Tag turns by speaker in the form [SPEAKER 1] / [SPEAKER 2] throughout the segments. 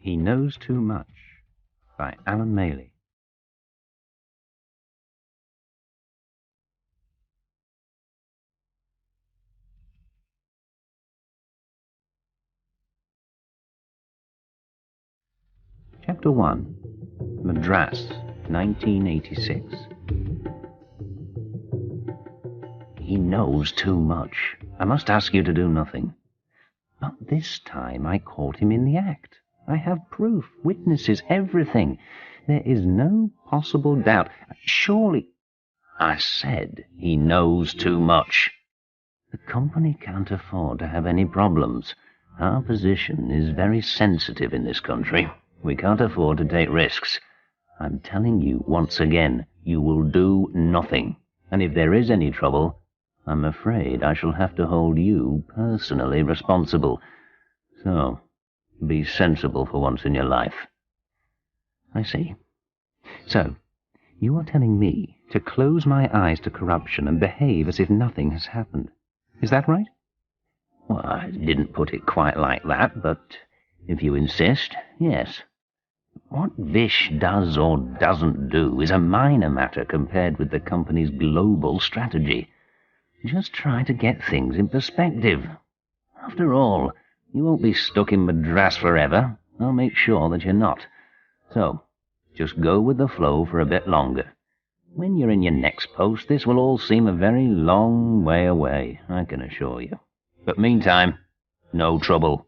[SPEAKER 1] He Knows Too Much by Alan Maley. Chapter 1. Madras, 1986. He knows too much. I must ask you to do nothing. But this time I caught him in the act. I have proof, witnesses, everything. There is no possible doubt. Surely, I said he knows too much. The company can't afford to have any problems. Our position is very sensitive in this country. We can't afford to take risks. I'm telling you once again, you will do nothing. And if there is any trouble, I'm afraid I shall have to hold you personally responsible. So, be sensible for once in your life. I see. So, you are telling me to close my eyes to corruption and behave as if nothing has happened. Is that right? Well, I didn't put it quite like that, but if you insist, yes. What Vish does or doesn't do is a minor matter compared with the company's global strategy. Just try to get things in perspective. After all, you won't be stuck in Madras forever. I'll make sure that you're not. So, just go with the flow for a bit longer. When you're in your next post, this will all seem a very long way away, I can assure you. But meantime, no trouble.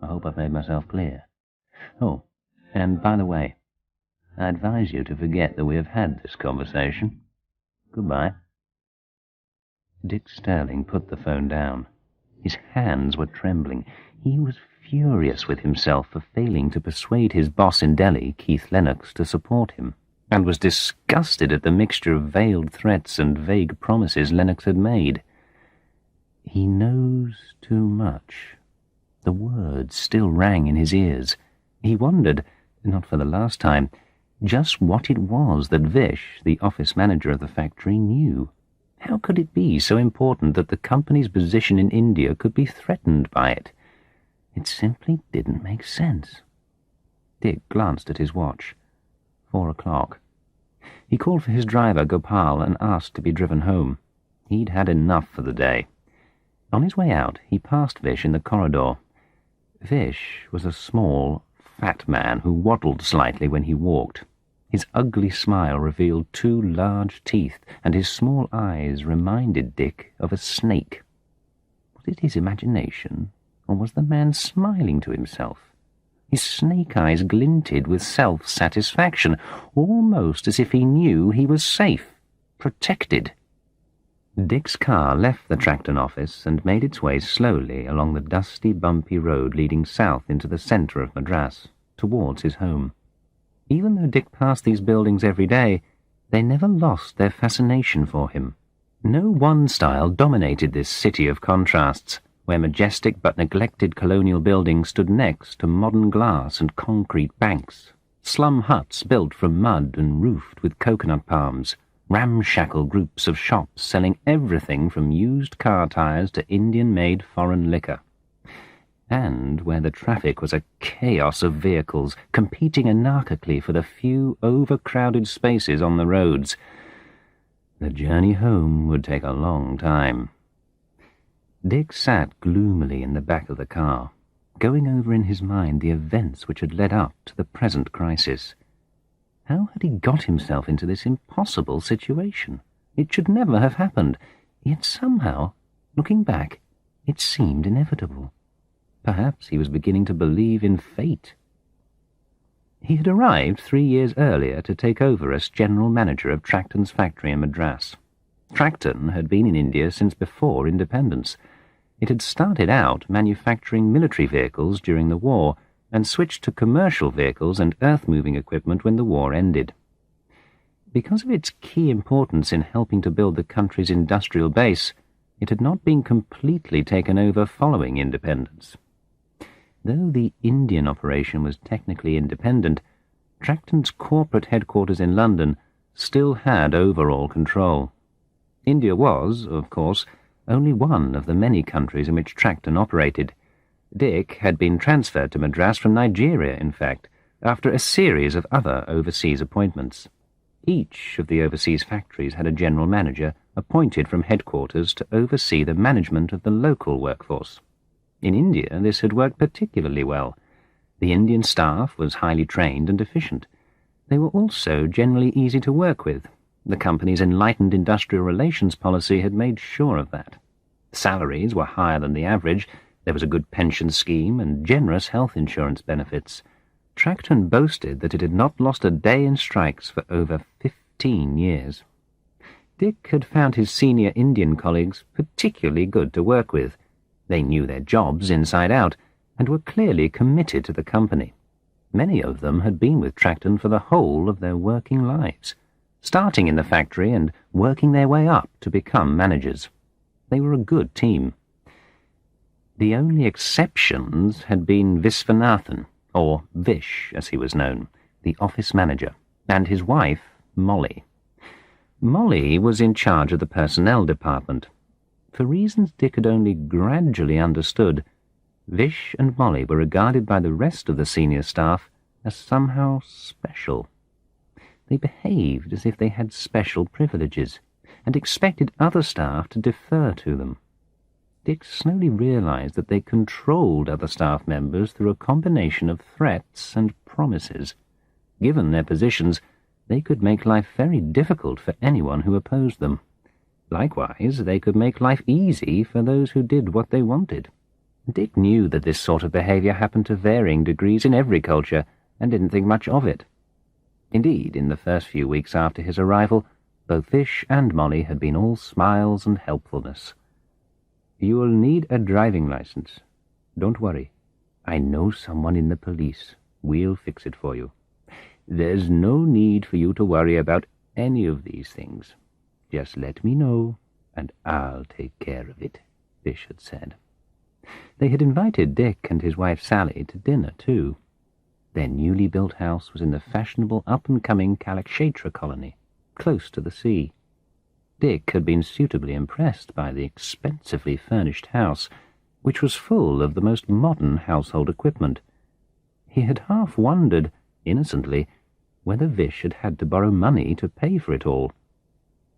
[SPEAKER 1] I hope I've made myself clear. Oh, and by the way, I advise you to forget that we have had this conversation. Goodbye. Dick Sterling put the phone down. His hands were trembling. He was furious with himself for failing to persuade his boss in Delhi, Keith Lennox, to support him, and was disgusted at the mixture of veiled threats and vague promises Lennox had made. He knows too much. The words still rang in his ears. He wondered, not for the last time, just what it was that Vish, the office manager of the factory, knew. How could it be so important that the company's position in India could be threatened by it? It simply didn't make sense. Dick glanced at his watch. 4 o'clock. He called for his driver, Gopal, and asked to be driven home. He'd had enough for the day. On his way out, he passed Vish in the corridor. Vish was a small, fat man who waddled slightly when he walked. His ugly smile revealed 2 large teeth, and his small eyes reminded Dick of a snake. Was it his imagination, or was the man smiling to himself? His snake eyes glinted with self-satisfaction, almost as if he knew he was safe, protected. Dick's car left the Tracton office and made its way slowly along the dusty, bumpy road leading south into the centre of Madras, towards his home. Even though Dick passed these buildings every day, they never lost their fascination for him. No one style dominated this city of contrasts, where majestic but neglected colonial buildings stood next to modern glass and concrete banks, slum huts built from mud and roofed with coconut palms, ramshackle groups of shops selling everything from used car tires to Indian-made foreign liquor, and where the traffic was a chaos of vehicles competing anarchically for the few overcrowded spaces on the roads. The journey home would take a long time. Dick sat gloomily in the back of the car, going over in his mind the events which had led up to the present crisis. How had he got himself into this impossible situation? It should never have happened, yet somehow, looking back, it seemed inevitable. Perhaps he was beginning to believe in fate. He had arrived 3 years earlier to take over as general manager of Tracton's factory in Madras. Tracton had been in India since before independence. It had started out manufacturing military vehicles during the war and switched to commercial vehicles and earth-moving equipment when the war ended. Because of its key importance in helping to build the country's industrial base, it had not been completely taken over following independence. Though the Indian operation was technically independent, Tracton's corporate headquarters in London still had overall control. India was, of course, only one of the many countries in which Tracton operated. Dick had been transferred to Madras from Nigeria, in fact, after a series of other overseas appointments. Each of the overseas factories had a general manager appointed from headquarters to oversee the management of the local workforce. In India, this had worked particularly well. The Indian staff was highly trained and efficient. They were also generally easy to work with. The company's enlightened industrial relations policy had made sure of that. Salaries were higher than the average. There was a good pension scheme and generous health insurance benefits. Tracton boasted that it had not lost a day in strikes for over 15 years. Dick had found his senior Indian colleagues particularly good to work with. They knew their jobs inside out and were clearly committed to the company. Many of them had been with Tracton for the whole of their working lives, starting in the factory and working their way up to become managers. They were a good team. The only exceptions had been Visvanathan, or Vish as he was known, the office manager, and his wife, Molly. Molly was in charge of the personnel department. For reasons Dick had only gradually understood, Vish and Molly were regarded by the rest of the senior staff as somehow special. They behaved as if they had special privileges, and expected other staff to defer to them. Dick slowly realized that they controlled other staff members through a combination of threats and promises. Given their positions, they could make life very difficult for anyone who opposed them. Likewise, they could make life easy for those who did what they wanted. Dick knew that this sort of behavior happened to varying degrees in every culture, and didn't think much of it. Indeed, in the first few weeks after his arrival, both Vish and Molly had been all smiles and helpfulness. "You will need a driving license. Don't worry. I know someone in the police. We'll fix it for you. There's no need for you to worry about any of these things. Just let me know, and I'll take care of it," Vish had said. They had invited Dick and his wife Sally to dinner, too. Their newly built house was in the fashionable up-and-coming Kalakshetra colony, close to the sea. Dick had been suitably impressed by the expensively furnished house, which was full of the most modern household equipment. He had half wondered, innocently, whether Vish had had to borrow money to pay for it all.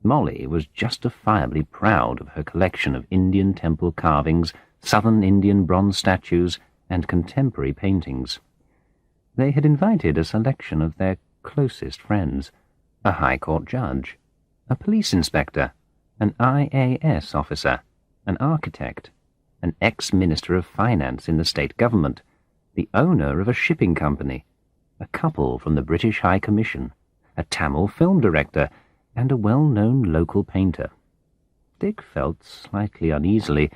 [SPEAKER 1] Molly was justifiably proud of her collection of Indian temple carvings, southern Indian bronze statues, and contemporary paintings. They had invited a selection of their closest friends, a High Court judge, a police inspector, an IAS officer, an architect, an ex-minister of finance in the state government, the owner of a shipping company, a couple from the British High Commission, a Tamil film director, and a well-known local painter. Dick felt slightly uneasily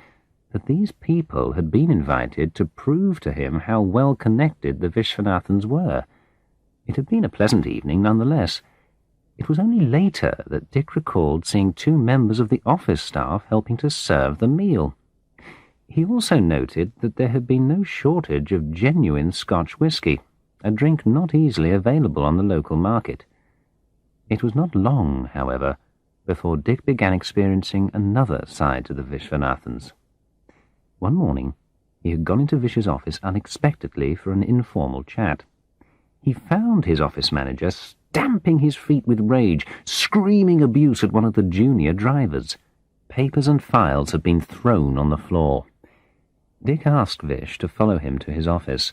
[SPEAKER 1] that these people had been invited to prove to him how well connected the Vishwanathans were. It had been a pleasant evening nonetheless. It was only later that Dick recalled seeing two members of the office staff helping to serve the meal. He also noted that there had been no shortage of genuine Scotch whisky, a drink not easily available on the local market. It was not long, however, before Dick began experiencing another side to the Vishwanathans. One morning, he had gone into Vish's office unexpectedly for an informal chat. He found his office manager stamping his feet with rage, screaming abuse at one of the junior drivers. Papers and files had been thrown on the floor. Dick asked Vish to follow him to his office.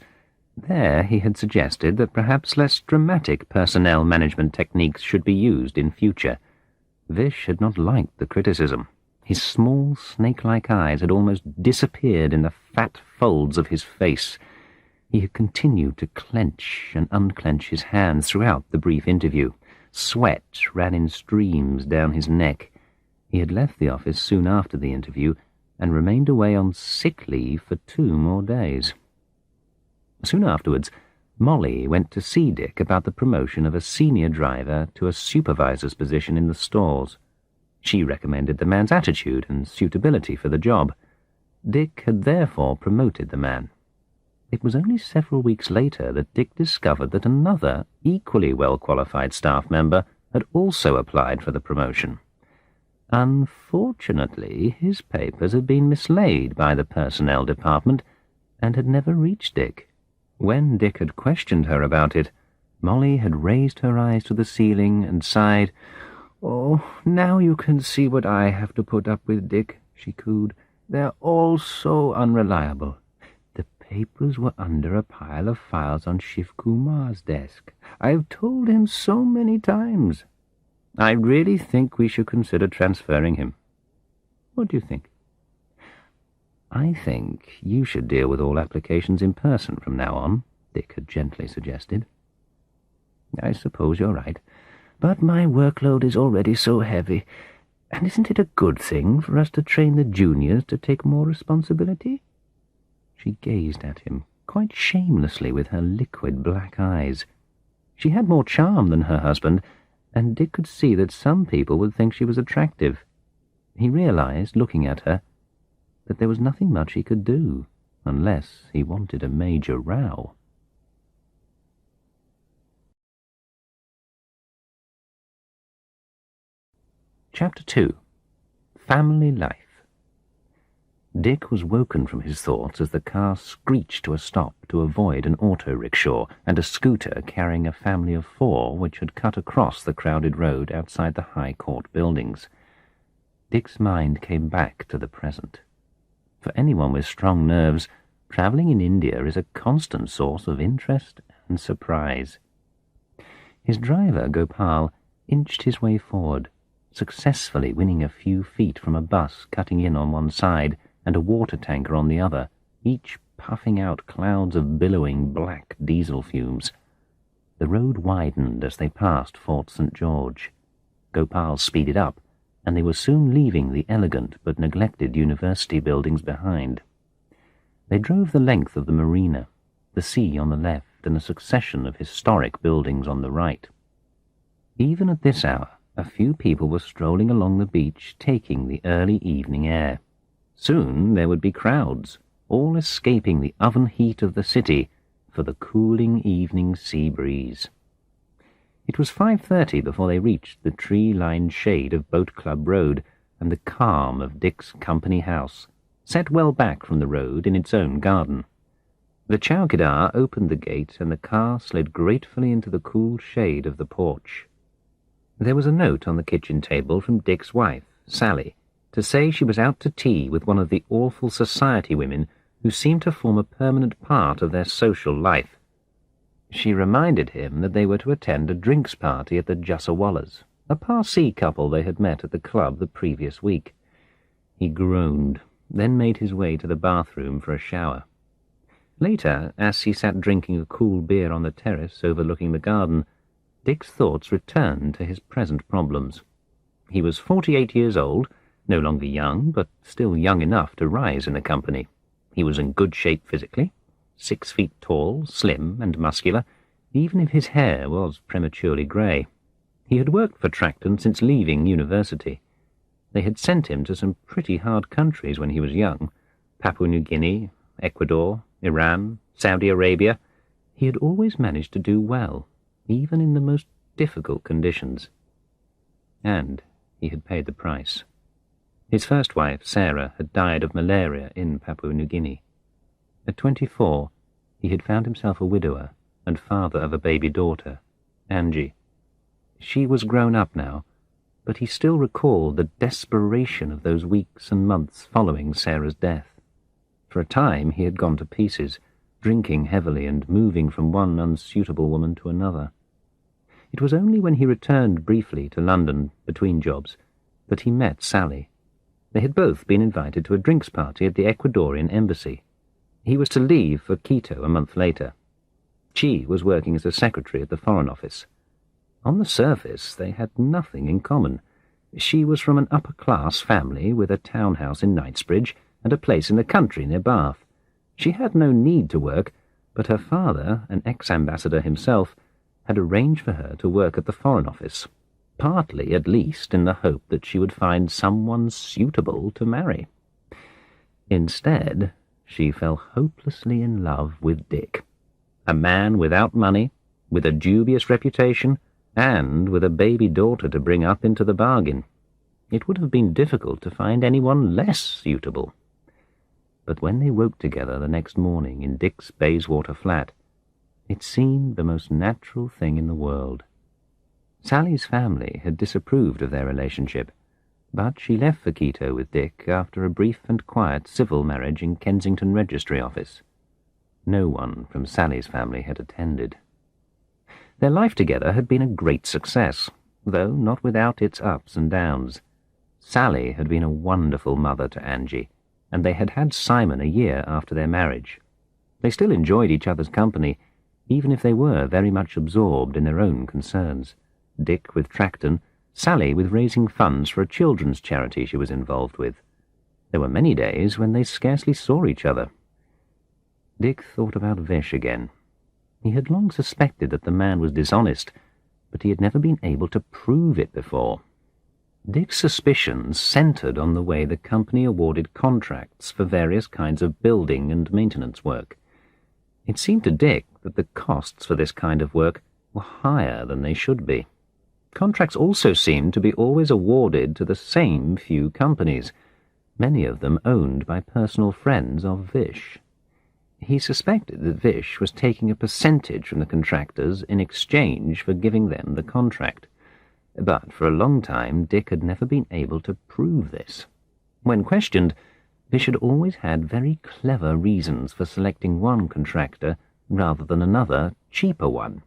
[SPEAKER 1] There he had suggested that perhaps less dramatic personnel management techniques should be used in future. Vish had not liked the criticism. His small, snake-like eyes had almost disappeared in the fat folds of his face. He had continued to clench and unclench his hands throughout the brief interview. Sweat ran in streams down his neck. He had left the office soon after the interview and remained away on sick leave for 2 more days. Soon afterwards, Molly went to see Dick about the promotion of a senior driver to a supervisor's position in the stores. She recommended the man's attitude and suitability for the job. Dick had therefore promoted the man. It was only several weeks later that Dick discovered that another, equally well-qualified staff member had also applied for the promotion. Unfortunately, his papers had been mislaid by the personnel department, and had never reached Dick. When Dick had questioned her about it, Molly had raised her eyes to the ceiling and sighed. "Oh, now you can see what I have to put up with, Dick," she cooed. "They're all so unreliable. The papers were under a pile of files on Shiv Kumar's desk. I've told him so many times. I really think we should consider transferring him. What do you think?" "I think you should deal with all applications in person from now on," Dick had gently suggested. "I suppose you're right, but my workload is already so heavy, and isn't it a good thing for us to train the juniors to take more responsibility?" She gazed at him, quite shamelessly with her liquid black eyes. She had more charm than her husband, and Dick could see that some people would think she was attractive. He realized, looking at her, that there was nothing much he could do, unless he wanted a major row. Chapter 2. Family Life. Dick was woken from his thoughts as the car screeched to a stop to avoid an auto-rickshaw and a scooter carrying a family of 4 which had cut across the crowded road outside the High Court buildings. Dick's mind came back to the present. For anyone with strong nerves, travelling in India is a constant source of interest and surprise. His driver, Gopal, inched his way forward, successfully winning a few feet from a bus cutting in on one side and a water tanker on the other, each puffing out clouds of billowing black diesel fumes. The road widened as they passed Fort St. George. Gopal speeded up, and they were soon leaving the elegant but neglected university buildings behind. They drove the length of the marina, the sea on the left and a succession of historic buildings on the right. Even at this hour, a few people were strolling along the beach, taking the early evening air. Soon there would be crowds, all escaping the oven heat of the city for the cooling evening sea breeze. It was 5:30 before they reached the tree-lined shade of Boat Club Road and the calm of Dick's company house, set well back from the road in its own garden. The chowkidar opened the gate and the car slid gratefully into the cool shade of the porch. There was a note on the kitchen table from Dick's wife, Sally, to say she was out to tea with one of the awful society women who seemed to form a permanent part of their social life. She reminded him that they were to attend a drinks party at the Jassawallas, a Parsi couple they had met at the club the previous week. He groaned, then made his way to the bathroom for a shower. Later, as he sat drinking a cool beer on the terrace overlooking the garden, Dick's thoughts returned to his present problems. He was 48 years old, no longer young, but still young enough to rise in the company. He was in good shape physically, 6 feet tall, slim and muscular, even if his hair was prematurely grey. He had worked for Tracton since leaving university. They had sent him to some pretty hard countries when he was young: Papua New Guinea, Ecuador, Iran, Saudi Arabia. He had always managed to do well, even in the most difficult conditions. And he had paid the price. His first wife, Sarah, had died of malaria in Papua New Guinea. At 24, he had found himself a widower and father of a baby daughter, Angie. She was grown up now, but he still recalled the desperation of those weeks and months following Sarah's death. For a time he had gone to pieces, drinking heavily and moving from one unsuitable woman to another. It was only when he returned briefly to London between jobs that he met Sally. They had both been invited to a drinks party at the Ecuadorian embassy. He was to leave for Quito a month later. She was working as a secretary at the Foreign Office. On the surface, they had nothing in common. She was from an upper-class family with a townhouse in Knightsbridge and a place in the country near Bath. She had no need to work, but her father, an ex-ambassador himself, had arranged for her to work at the Foreign Office, partly at least in the hope that she would find someone suitable to marry. Instead, she fell hopelessly in love with Dick, a man without money, with a dubious reputation, and with a baby daughter to bring up into the bargain. It would have been difficult to find anyone less suitable. But when they woke together the next morning in Dick's Bayswater flat, it seemed the most natural thing in the world. Sally's family had disapproved of their relationship, but she left for Quito with Dick after a brief and quiet civil marriage in Kensington Registry Office. No one from Sally's family had attended. Their life together had been a great success, though not without its ups and downs. Sally had been a wonderful mother to Angie, and they had had Simon a year after their marriage. They still enjoyed each other's company, even if they were very much absorbed in their own concerns. Dick with Tracton, Sally with raising funds for a children's charity she was involved with. There were many days when they scarcely saw each other. Dick thought about Vish again. He had long suspected that the man was dishonest, but he had never been able to prove it before. Dick's suspicions centred on the way the company awarded contracts for various kinds of building and maintenance work. It seemed to Dick that the costs for this kind of work were higher than they should be. Contracts also seemed to be always awarded to the same few companies, many of them owned by personal friends of Vish. He suspected that Vish was taking a percentage from the contractors in exchange for giving them the contract. But for a long time Dick had never been able to prove this. When questioned, Vish had always had very clever reasons for selecting one contractor rather than another, cheaper one.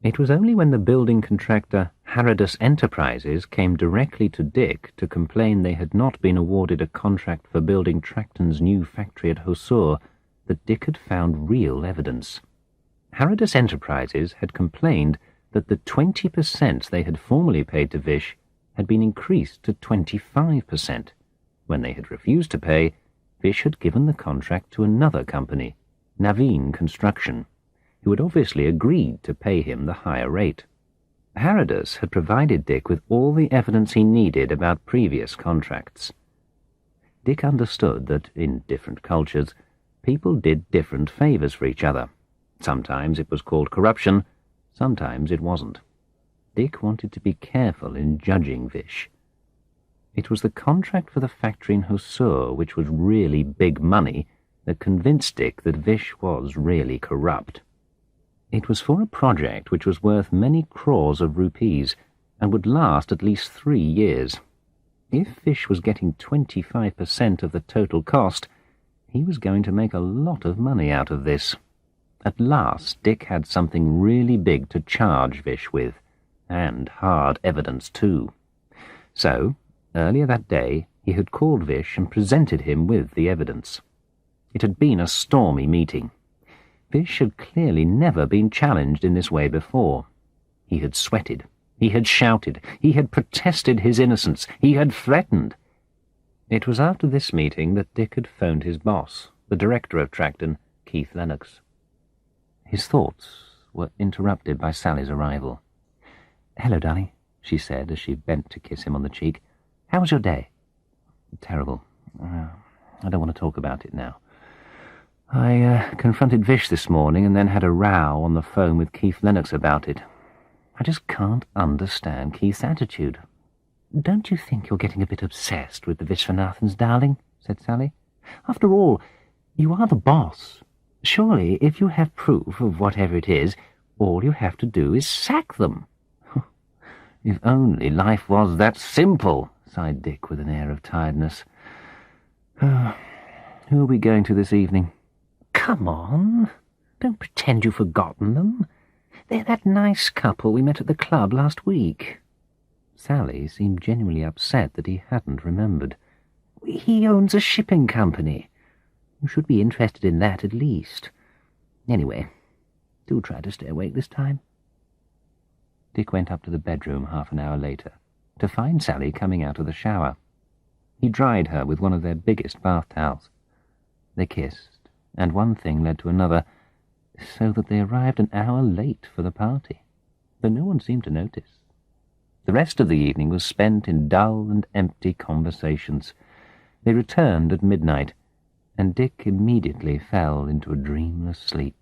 [SPEAKER 1] It was only when the building contractor Harrodus Enterprises came directly to Dick to complain they had not been awarded a contract for building Tracton's new factory at Hosur that Dick had found real evidence. Harrodus Enterprises had complained that the 20% they had formerly paid to Vish had been increased to 25%. When they had refused to pay, Vish had given the contract to another company, Naveen Construction, who had obviously agreed to pay him the higher rate. Harrodus had provided Dick with all the evidence he needed about previous contracts. Dick understood that, in different cultures, people did different favours for each other. Sometimes it was called corruption, sometimes it wasn't. Dick wanted to be careful in judging Vish. It was the contract for the factory in Hosur, which was really big money, that convinced Dick that Vish was really corrupt. It was for a project which was worth many crores of rupees and would last at least 3 years. If Vish was getting 25% of the total cost, he was going to make a lot of money out of this. At last, Dick had something really big to charge Vish with, and hard evidence too. So, earlier that day, he had called Vish and presented him with the evidence. It had been a stormy meeting. Vish had clearly never been challenged in this way before. He had sweated, he had shouted, he had protested his innocence, he had threatened. It was after this meeting that Dick had phoned his boss, the director of Tracton, Keith Lennox. His thoughts were interrupted by Sally's arrival. "Hello, darling," she said as she bent to kiss him on the cheek. "How was your day?" "Terrible. I don't want to talk about it now. I confronted Vish this morning and then had a row on the phone with Keith Lennox about it. I just can't understand Keith's attitude." "Don't you think you're getting a bit obsessed with the Vishwanathans, darling?" said Sally. "After all, you are the boss. Surely, if you have proof of whatever it is, all you have to do is sack them." "If only life was that simple," sighed Dick with an air of tiredness. "Who are we going to this evening?" "Come on, don't pretend you've forgotten them. They're that nice couple we met at the club last week." Sally seemed genuinely upset that he hadn't remembered. "He owns a shipping company. You should be interested in that at least. Anyway, do try to stay awake this time." Dick went up to the bedroom half an hour later to find Sally coming out of the shower. He dried her with one of their biggest bath towels. They kissed, and one thing led to another, so that they arrived an hour late for the party, though no one seemed to notice. The rest of the evening was spent in dull and empty conversations. They returned at midnight, and Dick immediately fell into a dreamless sleep.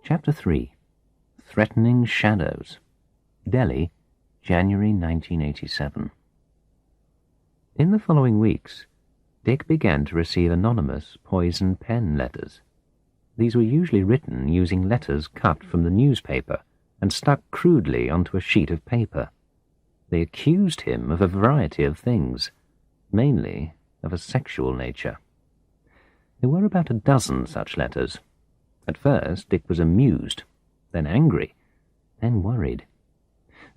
[SPEAKER 1] Chapter 3. Threatening Shadows. Delhi, January 1987. In the following weeks, Dick began to receive anonymous poison pen letters. These were usually written using letters cut from the newspaper and stuck crudely onto a sheet of paper. They accused him of a variety of things, mainly of a sexual nature. There were about a dozen such letters. At first, Dick was amused, then angry, then worried.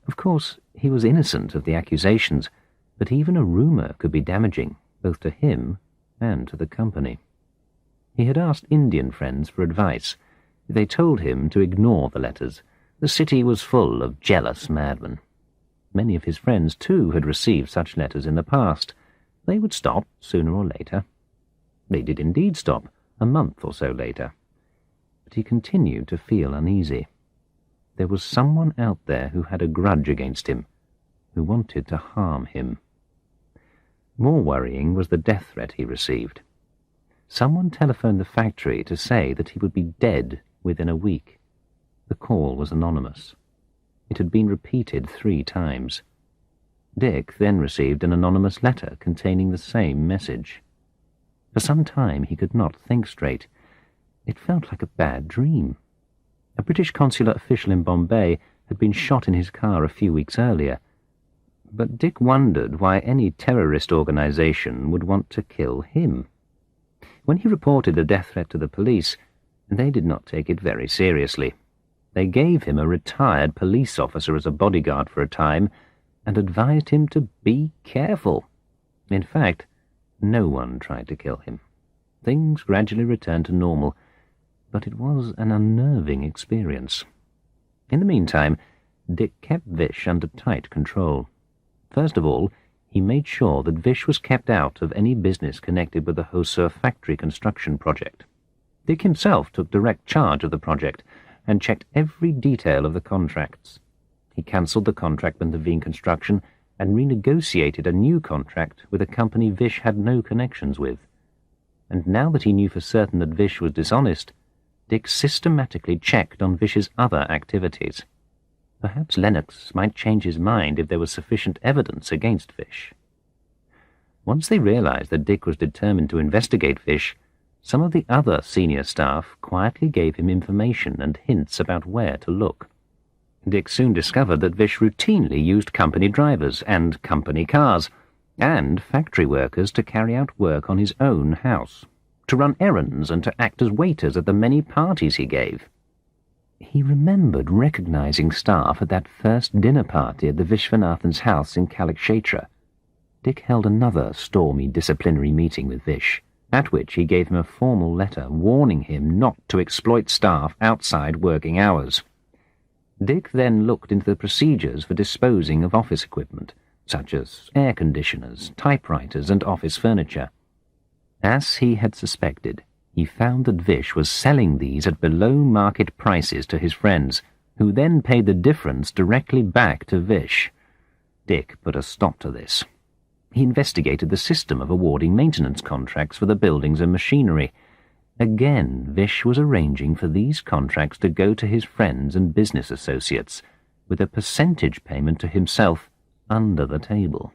[SPEAKER 1] Of course, he was innocent of the accusations, but even a rumour could be damaging, both to him and to the company. He had asked Indian friends for advice. They told him to ignore the letters. The city was full of jealous madmen. Many of his friends, too, had received such letters in the past. They would stop sooner or later. They did indeed stop, a month or so later. But he continued to feel uneasy. There was someone out there who had a grudge against him, who wanted to harm him. More worrying was the death threat he received. Someone telephoned the factory to say that he would be dead within a week. The call was anonymous. It had been repeated 3 times. Dick then received an anonymous letter containing the same message. For some time he could not think straight. It felt like a bad dream. A British consular official in Bombay had been shot in his car a few weeks earlier. But Dick wondered why any terrorist organization would want to kill him. When he reported the death threat to the police, they did not take it very seriously. They gave him a retired police officer as a bodyguard for a time and advised him to be careful. In fact, no one tried to kill him. Things gradually returned to normal, but it was an unnerving experience. In the meantime, Dick kept Vish under tight control. First of all, he made sure that Vish was kept out of any business connected with the Hosur factory construction project. Dick himself took direct charge of the project and checked every detail of the contracts. He cancelled the contract with Naveen Construction and renegotiated a new contract with a company Vish had no connections with. And now that he knew for certain that Vish was dishonest, Dick systematically checked on Vish's other activities. Perhaps Lennox might change his mind if there was sufficient evidence against Vish. Once they realized that Dick was determined to investigate Vish, some of the other senior staff quietly gave him information and hints about where to look. Dick soon discovered that Vish routinely used company drivers and company cars, and factory workers to carry out work on his own house, to run errands and to act as waiters at the many parties he gave. He remembered recognizing staff at that first dinner party at the Vishwanathan's house in Kalakshetra. Dick held another stormy disciplinary meeting with Vish, at which he gave him a formal letter warning him not to exploit staff outside working hours. Dick then looked into the procedures for disposing of office equipment, such as air conditioners, typewriters, and office furniture. As he had suspected, he found that Vish was selling these at below-market prices to his friends, who then paid the difference directly back to Vish. Dick put a stop to this. He investigated the system of awarding maintenance contracts for the buildings and machinery. Again, Vish was arranging for these contracts to go to his friends and business associates, with a percentage payment to himself under the table.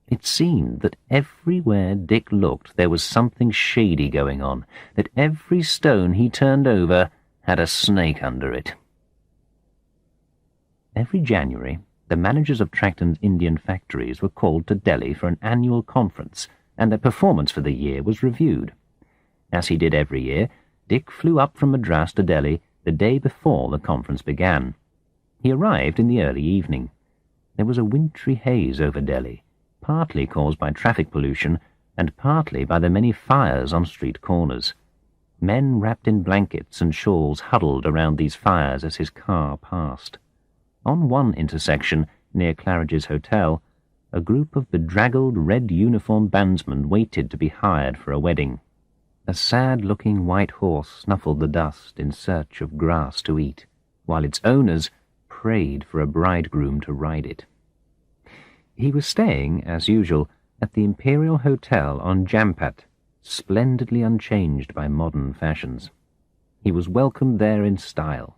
[SPEAKER 1] It seemed that everywhere Dick looked there was something shady going on, that every stone he turned over had a snake under it. Every January, the managers of Tracton's Indian factories were called to Delhi for an annual conference, and their performance for the year was reviewed. As he did every year, Dick flew up from Madras to Delhi the day before the conference began. He arrived in the early evening. There was a wintry haze over Delhi, partly caused by traffic pollution and partly by the many fires on street corners. Men wrapped in blankets and shawls huddled around these fires as his car passed. On one intersection, near Claridge's Hotel, a group of bedraggled red-uniformed bandsmen waited to be hired for a wedding. A sad-looking white horse snuffled the dust in search of grass to eat, while its owners prayed for a bridegroom to ride it. He was staying, as usual, at the Imperial Hotel on Jampat, splendidly unchanged by modern fashions. He was welcomed there in style.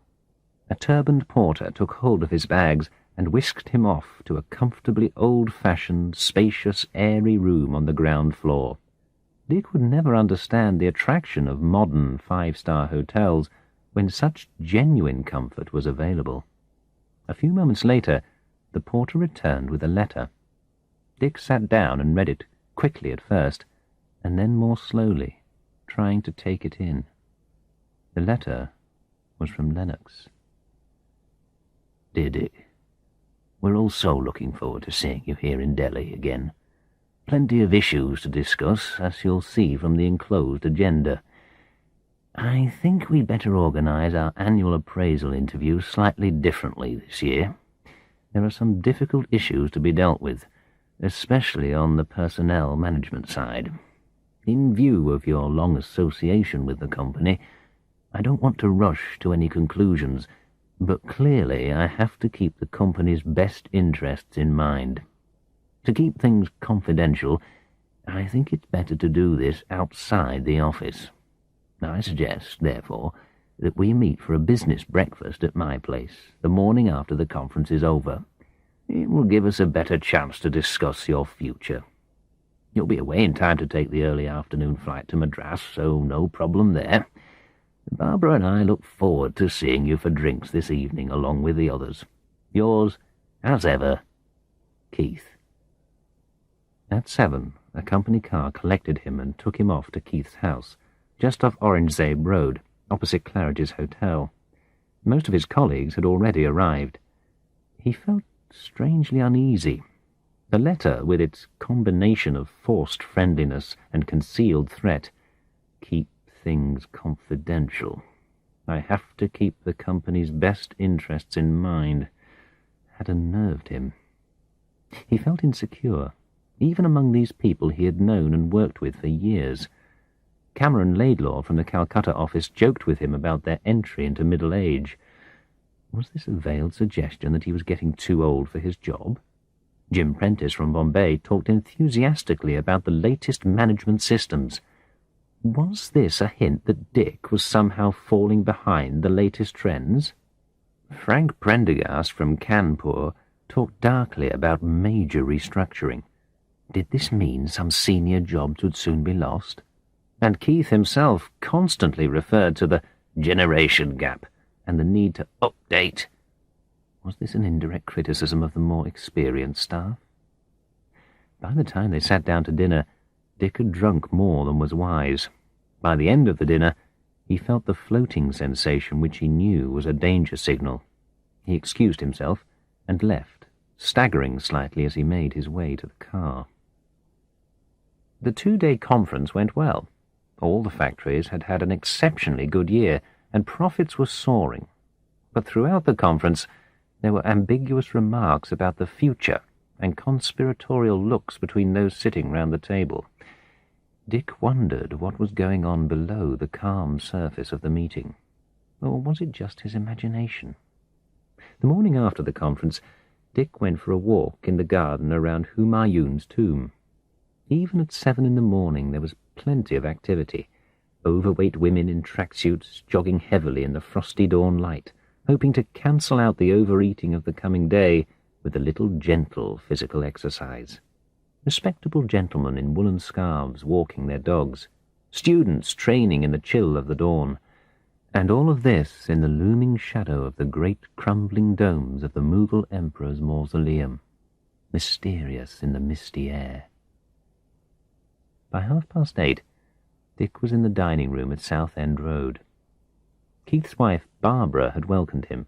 [SPEAKER 1] A turbaned porter took hold of his bags and whisked him off to a comfortably old-fashioned, spacious, airy room on the ground floor. Dick would never understand the attraction of modern five-star hotels when such genuine comfort was available. A few moments later, the porter returned with a letter. Dick sat down and read it, quickly at first, and then more slowly, trying to take it in. The letter was from Lennox.
[SPEAKER 2] Dear Dick, we're all so looking forward to seeing you here in Delhi again. Plenty of issues to discuss, as you'll see from the enclosed agenda. I think we'd better organise our annual appraisal interview slightly differently this year. There are some difficult issues to be dealt with, especially on the personnel management side. In view of your long association with the company, I don't want to rush to any conclusions, but clearly I have to keep the company's best interests in mind. To keep things confidential, I think it's better to do this outside the office. I suggest, therefore, that we meet for a business breakfast at my place the morning after the conference is over. It will give us a better chance to discuss your future. You'll be away in time to take the early afternoon flight to Madras, so no problem there. Barbara and I look forward to seeing you for drinks this evening along with the others. Yours, as ever, Keith.
[SPEAKER 1] At 7, a company car collected him and took him off to Keith's house, just off Aurangzeb Road, opposite Claridge's Hotel. Most of his colleagues had already arrived. He felt strangely uneasy. The letter, with its combination of forced friendliness and concealed threat, "Keep things confidential. I have to keep the company's best interests in mind," had unnerved him. He felt insecure, even among these people he had known and worked with for years. Cameron Laidlaw from the Calcutta office joked with him about their entry into middle age. Was this a veiled suggestion that he was getting too old for his job? Jim Prentice from Bombay talked enthusiastically about the latest management systems. Was this a hint that Dick was somehow falling behind the latest trends? Frank Prendergast from Kanpur talked darkly about major restructuring. Did this mean some senior jobs would soon be lost? And Keith himself constantly referred to the generation gap and the need to update. Was this an indirect criticism of the more experienced staff? By the time they sat down to dinner, Dick had drunk more than was wise. By the end of the dinner, he felt the floating sensation which he knew was a danger signal. He excused himself and left, staggering slightly as he made his way to the car. The 2-day conference went well. All the factories had had an exceptionally good year, and profits were soaring. But throughout the conference, there were ambiguous remarks about the future and conspiratorial looks between those sitting round the table. Dick wondered what was going on below the calm surface of the meeting. Or was it just his imagination? The morning after the conference, Dick went for a walk in the garden around Humayun's tomb. Even at 7 in the morning there was plenty of activity. Overweight women in tracksuits jogging heavily in the frosty dawn light, hoping to cancel out the overeating of the coming day with a little gentle physical exercise. Respectable gentlemen in woolen scarves walking their dogs, students training in the chill of the dawn, and all of this in the looming shadow of the great crumbling domes of the Mughal Emperor's mausoleum, mysterious in the misty air. By 8:30, Dick was in the dining room at Southend Road. Keith's wife, Barbara, had welcomed him,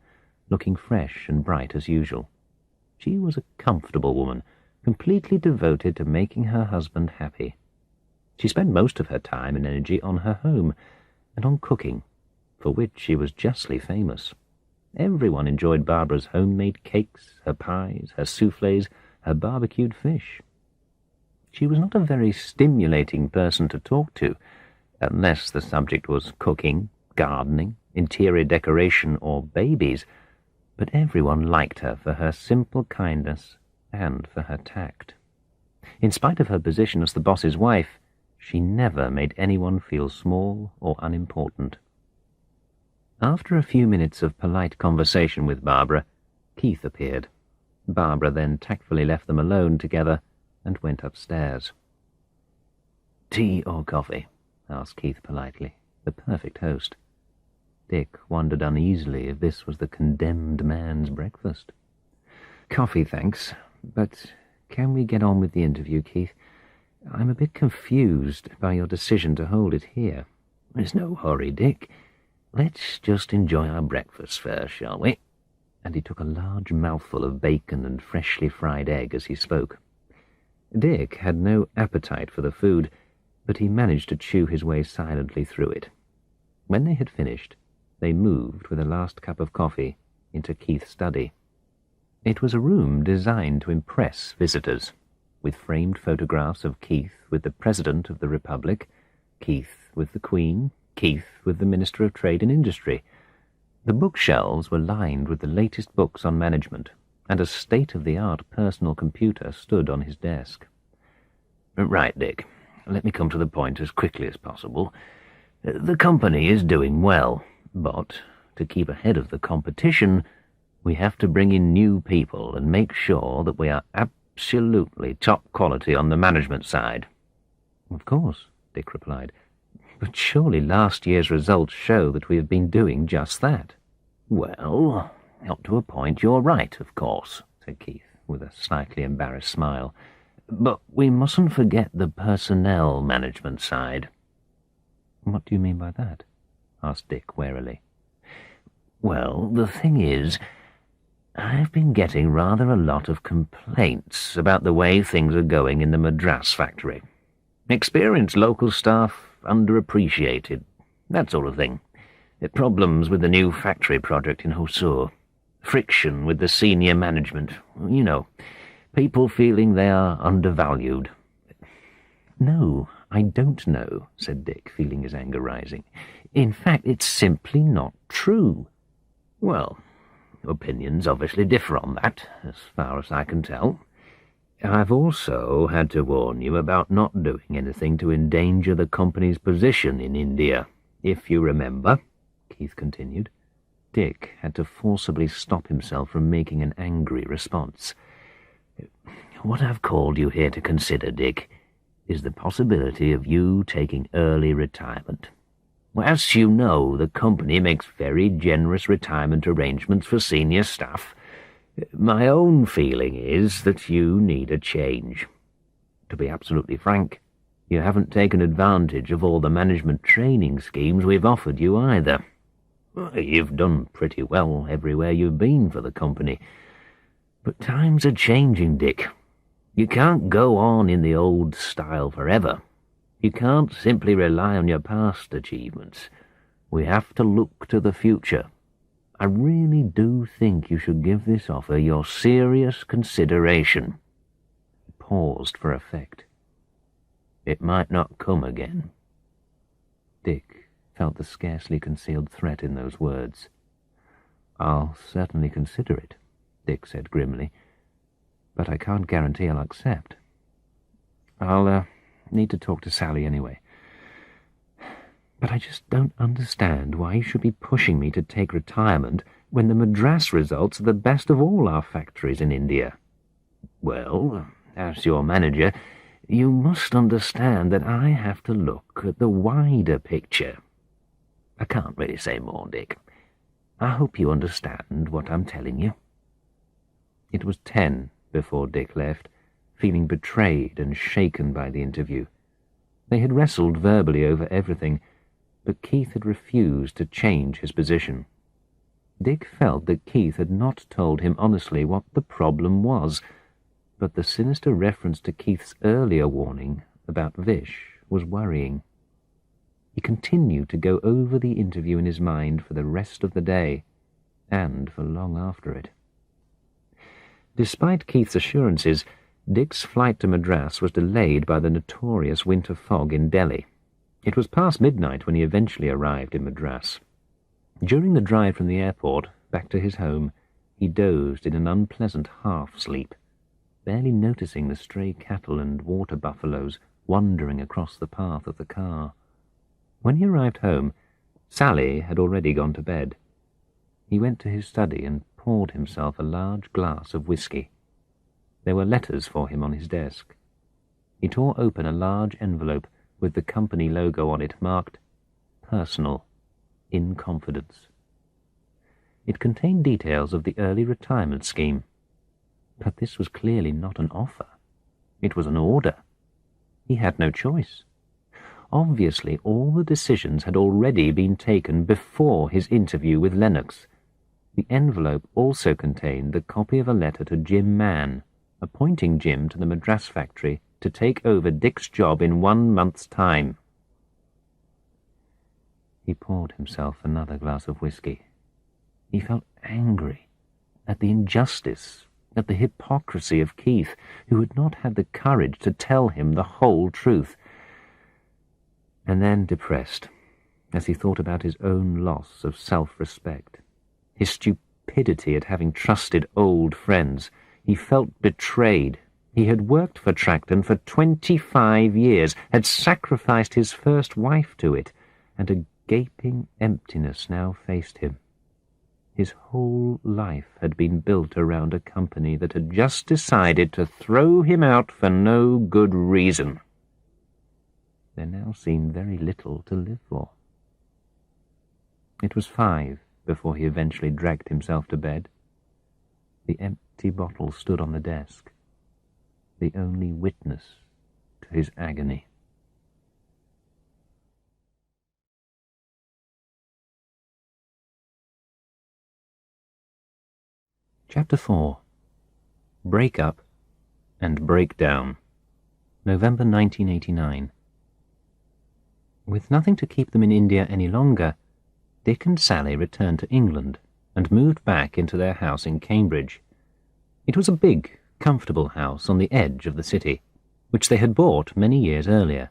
[SPEAKER 1] looking fresh and bright as usual. She was a comfortable woman, completely devoted to making her husband happy. She spent most of her time and energy on her home and on cooking, for which she was justly famous. Everyone enjoyed Barbara's homemade cakes, her pies, her soufflés, her barbecued fish. She was not a very stimulating person to talk to, unless the subject was cooking, gardening, interior decoration, or babies, but everyone liked her for her simple kindness and for her tact. In spite of her position as the boss's wife, she never made anyone feel small or unimportant. After a few minutes of polite conversation with Barbara, Keith appeared,
[SPEAKER 2] Barbara then tactfully left them alone together and went upstairs. "Tea or coffee?" asked Keith politely, the perfect host. Dick wondered uneasily if this was the condemned man's breakfast. "Coffee, thanks. But can we get on with the interview, Keith? I'm a bit confused by your decision to hold it here." "There's no hurry, Dick. Let's just enjoy our breakfast first, shall we?" And he took a large mouthful of bacon and freshly fried egg as he spoke. Dick had no appetite for the food, but he managed to chew his way silently through it. When they had finished, they moved with a last cup of coffee into Keith's study. It was a room designed to impress visitors, with framed photographs of Keith with the President of the Republic, Keith with the Queen, Keith with the Minister of Trade and Industry. The bookshelves were lined with the latest books on management, and a state-of-the-art personal computer stood on his desk. "Right, Dick. Let me come to the point as quickly as possible. The company is doing well, but to keep ahead of the competition, we have to bring in new people and make sure that we are absolutely top quality on the management side." "Of course," Dick replied. "But surely last year's results show that we have been doing just that." "Well, up to a point you're right, of course," said Keith, with a slightly embarrassed smile. "But we mustn't forget the personnel management side." "What do you mean by that?" asked Dick warily. "Well, the thing is, I've been getting rather a lot of complaints about the way things are going in the Madras factory. Experienced local staff underappreciated, that sort of thing. Problems with the new factory project in Hosur. Friction with the senior management. You know, people feeling they are undervalued." "No, I don't know," said Dick, feeling his anger rising. "In fact, it's simply not true." "Well, opinions obviously differ on that, as far as I can tell. I've also had to warn you about not doing anything to endanger the company's position in India, if you remember," Keith continued. Dick had to forcibly stop himself from making an angry response. "What I've called you here to consider, Dick, is the possibility of you taking early retirement. As you know, the company makes very generous retirement arrangements for senior staff. My own feeling is that you need a change. To be absolutely frank, you haven't taken advantage of all the management training schemes we've offered you either. You've done pretty well everywhere you've been for the company. But times are changing, Dick. You can't go on in the old style forever. You can't simply rely on your past achievements. We have to look to the future. I really do think you should give this offer your serious consideration." He paused for effect. "It might not come again." Dick felt the scarcely concealed threat in those words. "I'll certainly consider it," Dick said grimly, "but I can't guarantee I'll accept. I'll need to talk to Sally anyway. But I just don't understand why you should be pushing me to take retirement when the Madras results are the best of all our factories in India." "Well, as your manager, you must understand that I have to look at the wider picture. I can't really say more, Dick. I hope you understand what I'm telling you." It was 10 before Dick left, feeling betrayed and shaken by the interview. They had wrestled verbally over everything, but Keith had refused to change his position. Dick felt that Keith had not told him honestly what the problem was, but the sinister reference to Keith's earlier warning about Vish was worrying. He continued to go over the interview in his mind for the rest of the day, and for long after it. Despite Keith's assurances, Dick's flight to Madras was delayed by the notorious winter fog in Delhi. It was past midnight when he eventually arrived in Madras. During the drive from the airport back to his home, he dozed in an unpleasant half-sleep, barely noticing the stray cattle and water buffaloes wandering across the path of the car. When he arrived home, Sally had already gone to bed. He went to his study and poured himself a large glass of whiskey. There were letters for him on his desk. He tore open a large envelope with the company logo on it marked Personal, in confidence. It contained details of the early retirement scheme. But this was clearly not an offer. It was an order. He had no choice. Obviously, all the decisions had already been taken before his interview with Lennox. The envelope also contained the copy of a letter to Jim Mann, appointing Jim to the Madras factory to take over Dick's job in 1 month's time. He poured himself another glass of whiskey. He felt angry at the injustice, at the hypocrisy of Keith, who had not had the courage to tell him the whole truth. And then depressed, as he thought about his own loss of self-respect, his stupidity at having trusted old friends. He felt betrayed. He had worked for Tracton for 25 years, had sacrificed his first wife to it, and a gaping emptiness now faced him. His whole life had been built around a company that had just decided to throw him out for no good reason. There now seemed very little to live for. It was 5 before he eventually dragged himself to bed. The empty bottle stood on the desk, the only witness to his agony. Chapter 4. Break Up and Breakdown. November 1989. With nothing to keep them in India any longer, Dick and Sally returned to England and moved back into their house in Cambridge. It was a big, comfortable house on the edge of the city, which they had bought many years earlier,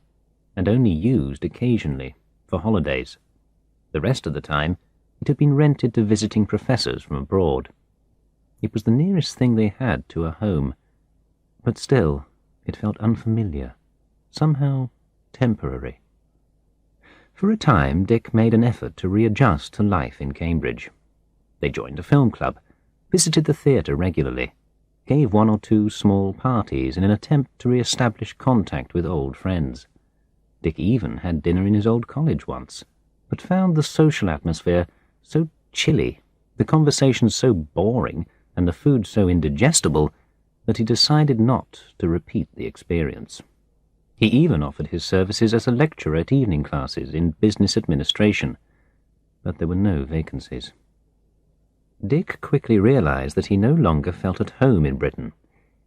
[SPEAKER 2] and only used occasionally for holidays. The rest of the time, it had been rented to visiting professors from abroad. It was the nearest thing they had to a home, but still it felt unfamiliar, somehow temporary. For a time, Dick made an effort to readjust to life in Cambridge. They joined a film club, visited the theatre regularly, gave 1 or 2 small parties in an attempt to re-establish contact with old friends. Dick even had dinner in his old college once, but found the social atmosphere so chilly, the conversations so boring, and the food so indigestible that he decided not to repeat the experience. He even offered his services as a lecturer at evening classes in business administration, but there were no vacancies. Dick quickly realized that he no longer felt at home in Britain.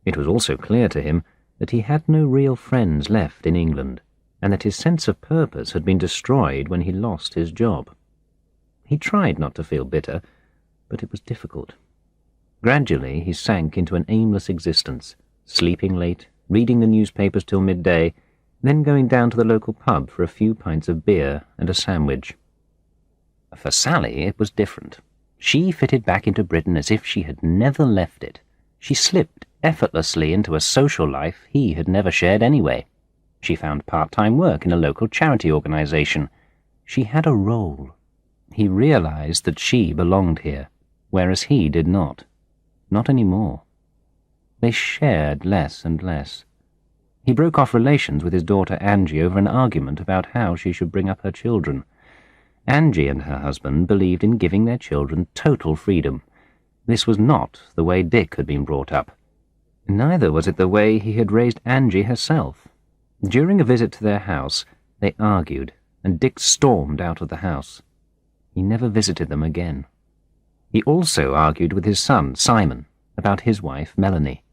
[SPEAKER 2] It was also clear to him that he had no real friends left in England, and that his sense of purpose had been destroyed when he lost his job. He tried not to feel bitter, but it was difficult. Gradually he sank into an aimless existence, sleeping late, reading the newspapers till midday, then going down to the local pub for a few pints of beer and a sandwich. For Sally it was different. She fitted back into Britain as if she had never left it. She slipped effortlessly into a social life he had never shared anyway. She found part-time work in a local charity organization. She had a role. He realized that she belonged here, whereas he did not. Not anymore. They shared less and less. He broke off relations with his daughter Angie over an argument about how she should bring up her children. Angie and her husband believed in giving their children total freedom. This was not the way Dick had been brought up. Neither was it the way he had raised Angie herself. During a visit to their house, they argued, and Dick stormed out of the house. He never visited them again. He also argued with his son, Simon, about his wife, Melanie.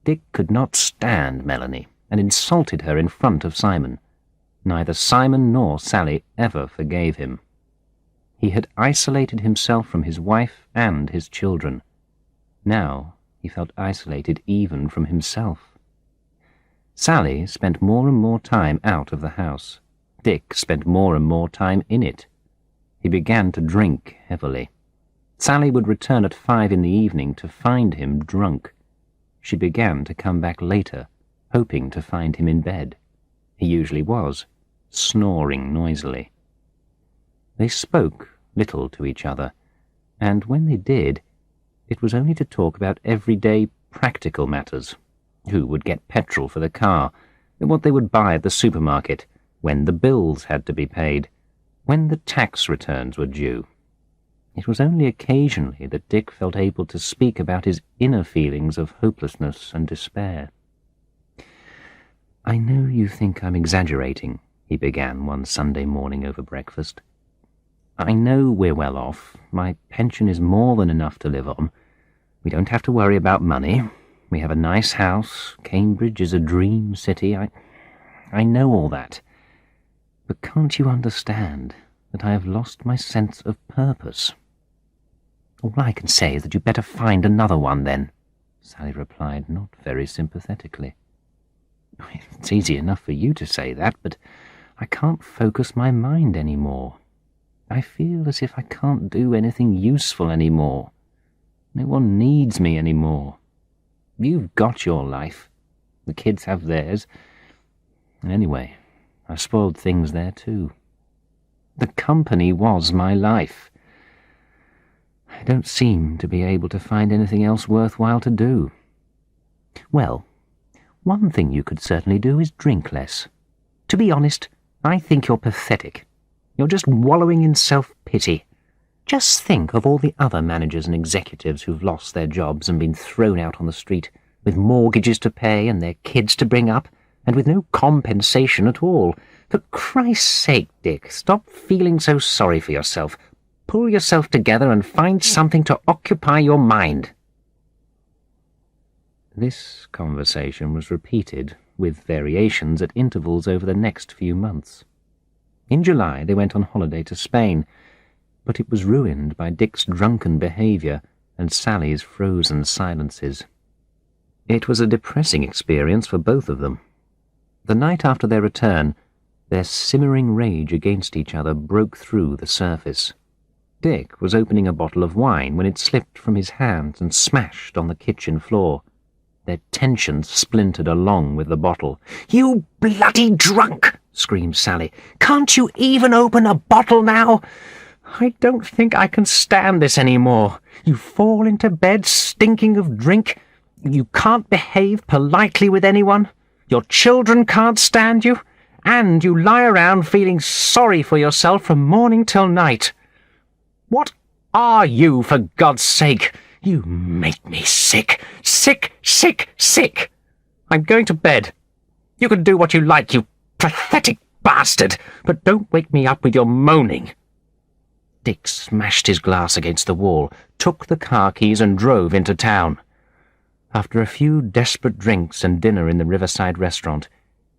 [SPEAKER 2] Dick could not stand Melanie, and insulted her in front of Simon. Neither Simon nor Sally ever forgave him. He had isolated himself from his wife and his children. Now he felt isolated even from himself. Sally spent more and more time out of the house. Dick spent more and more time in it. He began to drink heavily. Sally would return at 5 in the evening to find him drunk. She began to come back later, hoping to find him in bed. He usually was, snoring noisily. They spoke little to each other, and when they did, it was only to talk about everyday practical matters, Who would get petrol for the car, and what they would buy at the supermarket, when the bills had to be paid, when the tax returns were due. It was only occasionally that Dick felt able to speak about his inner feelings of hopelessness and despair. "I know you think I'm exaggerating," he began one Sunday morning over breakfast. "I know we're well off. My pension is more than enough to live on. We don't have to worry about money. We have a nice house. Cambridge is a dream city. I know all that. But can't you understand that I have lost my sense of purpose?" "All I can say is that you'd better find another one, then," Sally replied, not very sympathetically. "It's easy enough for you to say that, but I can't focus my mind any more. I feel as if I can't do anything useful any more. No one needs me any more. You've got your life. The kids have theirs. And anyway, I've spoiled things there too. The company was my life. I don't seem to be able to find anything else worthwhile to do." "Well, one thing you could certainly do is drink less. To be honest, I think you're pathetic. You're just wallowing in self-pity. Just think of all the other managers and executives who've lost their jobs and been thrown out on the street, with mortgages to pay and their kids to bring up, and with no compensation at all. For Christ's sake, Dick, stop feeling so sorry for yourself. Pull yourself together and find something to occupy your mind." This conversation was repeated, with variations at intervals over the next few months. In July they went on holiday to Spain, but it was ruined by Dick's drunken behaviour and Sally's frozen silences. It was a depressing experience for both of them. The night after their return, their simmering rage against each other broke through the surface. Dick was opening a bottle of wine when it slipped from his hands and smashed on the kitchen floor. Their tension splintered along with the bottle. "You bloody drunk!" screamed Sally. "Can't you even open a bottle now? I don't think I can stand this any more. You fall into bed stinking of drink. You can't behave politely with anyone. Your children can't stand you. And you lie around feeling sorry for yourself from morning till night. What are you, for God's sake? You make me sick. Sick, sick, sick. I'm going to bed. You can do what you like, you pathetic bastard, but don't wake me up with your moaning." Dick smashed his glass against the wall, took the car keys and drove into town. After a few desperate drinks and dinner in the riverside restaurant,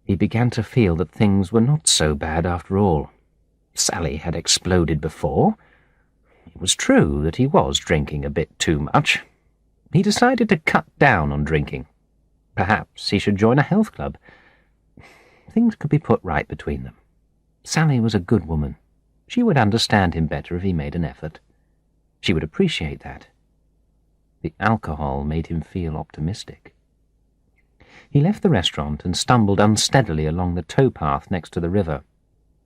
[SPEAKER 2] he began to feel that things were not so bad after all. Sally had exploded before. It was true that he was drinking a bit too much. He decided to cut down on drinking. Perhaps he should join a health club. Things could be put right between them. Sally was a good woman. She would understand him better if he made an effort. She would appreciate that. The alcohol made him feel optimistic. He left the restaurant and stumbled unsteadily along the towpath next to the river.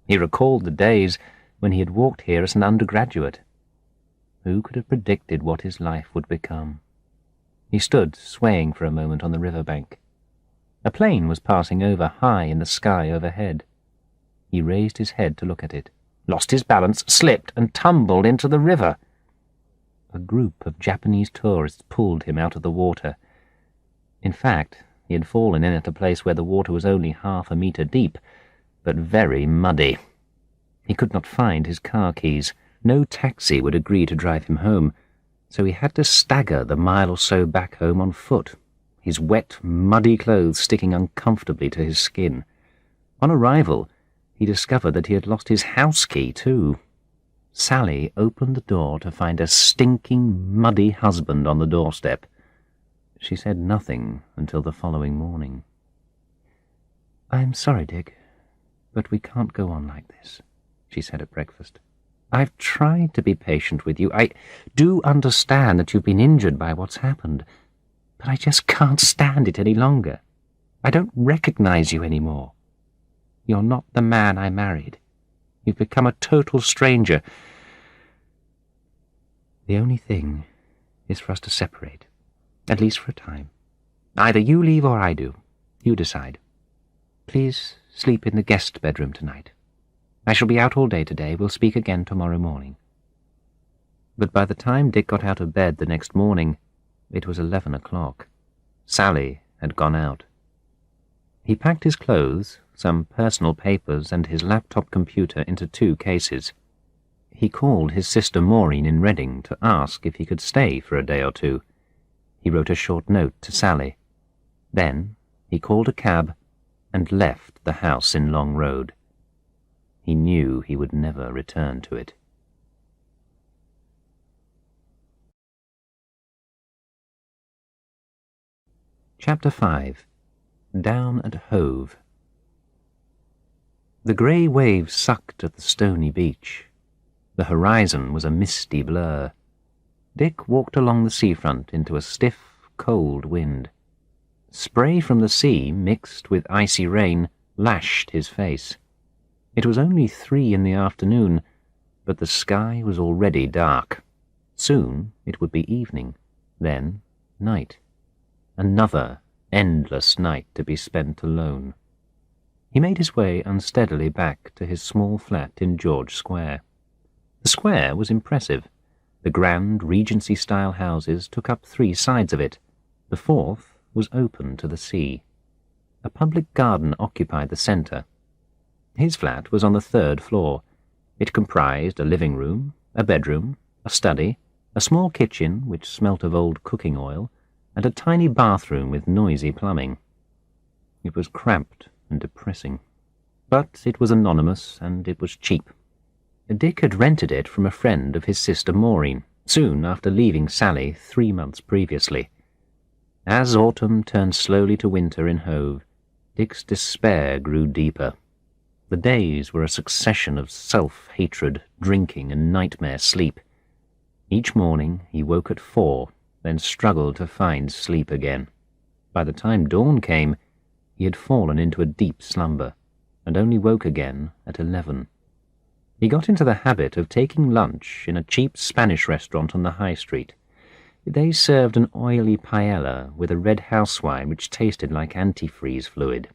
[SPEAKER 2] He recalled the days when he had walked here as an undergraduate. Who could have predicted what his life would become? He stood swaying for a moment on the riverbank. A plane was passing over high in the sky overhead. He raised his head to look at it, lost his balance, slipped, and tumbled into the river. A group of Japanese tourists pulled him out of the water. In fact, he had fallen in at a place where the water was only 1/2 a metre deep, but very muddy. He could not find his car keys. No taxi would agree to drive him home, so he had to stagger the mile or so back home on foot, his wet, muddy clothes sticking uncomfortably to his skin. On arrival, he discovered that he had lost his house key too. Sally opened the door to find a stinking, muddy husband on the doorstep. She said nothing until the following morning. "I'm sorry, Dick, but we can't go on like this," she said at breakfast. "I've tried to be patient with you. I do understand that you've been injured by what's happened, but I just can't stand it any longer. I don't recognize you anymore. You're not the man I married. You've become a total stranger. The only thing is for us to separate, at least for a time.
[SPEAKER 1] Either you leave or I do. You decide. Please sleep in the guest bedroom tonight. I shall be out all day today. We'll speak again tomorrow morning." But by the time Dick got out of bed the next morning, it was 11 o'clock. Sally had gone out. He packed his clothes, some personal papers, and his laptop computer into 2 cases. He called his sister Maureen in Reading to ask if he could stay for a day or 2. He wrote a short note to Sally. Then he called a cab and left the house in Long Road. He knew he would never return to it. Chapter 5. Down at Hove. The grey waves sucked at the stony beach. The horizon was a misty blur. Dick walked along the seafront into a stiff, cold wind. Spray from the sea, mixed with icy rain, lashed his face. It was only 3 in the afternoon, but the sky was already dark. Soon it would be evening, then night. Another endless night to be spent alone. He made his way unsteadily back to his small flat in George Square. The square was impressive. The grand Regency-style houses took up 3 sides of it. The 4th was open to the sea. A public garden occupied the centre. His flat was on the 3rd floor. It comprised a living room, a bedroom, a study, a small kitchen which smelt of old cooking oil, and a tiny bathroom with noisy plumbing. It was cramped and depressing. But it was anonymous, and it was cheap. Dick had rented it from a friend of his sister Maureen, soon after leaving Sally 3 months previously. As autumn turned slowly to winter in Hove, Dick's despair grew deeper. The days were a succession of self-hatred, drinking, and nightmare sleep. Each morning he woke at 4, then struggled to find sleep again. By the time dawn came, he had fallen into a deep slumber, and only woke again at 11. He got into the habit of taking lunch in a cheap Spanish restaurant on the high street. They served an oily paella with a red house wine which tasted like antifreeze fluid.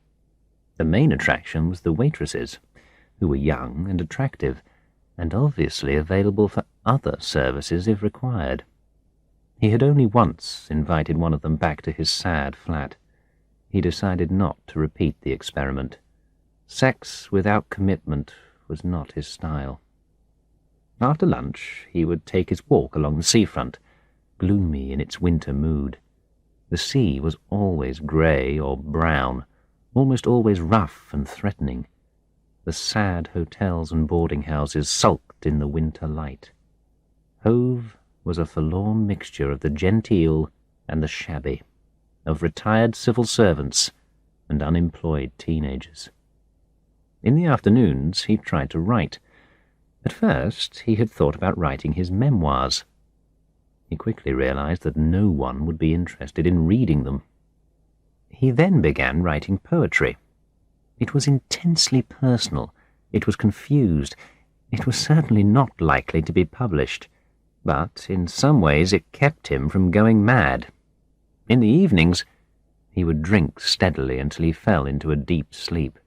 [SPEAKER 1] The main attraction was the waitresses, who were young and attractive, and obviously available for other services if required. He had only once invited one of them back to his sad flat. He decided not to repeat the experiment. Sex without commitment was not his style. After lunch, he would take his walk along the seafront, gloomy in its winter mood. The sea was always grey or brown, almost always rough and threatening. The sad hotels and boarding houses sulked in the winter light. Hove was a forlorn mixture of the genteel and the shabby, of retired civil servants and unemployed teenagers. In the afternoons he tried to write. At first he had thought about writing his memoirs. He quickly realized that no one would be interested in reading them. He then began writing poetry. It was intensely personal. It was confused. It was certainly not likely to be published, but in some ways it kept him from going mad. In the evenings he would drink steadily until he fell into a deep sleep.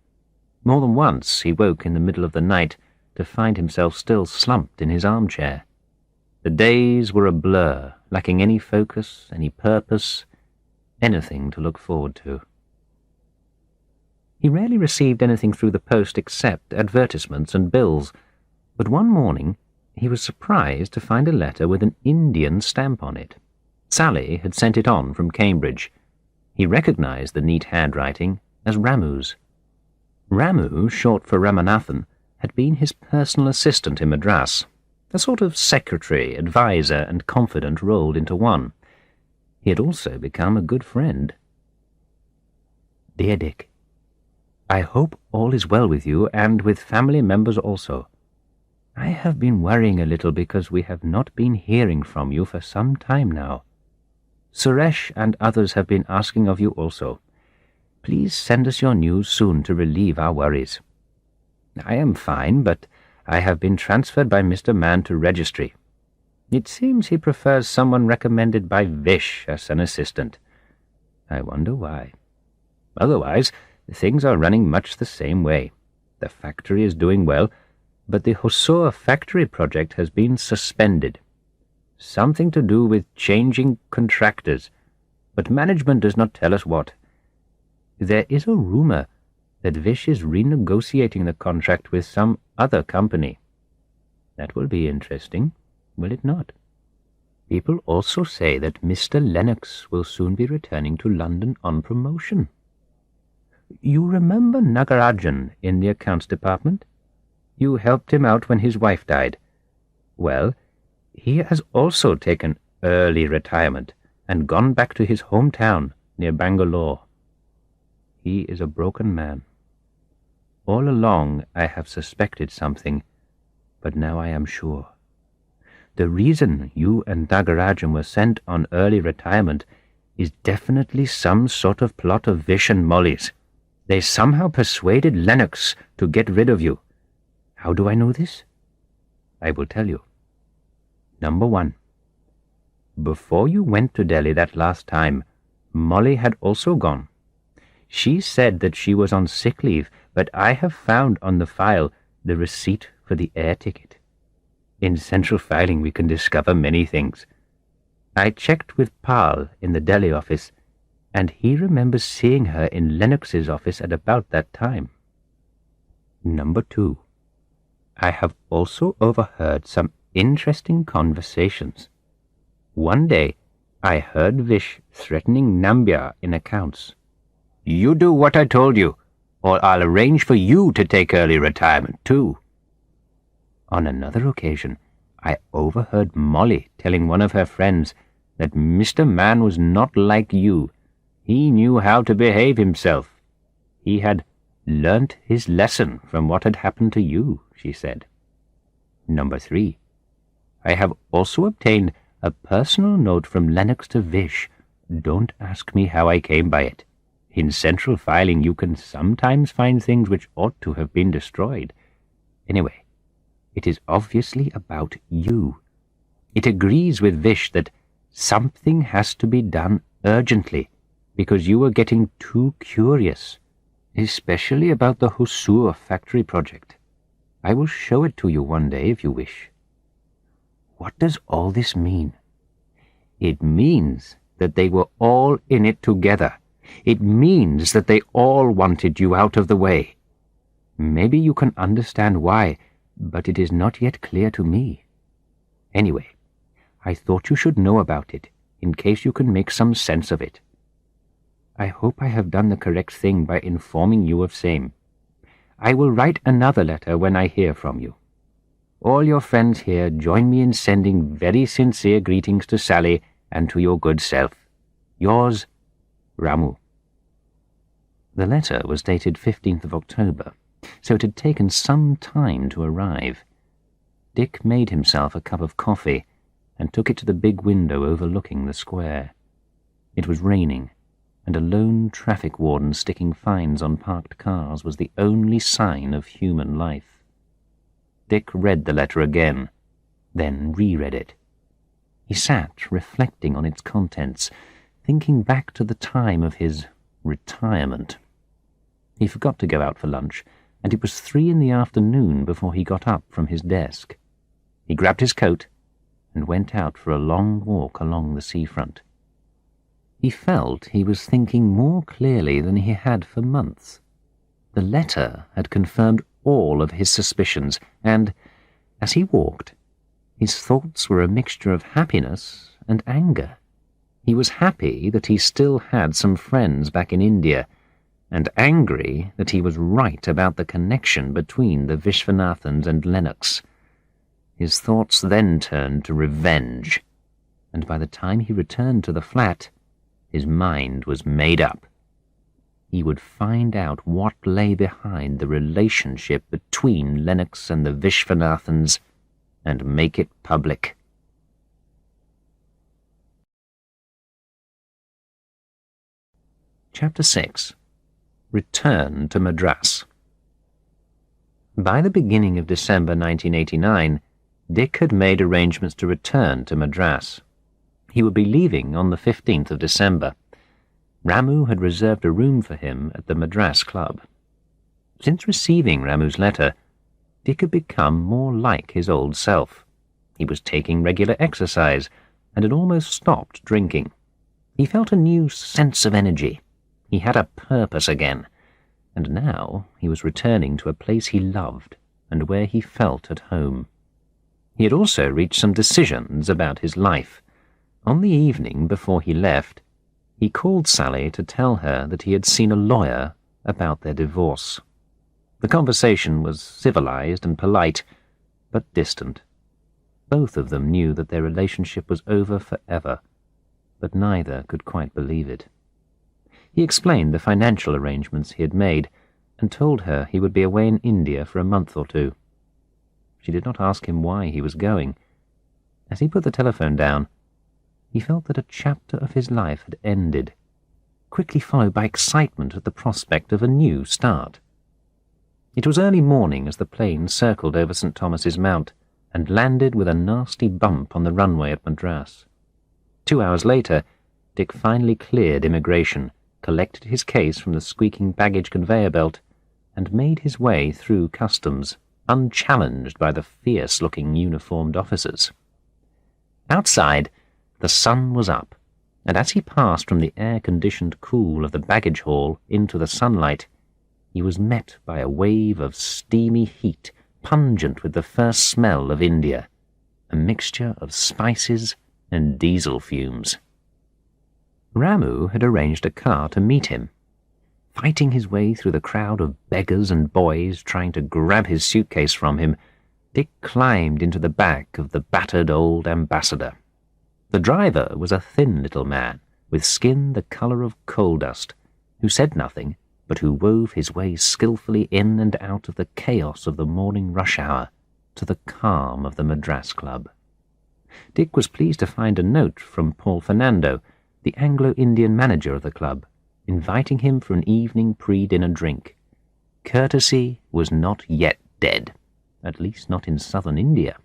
[SPEAKER 1] More than once he woke in the middle of the night to find himself still slumped in his armchair. The days were a blur, lacking any focus, any purpose, anything to look forward to. He rarely received anything through the post except advertisements and bills, but one morning he was surprised to find a letter with an Indian stamp on it. Sally had sent it on from Cambridge. He recognized the neat handwriting as Ramu's. Ramu, short for Ramanathan, had been his personal assistant in Madras, a sort of secretary, adviser, and confidant rolled into one. He had also become a good friend. Dear Dick, I hope all is well with you and with family members also. I have been worrying a little because we have not been hearing from you for some time now. Suresh and others have been asking of you also. Please send us your news soon to relieve our worries. I am fine, but I have been transferred by Mr. Mann to registry. It seems he prefers someone recommended by Vish as an assistant.
[SPEAKER 2] I wonder why. Otherwise, things are running much the same way. The factory is doing well, but the Hosur factory project has been suspended. Something to do with changing contractors, but management does not tell us what. There is a rumor that Vish is renegotiating the contract with some other company. That will be interesting, will it not? People also say that Mr. Lennox will soon be returning to London on promotion. You remember Nagarajan in the accounts department? You helped him out when his wife died. Well, he has also taken early retirement and gone back to his hometown near Bangalore. He is a broken man. All along I have suspected something, but now I am sure. The reason you and Nagarajan were sent on early retirement is definitely some sort of plot of Vish and Molly's. They somehow persuaded Lennox to get rid of you. How do I know this? I will tell you. Number 1. Before you went to Delhi that last time, Molly had also gone. She said that she was on sick leave, but I have found on the file the receipt for the air ticket. In central filing we can discover many things. I checked with Pal in the Delhi office, and he remembers seeing her in Lennox's office at about that time. Number 2. I have also overheard some interesting conversations. One day I heard Vish threatening Nambiar in accounts. You do what I told you, or I'll arrange for you to take early retirement too. On another occasion, I overheard Molly telling one of her friends that Mr. Man was not like you. He knew how to behave himself. He had learnt his lesson from what had happened to you, she said. Number 3. I have also obtained a personal note from Lennox to Vish. Don't ask me how I came by it. In central filing you can sometimes find things which ought to have been destroyed. Anyway, it is obviously about you. It agrees with Vish that something has to be done urgently, because you were getting too curious, especially about the Hosur factory project. I will show it to you one day if you wish. What does all this mean? It means that they were all in it together. It means that they all wanted you out of the way. Maybe you can understand why, but it is not yet clear to me. Anyway, I thought you should know about it, in case you can make some sense of it. I hope I have done the correct thing by informing you of same. I will write another letter when I hear from you. All your friends here join me in sending very sincere greetings to Sally and to your good self. Yours, Ramu. The letter was dated 15th of October, so it had taken some time to arrive. Dick made himself a cup of coffee and took it to the big window overlooking the square. It was raining, and a lone traffic warden sticking fines on parked cars was the only sign of human life. Dick read the letter again, then reread it. He sat reflecting on its contents, thinking back to the time of his retirement. He forgot to go out for lunch, and it was 3 in the afternoon before he got up from his desk. He grabbed his coat and went out for a long walk along the seafront. He felt he was thinking more clearly than he had for months. The letter had confirmed all of his suspicions, and, as he walked, his thoughts were a mixture of happiness and anger. He was happy that he still had some friends back in India, and angry that he was right about the connection between the Vishwanathans and Lennox. His thoughts then turned to revenge, and by the time he returned to the flat, his mind was made up. He would find out what lay behind the relationship between Lennox and the Vishwanathans and make it public. Chapter 6. Return to Madras. By the beginning of December 1989, Dick had made arrangements to return to Madras. He would be leaving on the 15th of December. Ramu had reserved a room for him at the Madras Club. Since receiving Ramu's letter, Dick had become more like his old self. He was taking regular exercise and had almost stopped drinking. He felt a new sense of energy. He had a purpose again, and now he was returning to a place he loved and where he felt at home. He had also reached some decisions about his life. On the evening before he left, he called Sally to tell her that he had seen a lawyer about their divorce. The conversation was civilized and polite, but distant. Both of them knew that their relationship was over forever, but neither could quite believe it. He explained the financial arrangements he had made and told her he would be away in India for a month or two. She did not ask him why he was going. As he put the telephone down, he felt that a chapter of his life had ended, quickly followed by excitement at the prospect of a new start. It was early morning as the plane circled over St. Thomas's Mount and landed with a nasty bump on the runway at Madras. 2 hours later, Dick finally cleared immigration, collected his case from the squeaking baggage conveyor belt, and made his way through customs, unchallenged by the fierce-looking uniformed officers. Outside, the sun was up, and as he passed from the air-conditioned cool of the baggage hall into the sunlight, he was met by a wave of steamy heat, pungent with the first smell of India, a mixture of spices and diesel fumes. Ramu had arranged a car to meet him. Fighting his way through the crowd of beggars and boys trying to grab his suitcase from him, Dick climbed into the back of the battered old ambassador. The driver was a thin little man, with skin the colour of coal dust, who said nothing, but who wove his way skilfully in and out of the chaos of the morning rush hour to the calm of the Madras Club. Dick was pleased to find a note from Paul Fernando, the Anglo-Indian manager of the club, inviting him for an evening pre-dinner drink. Courtesy was not yet dead, at least not in southern India.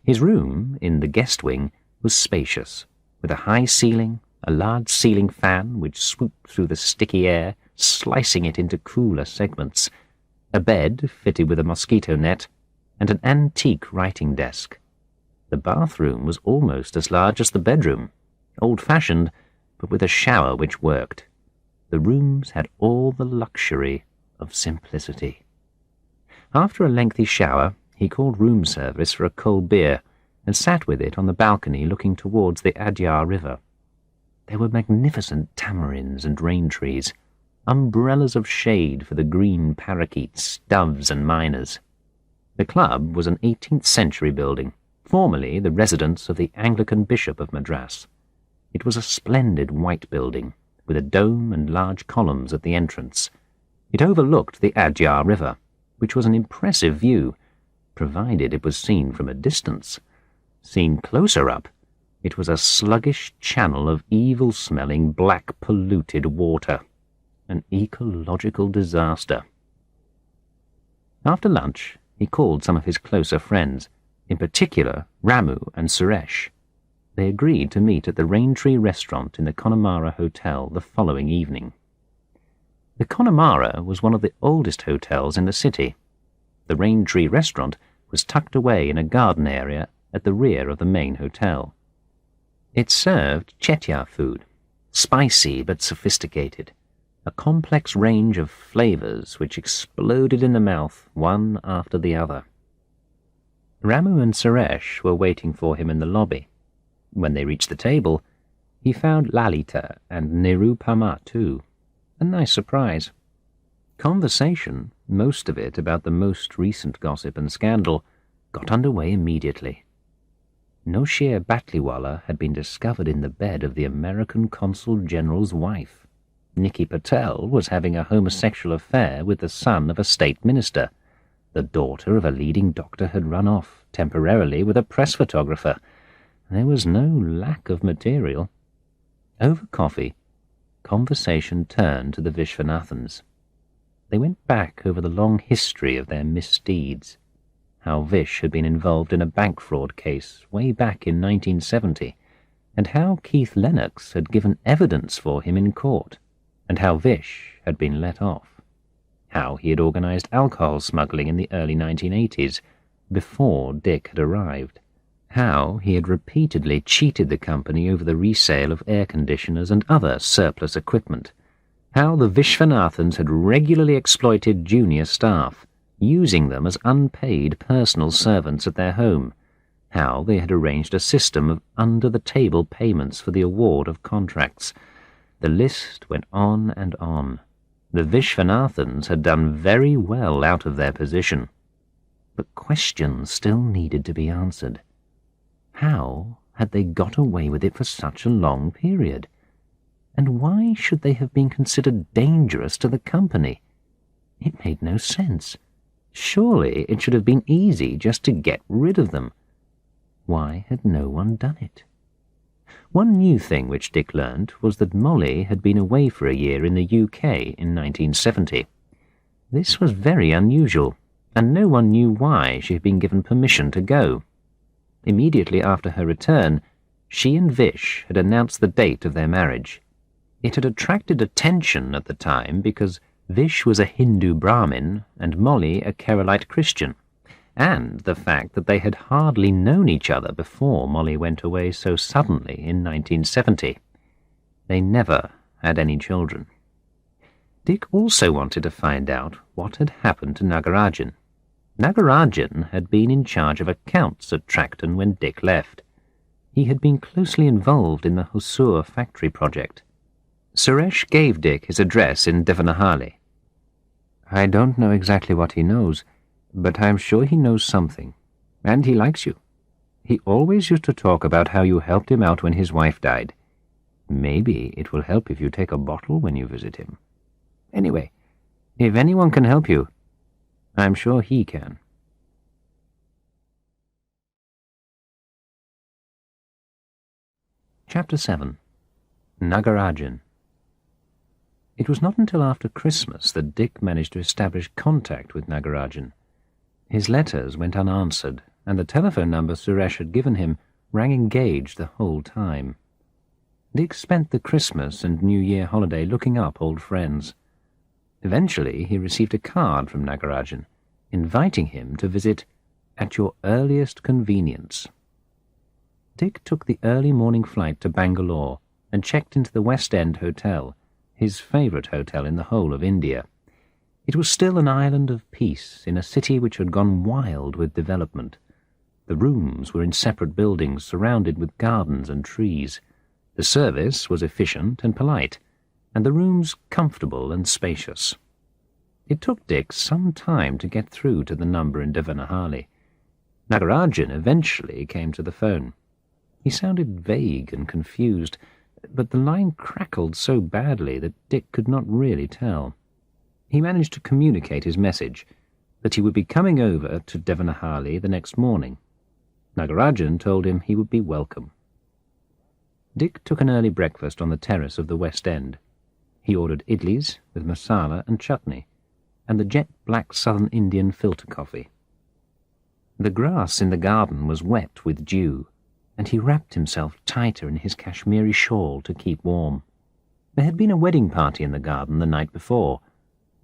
[SPEAKER 2] His room, in the guest wing, was spacious, with a high ceiling, a large ceiling fan which swooped through the sticky air, slicing it into cooler segments, a bed fitted with a mosquito net, and an antique writing desk. The bathroom was almost as large as the bedroom, old-fashioned, but with a shower which worked. The rooms had all the luxury of simplicity. After a lengthy shower, he called room service for a cold beer and sat with it on the balcony looking towards the Adyar River. There were magnificent tamarinds and rain trees, umbrellas of shade for the green parakeets, doves and miners. The club was an 18th-century building, formerly the residence of the Anglican Bishop of Madras. It was a splendid white building, with a dome and large columns at the entrance. It overlooked the Adyar River, which was an impressive view, provided it was seen from a distance. Seen closer up, it was a sluggish channel of evil-smelling, black, polluted water. An ecological disaster. After lunch, he called some of his closer friends, in particular Ramu and Suresh. They agreed to meet at the Raintree restaurant in the Connemara Hotel the following evening. The Connemara was one of the oldest hotels in the city. The Raintree restaurant was tucked away in a garden area at the rear of the main hotel. It served Chettiar food, spicy but sophisticated, a complex range of flavors which exploded in the mouth one after the other. Ramu and Suresh were waiting for him in the lobby. When they reached the table, he found Lalita and Nirupama too. A nice surprise. Conversation, most of it about the most recent gossip and scandal, got underway immediately. Noshir Batliwala had been discovered in the bed of the American Consul General's wife. Nikki Patel was having a homosexual affair with the son of a state minister. The daughter of a leading doctor had run off, temporarily, with a press photographer. There was no lack of material. Over coffee, conversation turned to the Vishwanathans. They went back over the long history of their misdeeds, how Vish had been involved in a bank fraud case way back in 1970, and how Keith Lennox had given evidence for him in court, and how Vish had been let off, how he had organized alcohol smuggling in the early 1980s, before Dick had arrived, how he had repeatedly cheated the company over the resale of air conditioners and other surplus equipment, how the Vishwanathans had regularly exploited junior staff, using them as unpaid personal servants at their home, how they had arranged a system of under-the-table payments for the award of contracts. The list went on and on. The Vishwanathans had done very well out of their position. But questions still needed to be answered. How had they got away with it for such a long period? And why should they have been considered dangerous to the company? It made no sense. Surely it should have been easy just to get rid of them. Why had no one done it? One new thing which Dick learned was that Molly had been away for a year in the UK in 1970. This was very unusual, and no one knew why she had been given permission to go. Immediately after her return, she and Vish had announced the date of their marriage. It had attracted attention at the time because Vish was a Hindu Brahmin and Molly a Keralite Christian, and the fact that they had hardly known each other before Molly went away so suddenly in 1970. They never had any children. Dick also wanted to find out what had happened to Nagarajan. Nagarajan had been in charge of accounts at Tracton when Dick left. He had been closely involved in the Hosur factory project. Suresh gave Dick his address in Devanahalli. "I don't know exactly what he knows, but I'm sure he knows something, and he likes you. He always used to talk about how you helped him out when his wife died. Maybe it will help if you take a bottle when you visit him. Anyway, if anyone can help you, I'm sure he can." Chapter 7. Nagarajan. It was not until after Christmas that Dick managed to establish contact with Nagarajan. His letters went unanswered, and the telephone number Suresh had given him rang engaged the whole time. Dick spent the Christmas and New Year holiday looking up old friends. Eventually he received a card from Nagarajan, inviting him to visit at your earliest convenience. Dick took the early morning flight to Bangalore and checked into the West End Hotel, his favourite hotel in the whole of India. It was still an island of peace in a city which had gone wild with development. The rooms were in separate buildings surrounded with gardens and trees. The service was efficient and polite, and the rooms comfortable and spacious. It took Dick some time to get through to the number in Devanahalli. Nagarajan eventually came to the phone. He sounded vague and confused, but the line crackled so badly that Dick could not really tell. He managed to communicate his message, that he would be coming over to Devanahalli the next morning. Nagarajan told him he would be welcome. Dick took an early breakfast on the terrace of the West End. He ordered idlis with masala and chutney, and the jet-black Southern Indian filter coffee. The grass in the garden was wet with dew, and he wrapped himself tighter in his Kashmiri shawl to keep warm. There had been a wedding party in the garden the night before.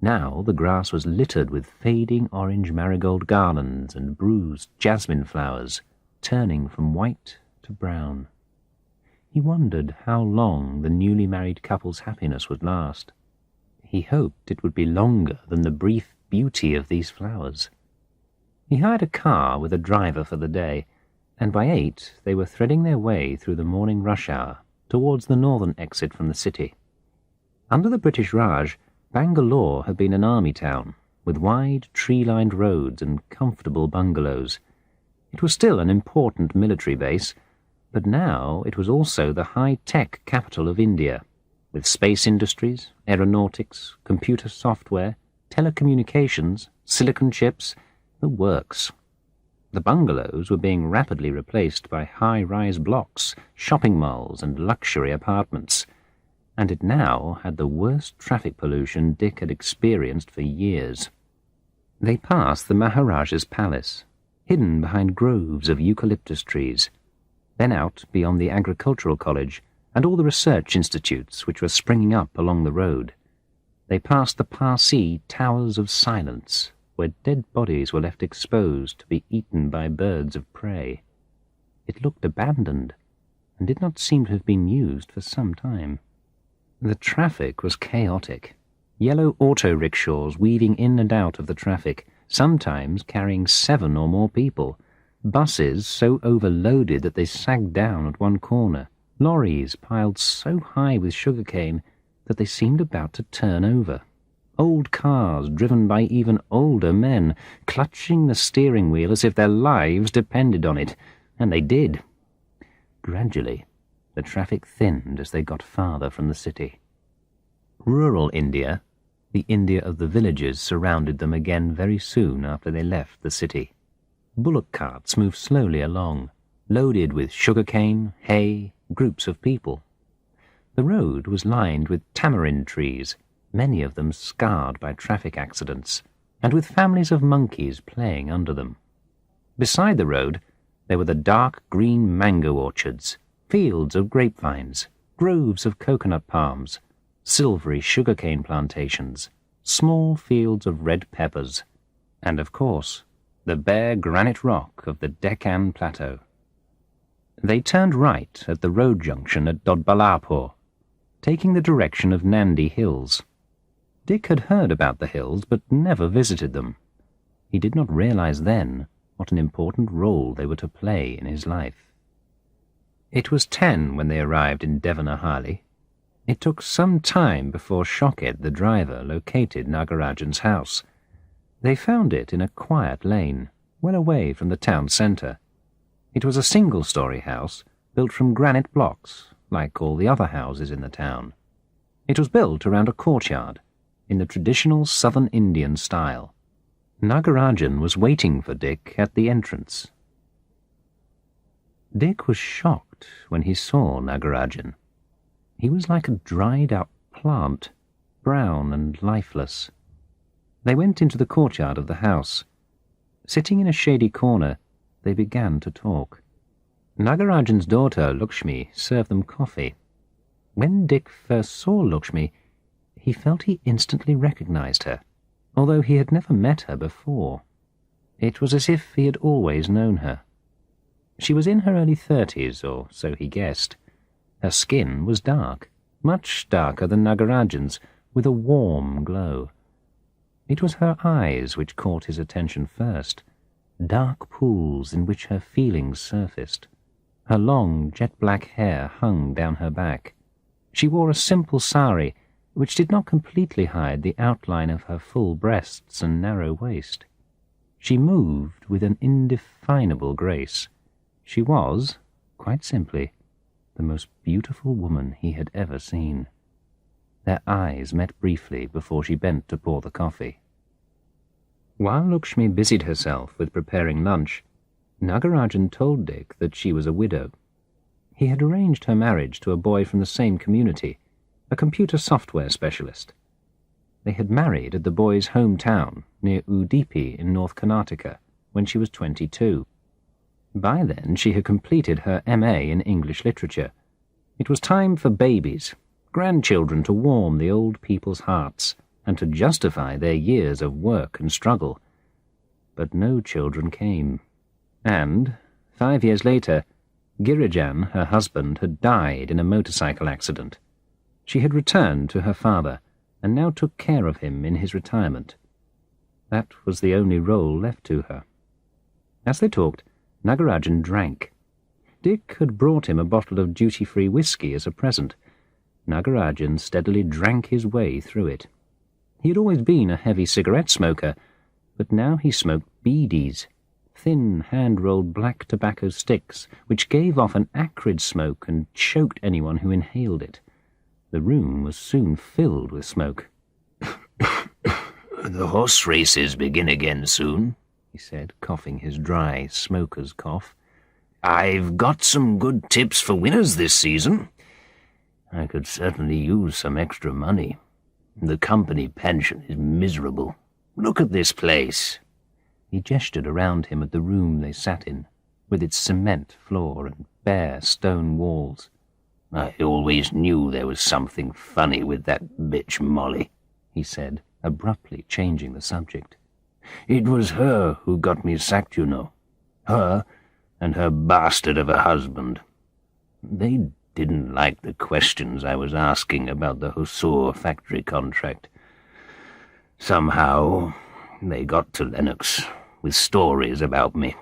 [SPEAKER 2] Now the grass was littered with fading orange marigold garlands and bruised jasmine flowers, turning from white to brown. He wondered how long the newly married couple's happiness would last. He hoped it would be longer than the brief beauty of these flowers. He hired a car with a driver for the day, and by 8 they were threading their way through the morning rush hour towards the northern exit from the city. Under the British Raj, Bangalore had been an army town, with wide tree-lined roads and comfortable bungalows. It was still an important military base, but now it was also the high-tech capital of India, with space industries, aeronautics, computer software, telecommunications, silicon chips, the works. The bungalows were being rapidly replaced by high-rise blocks, shopping malls, and luxury apartments, and it now had the worst traffic pollution Dick had experienced for years. They passed the Maharaja's palace, hidden behind groves of eucalyptus trees.
[SPEAKER 1] Then out beyond the agricultural college and all the research institutes which were springing up along the road. They passed the Parsi Towers of Silence, where dead bodies were left exposed to be eaten by birds of prey. It looked abandoned, and did not seem to have been used for some time. The traffic was chaotic. Yellow auto-rickshaws weaving in and out of the traffic, sometimes carrying 7 or more people. Buses so overloaded that they sagged down at one corner. Lorries piled so high with sugarcane that they seemed about to turn over. Old cars driven by even older men, clutching the steering wheel as if their lives depended on it. And they did. Gradually, the traffic thinned as they got farther from the city. Rural India, the India of the villages, surrounded them again very soon after they left the city. Bullock carts moved slowly along, loaded with sugarcane, hay, groups of people. The road was lined with tamarind trees, many of them scarred by traffic accidents, and with families of monkeys playing under them. Beside the road, there were the dark green mango orchards, fields of grapevines, groves of coconut palms, silvery sugarcane plantations, small fields of red peppers, and, of course, the bare granite rock of the Deccan Plateau. They turned right at the road junction at Dodbalapur, taking the direction of Nandi Hills. Dick had heard about the hills, but never visited them. He did not realize then what an important role they were to play in his life. It was 10 when they arrived in Devanahalli. It took some time before Shoked, the driver, located Nagarajan's house. They found it in a quiet lane, well away from the town centre. It was a single-storey house, built from granite blocks, like all the other houses in the town. It was built around a courtyard, in the traditional southern Indian style. Nagarajan was waiting for Dick at the entrance. Dick was shocked when he saw Nagarajan. He was like a dried-up plant, brown and lifeless. They went into the courtyard of the house. Sitting in a shady corner, they began to talk. Nagarajan's daughter, Lakshmi, served them coffee. When Dick first saw Lakshmi, he felt he instantly recognized her, although he had never met her before. It was as if he had always known her. She was in her early 30s, or so he guessed. Her skin was dark, much darker than Nagarajan's, with a warm glow. It was her eyes which caught his attention first, dark pools in which her feelings surfaced. Her long, jet-black hair hung down her back. She wore a simple sari, which did not completely hide the outline of her full breasts and narrow waist. She moved with an indefinable grace. She was, quite simply, the most beautiful woman he had ever seen. Their eyes met briefly before she bent to pour the coffee. While Lakshmi busied herself with preparing lunch, Nagarajan told Dick that she was a widow. He had arranged her marriage to a boy from the same community, a computer software specialist. They had married at the boy's hometown, near Udupi in North Karnataka, when she was 22. By then she had completed her M.A. in English literature. It was time for babies, grandchildren to warm the old people's hearts and to justify their years of work and struggle. But no children came. And, 5 years later, Girijan, her husband, had died in a motorcycle accident. She had returned to her father and now took care of him in his retirement. That was the only role left to her. As they talked, Nagarajan drank. Dick had brought him a bottle of duty-free whiskey as a present. Nagarajan steadily drank his way through it. He had always been a heavy cigarette smoker, but now he smoked beedies, thin hand-rolled black tobacco sticks, which gave off an acrid smoke and choked anyone who inhaled it. The room was soon filled with smoke.
[SPEAKER 2] "The horse races begin again soon," he said, coughing his dry smoker's cough. "I've got some good tips for winners this season. I could certainly use some extra money. The company pension is miserable. Look at this place."
[SPEAKER 1] He gestured around him at the room they sat in,
[SPEAKER 2] with its cement floor and bare stone walls.
[SPEAKER 1] "I always knew there was something funny with that bitch Molly," he said, abruptly changing the subject. "It was her who got me sacked, you know. Her and her bastard of a husband. They didn't like the questions I was asking about the Hussar factory contract. Somehow they got to Lennox with stories about me.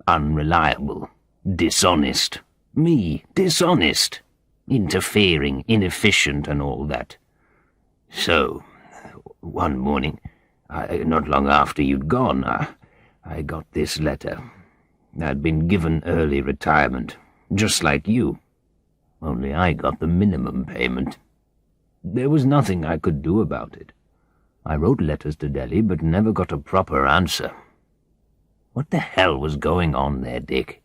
[SPEAKER 1] Unreliable, dishonest. Me, dishonest, interfering, inefficient and all that. So, one morning, not long after you'd gone, I got this letter. I'd been given early retirement, just like you. Only I got the minimum payment. There was nothing I could do about it. I wrote letters to Delhi, but never got a proper answer. What the hell was going on there, Dick?"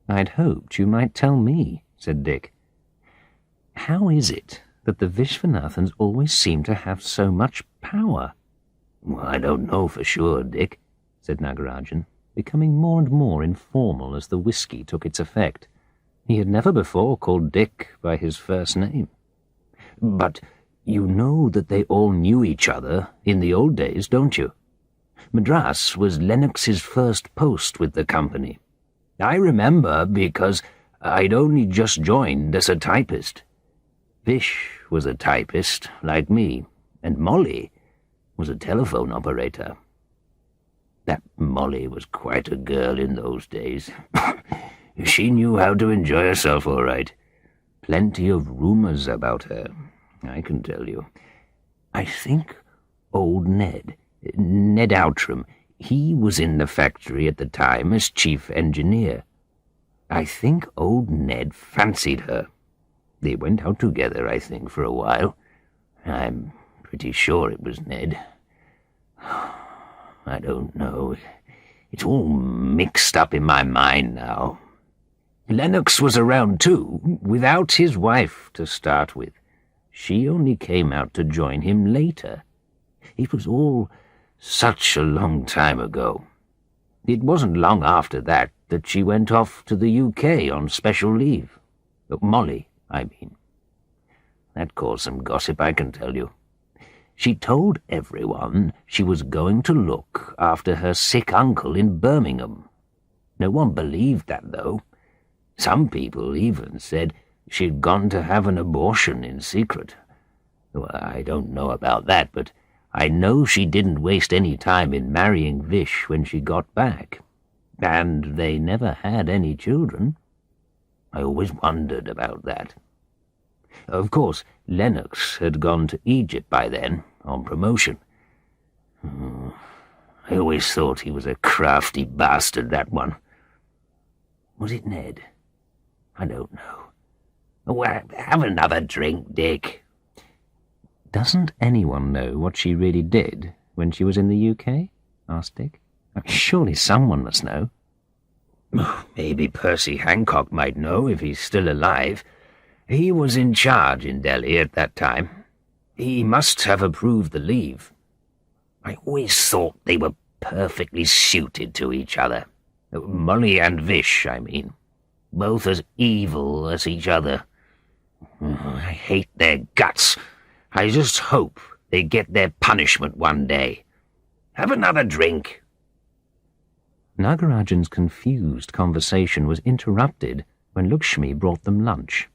[SPEAKER 2] "I'd hoped you might tell me," said Dick. "How is it that the Vishwanathans always seem to have so much power?"
[SPEAKER 1] "Well, I don't know for sure, Dick," said Nagarajan,
[SPEAKER 2] becoming more and more informal as the whiskey took its effect. He had never before called Dick by his first name.
[SPEAKER 1] "But you know that they all knew each other in the old days, don't you? Madras was Lennox's first post with the company. I remember because I'd only just joined as a typist. Vish was a typist, like me, and Molly was a telephone operator. That Molly was quite a girl in those days. She knew how to enjoy herself all right. Plenty of rumors about her, I can tell you. I think old Ned Outram, he was in the factory at the time as chief engineer. I think old Ned fancied her. They went out together, I think, for a while. I'm pretty sure it was Ned. I don't know. It's all mixed up in my mind now. Lennox was around too, without his wife to start with. She only came out to join him later. It was all such a long time ago. It wasn't long after that she went off to the UK on special leave. Molly, I mean. That caused some gossip, I can tell you. She told everyone she was going to look after her sick uncle in Birmingham. No one believed that, though. Some people even said she'd gone to have an abortion in secret. Well, I don't know about that, but I know she didn't waste any time in marrying Vish when she got back. And they never had any children. I always wondered about that. Of course, Lennox had gone to Egypt by then, on promotion. I always thought he was a crafty bastard, that one. Was it Ned? I don't know. Well, have another drink, Dick.
[SPEAKER 2] "Doesn't anyone know what she really did when she was in the UK?" asked Dick. "Surely someone must know."
[SPEAKER 1] Maybe Percy Hancock might know if he's still alive. He was in charge in Delhi at that time. He must have approved the leave. I always thought they were perfectly suited to each other. Molly and Vish, I mean. Both as evil as each other. I hate their guts. I just hope they get their punishment one day. Have another drink."
[SPEAKER 2] Nagarajan's confused conversation was interrupted when Lakshmi brought them lunch.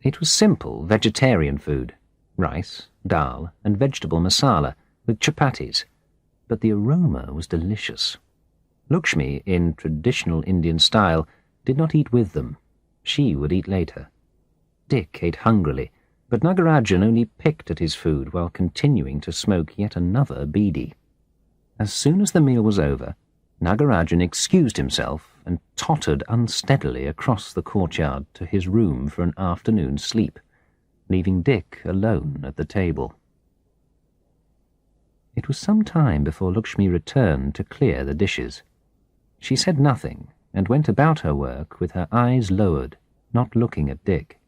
[SPEAKER 2] It was simple vegetarian food, rice, dal, and vegetable masala, with chapatis, but the aroma was delicious. Lakshmi, in traditional Indian style, did not eat with them. She would eat later. Dick ate hungrily, but Nagarajan only picked at his food while continuing to smoke yet another beedi. As soon as the meal was over, Nagarajan excused himself and tottered unsteadily across the courtyard to his room for an afternoon's sleep, leaving Dick alone at the table. It was some time before Lakshmi returned to clear the dishes. She said nothing and went about her work with her eyes lowered, not looking at Dick.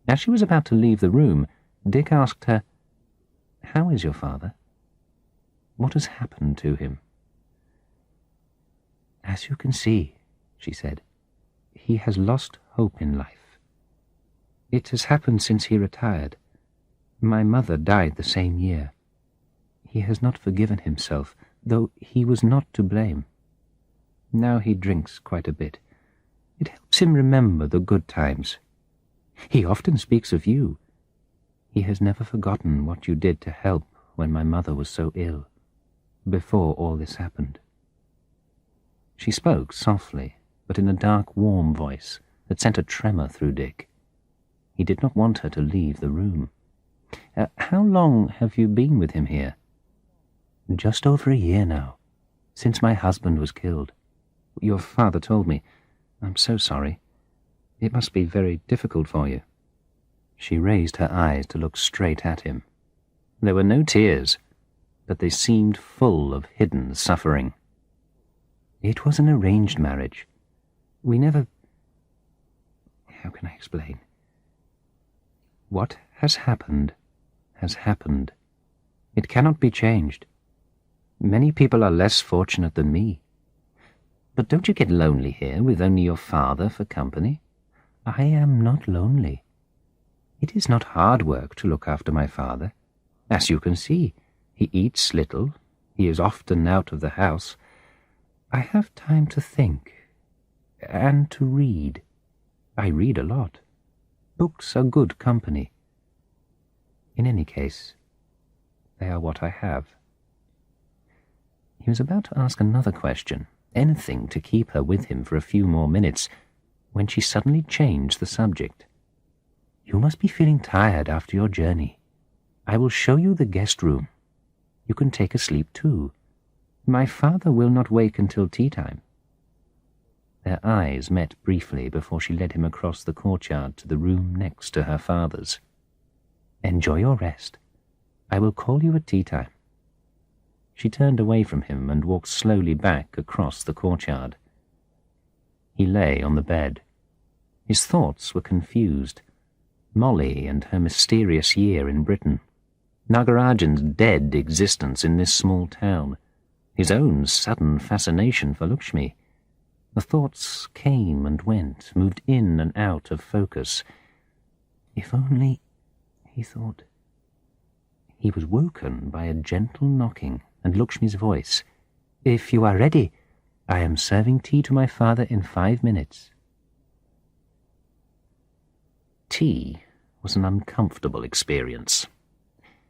[SPEAKER 2] As she was about to leave the room, Dick asked her, "How is your father? What has happened to him?" "As you can see,"
[SPEAKER 1] she said. "He has lost hope in life. It has happened since he retired. My mother died the same year. He has not forgiven himself, though he was not to blame. Now he drinks quite a bit. It helps him remember the good times. He often speaks of you. He has never forgotten what you did to help when my mother was so ill, before all this happened." She spoke softly, but in a dark, warm voice that sent a tremor through Dick. He did not want her to leave the room. "How long have you been with him here?" "Just over a year now, since my husband was killed. Your father told me. I'm so sorry. It must be very difficult for you." She raised her eyes to look straight at him. There were no tears, but they seemed full of hidden suffering. "It was an arranged marriage. We never... How can I explain? What has happened has happened. It cannot be changed. Many people are less fortunate than me. But don't you get lonely here with only your father for company?" "I am not lonely. It is not hard work to look after my father. As you can see, he eats little. He is often out of the house. I have time to think and to read. I read a lot. Books are good company. In any case, they are what I have." He was about to ask another question, anything to keep her with him for a few more minutes, when she suddenly changed the subject. "You must be feeling tired after your journey. I will show you the guest room. You can take a sleep too. My father will not wake until tea time." Their eyes met briefly before she led him across the courtyard to the room next to her father's. "Enjoy your rest. I will call you at tea time." She turned away from him and walked slowly back across the courtyard. He lay on the bed. His thoughts were confused. Molly and her mysterious year in Britain. Nagarajan's dead existence in this small town. His own sudden fascination for Lakshmi. The thoughts came and went, moved in and out of focus. If only, he thought. He was woken by a gentle knocking and Lakshmi's voice. "If you are ready, I am serving tea to my father in 5 minutes." Tea was an uncomfortable experience.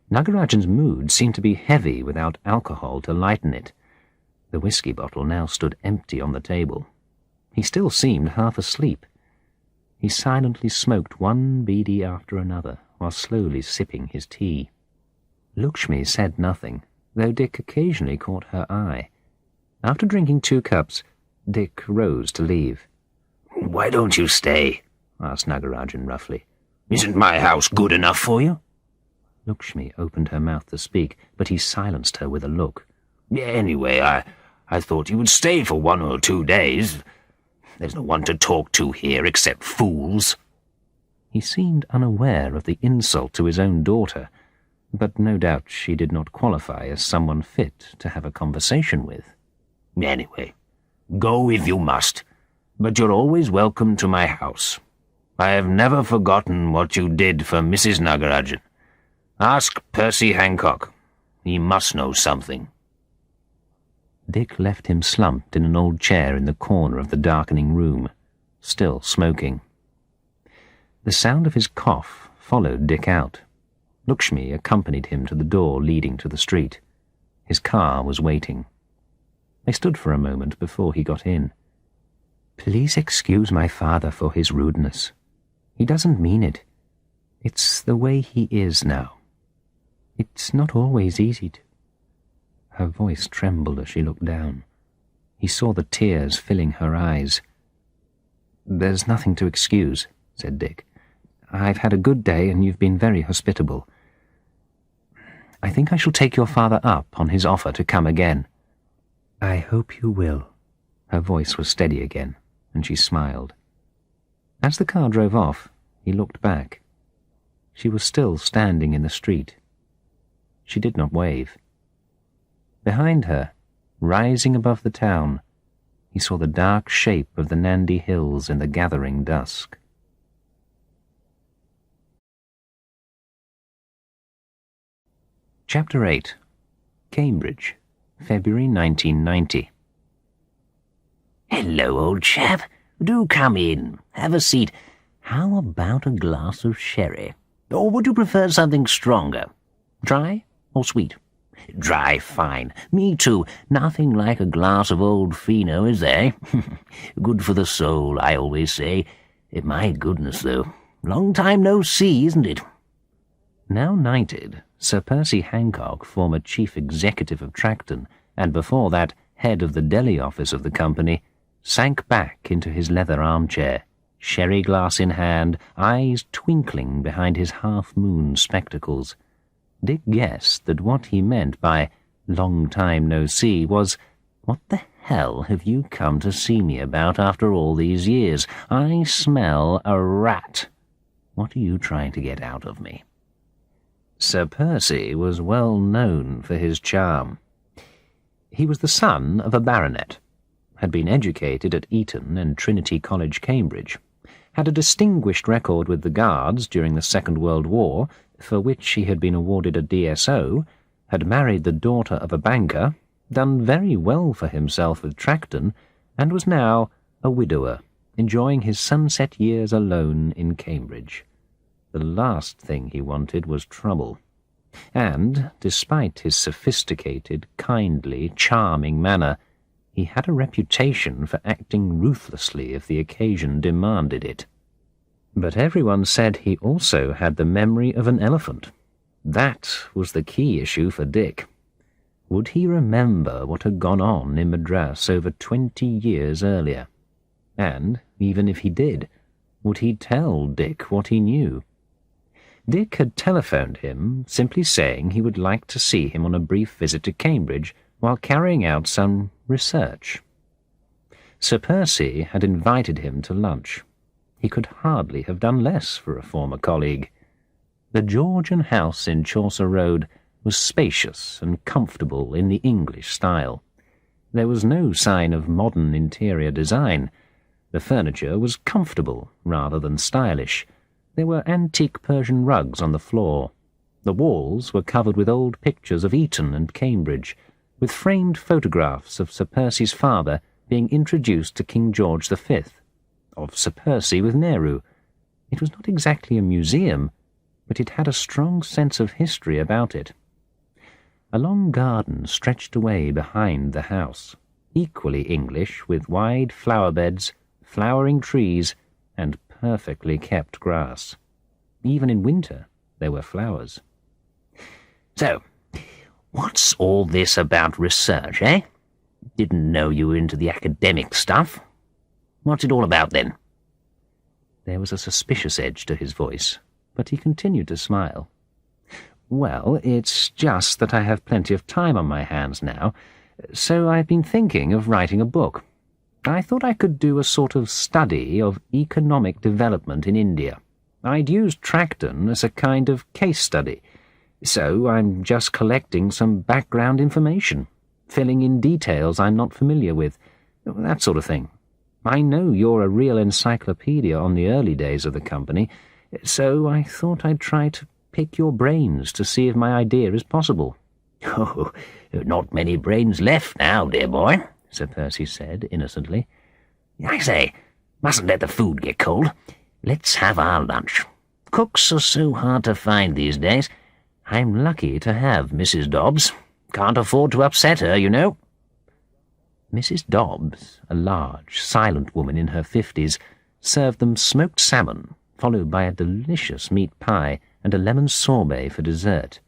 [SPEAKER 1] Nagarajan's mood seemed to be heavy without alcohol to lighten it. The whiskey bottle now stood empty on the table. He still seemed half asleep. He silently smoked one beedi after another while slowly sipping his tea. Lakshmi said nothing, though Dick occasionally caught her eye. After drinking 2 cups, Dick rose to leave.
[SPEAKER 2] "Why don't you stay?" asked Nagarajan roughly. "Isn't my house good enough for you?"
[SPEAKER 1] Lakshmi opened her mouth to speak, but he silenced her with a look.
[SPEAKER 2] "Anyway, I thought you would stay for 1 or 2 days. There's no one to talk to here except fools."
[SPEAKER 1] He seemed unaware of the insult to his own daughter, but no doubt she did not qualify as someone fit to have a conversation with.
[SPEAKER 2] "Anyway, go if you must, but you're always welcome to my house. I have never forgotten what you did for Mrs. Nagarajan. Ask Percy Hancock. He must know something."
[SPEAKER 1] Dick left him slumped in an old chair in the corner of the darkening room, still smoking. The sound of his cough followed Dick out. Lakshmi accompanied him to the door leading to the street. His car was waiting. They stood for a moment before he got in. "Please excuse my father for his rudeness. He doesn't mean it. It's the way he is now. It's not always easy to..." Her voice trembled as she looked down. He saw the tears filling her eyes. "There's nothing to excuse," said Dick. "I've had a good day and you've been very hospitable. I think I shall take your father up on his offer to come again." "I hope you will." Her voice was steady again, and she smiled. As the car drove off, he looked back. She was still standing in the street. She did not wave. Behind her, rising above the town,
[SPEAKER 2] He saw the dark shape of the Nandi Hills in the gathering dusk. Chapter 8. Cambridge, February 1990.
[SPEAKER 3] Hello, old chap. Do come in. Have a seat. How about a glass of sherry? Or would you prefer something stronger? Dry or sweet? Dry, fine. Me too. Nothing like a glass of old Fino, is there? Good for the soul, I always say. My goodness, though. Long time no see, isn't it?
[SPEAKER 2] Now knighted, Sir Percy Hancock, former chief executive of Tracton, and before that head of the Delhi office of the company, sank back into his leather armchair, sherry glass in hand, eyes twinkling behind his half-moon spectacles. Dick guessed that what he meant by long time no see was, "What the hell have you come to see me about after all these years? I smell a rat. What are you trying to get out of me?" Sir Percy was well known for his charm. He was the son of a baronet, had been educated at Eton and Trinity College, Cambridge, had a distinguished record with the Guards during the Second World War, for which he had been awarded a DSO, had married the daughter of a banker, done very well for himself with Tracton, and was now a widower, enjoying his sunset years alone in Cambridge. The last thing he wanted was trouble. And, despite his sophisticated, kindly, charming manner, he had a reputation for acting ruthlessly if the occasion demanded it. But everyone said he also had the memory of an elephant. That was the key issue for Dick. Would he remember what had gone on in Madras over 20 years earlier? And, even if he did, would he tell Dick what he knew? Dick had telephoned him, simply saying he would like to see him on a brief visit to Cambridge while carrying out some research. Sir Percy had invited him to lunch. He could hardly have done less for a former colleague. The Georgian house in Chaucer Road was spacious and comfortable in the English style. There was no sign of modern interior design. The furniture was comfortable rather than stylish. There were antique Persian rugs on the floor. The walls were covered with old pictures of Eton and Cambridge, with framed photographs of Sir Percy's father being introduced to King George V, of Sir Percy with Nehru. It was not exactly a museum, but it had a strong sense of history about it. A long garden stretched away behind the house, equally English, with wide flower beds, flowering trees, and perfectly kept grass. Even in winter there were flowers.
[SPEAKER 3] So, what's all this about research, eh? Didn't know you were into the academic stuff. What's it all about, then?
[SPEAKER 2] There was a suspicious edge to his voice, but he continued to smile. Well, it's just that I have plenty of time on my hands now, so I've been thinking of writing a book. I thought I could do a sort of study of economic development in India. I'd use Tracton as a kind of case study, so I'm just collecting some background information, filling in details I'm not familiar with, that sort of thing. I know you're a real encyclopedia on the early days of the company, so I thought I'd try to pick your brains to see if my idea is possible.
[SPEAKER 3] Oh, not many brains left now, dear boy, Sir Percy said innocently. I say, mustn't let the food get cold. Let's have our lunch. Cooks are so hard to find these days. I'm lucky to have Mrs. Dobbs. Can't afford to upset her, you know.
[SPEAKER 2] Mrs. Dobbs, a large, silent woman in her 50s, served them smoked salmon, followed by a delicious meat pie and a lemon sorbet for dessert.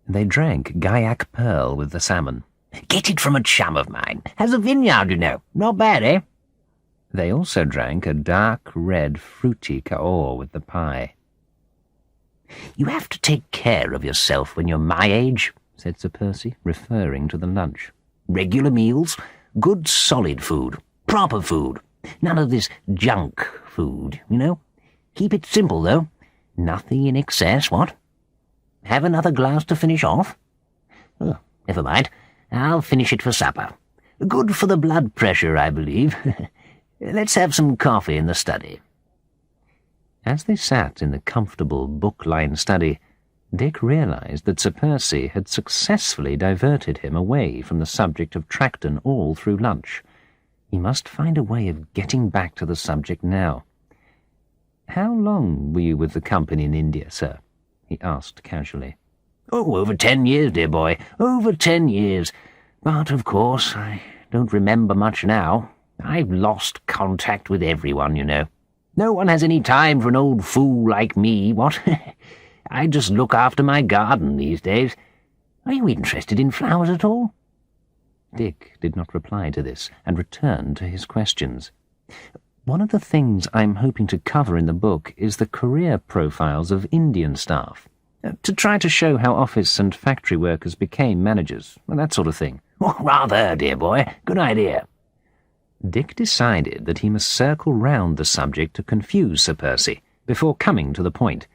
[SPEAKER 2] They drank Gaiac Pearl with the salmon.
[SPEAKER 3] Get it from a chum of mine. Has a vineyard, you know. Not bad, eh?
[SPEAKER 2] They also drank a dark red fruity Cahors with the pie.
[SPEAKER 3] You have to take care of yourself when you're my age, said Sir Percy, referring to the lunch. Regular meals, good solid food, proper food. None of this junk food, you know. Keep it simple, though. Nothing in excess, what? Have another glass to finish off? Oh, never mind. I'll finish it for supper. Good for the blood pressure, I believe. Let's have some coffee in the study."
[SPEAKER 2] As they sat in the comfortable book-lined study, Dick realized that Sir Percy had successfully diverted him away from the subject of Tracton all through lunch. He must find a way of getting back to the subject now. "How long were you with the company in India, sir?" he asked casually.
[SPEAKER 3] "Oh, over 10 years, dear boy, over 10 years. But, of course, I don't remember much now. I've lost contact with everyone, you know. No one has any time for an old fool like me, what? I just look after my garden these days. Are you interested in flowers at all?"
[SPEAKER 2] Dick did not reply to this, and returned to his questions. "One of the things I'm hoping to cover in the book is the career profiles of Indian staff, to try to show how office and factory workers became managers, and that sort of thing."
[SPEAKER 3] "Oh, rather, dear boy. Good idea."
[SPEAKER 2] Dick decided that he must circle round the subject to confuse Sir Percy before coming to the point.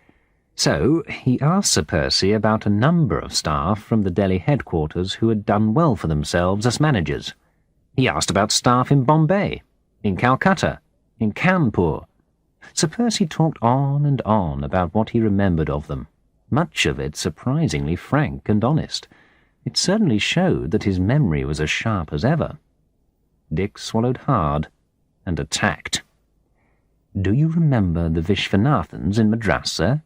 [SPEAKER 2] So he asked Sir Percy about a number of staff from the Delhi headquarters who had done well for themselves as managers. He asked about staff in Bombay, in Calcutta, in Kanpur. Sir Percy talked on and on about what he remembered of them, much of it surprisingly frank and honest. It certainly showed that his memory was as sharp as ever. Dick swallowed hard and attacked. "Do you remember the Vishwanathans in Madras, sir?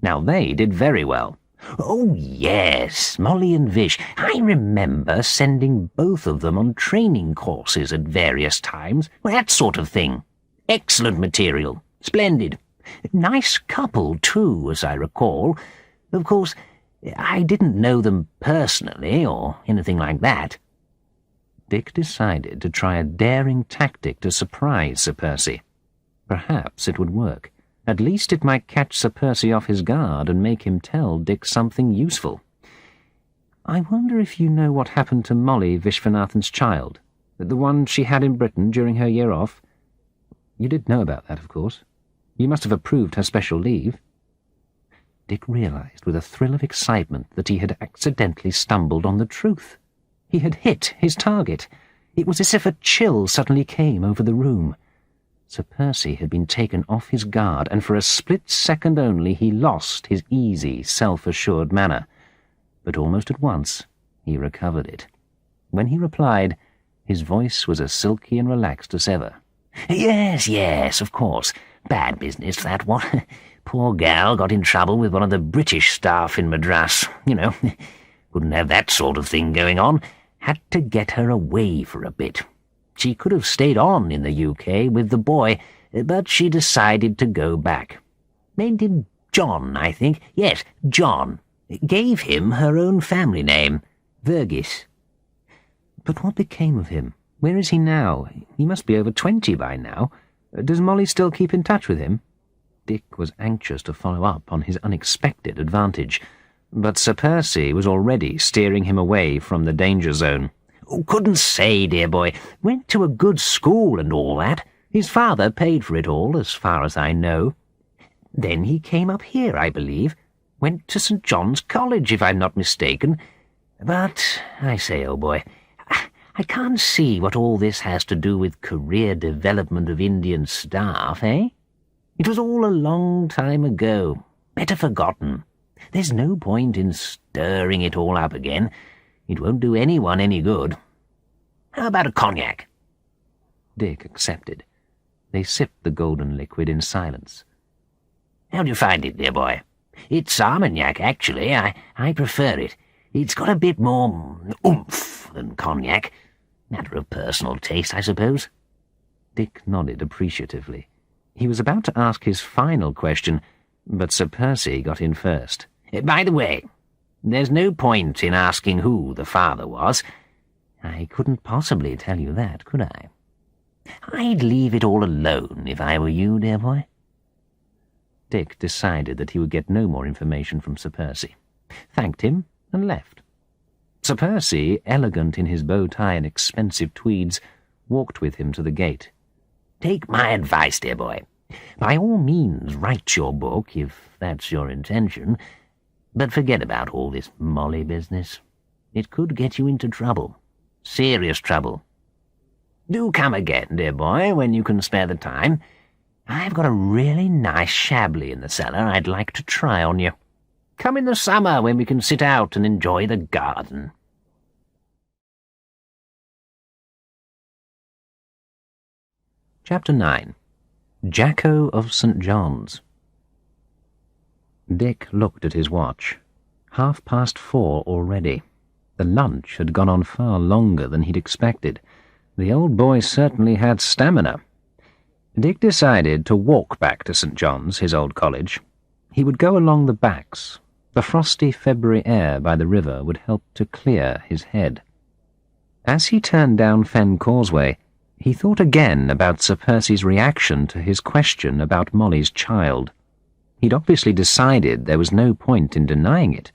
[SPEAKER 2] Now, they did very well."
[SPEAKER 3] "Oh, yes, Molly and Vish. I remember sending both of them on training courses at various times. Well, that sort of thing. Excellent material. Splendid. Nice couple, too, as I recall. Of course, I didn't know them personally or anything like that."
[SPEAKER 2] Dick decided to try a daring tactic to surprise Sir Percy. Perhaps it would work. At least it might catch Sir Percy off his guard and make him tell Dick something useful. "I wonder if you know what happened to Molly Vishwanathan's child, the one she had in Britain during her year off? You did know about that, of course. You must have approved her special leave." Dick realized with a thrill of excitement that he had accidentally stumbled on the truth. He had hit his target. It was as if a chill suddenly came over the room. Sir Percy had been taken off his guard, and for a split second only he lost his easy, self-assured manner. But almost at once he recovered it. When he replied, his voice was as silky and relaxed as ever.
[SPEAKER 3] Yes, of course. Bad business, that one. Poor gal got in trouble with one of the British staff in Madras. You know, couldn't have that sort of thing going on. Had to get her away for a bit. She could have stayed on in the UK with the boy, but she decided to go back. Named him John, I think. Yes, John. Gave him her own family name, Verghese.
[SPEAKER 2] But what became of him? Where is he now? He must be over 20 by now. Does Molly still keep in touch with him? Dick was anxious to follow up on his unexpected advantage, but Sir Percy was already steering him away from the danger zone.
[SPEAKER 3] "Oh, couldn't say, dear boy. Went to a good school and all that. His father paid for it all, as far as I know. Then he came up here, I believe. Went to St. John's College, if I'm not mistaken. But, I say, old boy, I can't see what all this has to do with career development of Indian staff, eh? It was all a long time ago. Better forgotten. There's no point in stirring it all up again. It won't do anyone any good. How about a cognac?"
[SPEAKER 2] Dick accepted. They sipped the golden liquid in silence.
[SPEAKER 3] "How do you find it, dear boy?" "It's Armagnac, actually. I prefer it. It's got a bit more oomph than cognac. Matter of personal taste, I suppose."
[SPEAKER 2] Dick nodded appreciatively. He was about to ask his final question, but Sir Percy got in first.
[SPEAKER 3] "By the way, there's no point in asking who the father was."
[SPEAKER 2] "I couldn't possibly tell you that, could I?"
[SPEAKER 3] "I'd leave it all alone if I were you, dear boy."
[SPEAKER 2] Dick decided that he would get no more information from Sir Percy, thanked him, and left. Sir Percy, elegant in his bow tie and expensive tweeds, walked with him to the gate.
[SPEAKER 3] "Take my advice, dear boy. By all means, write your book, if that's your intention. But forget about all this Molly business. It could get you into trouble. Serious trouble. Do come again, dear boy, when you can spare the time. I've got a really nice Chablis in the cellar I'd like to try on you. Come in the summer when we can sit out and enjoy the garden.
[SPEAKER 2] Chapter 9. Jacko of St. John's. Dick looked at his watch. 4:30 already. The lunch had gone on far longer than he'd expected. The old boy certainly had stamina. Dick decided to walk back to St. John's, his old college. He would go along the backs. The frosty February air by the river would help to clear his head. As he turned down Fen Causeway, he thought again about Sir Percy's reaction to his question about Molly's child. He'd obviously decided there was no point in denying it.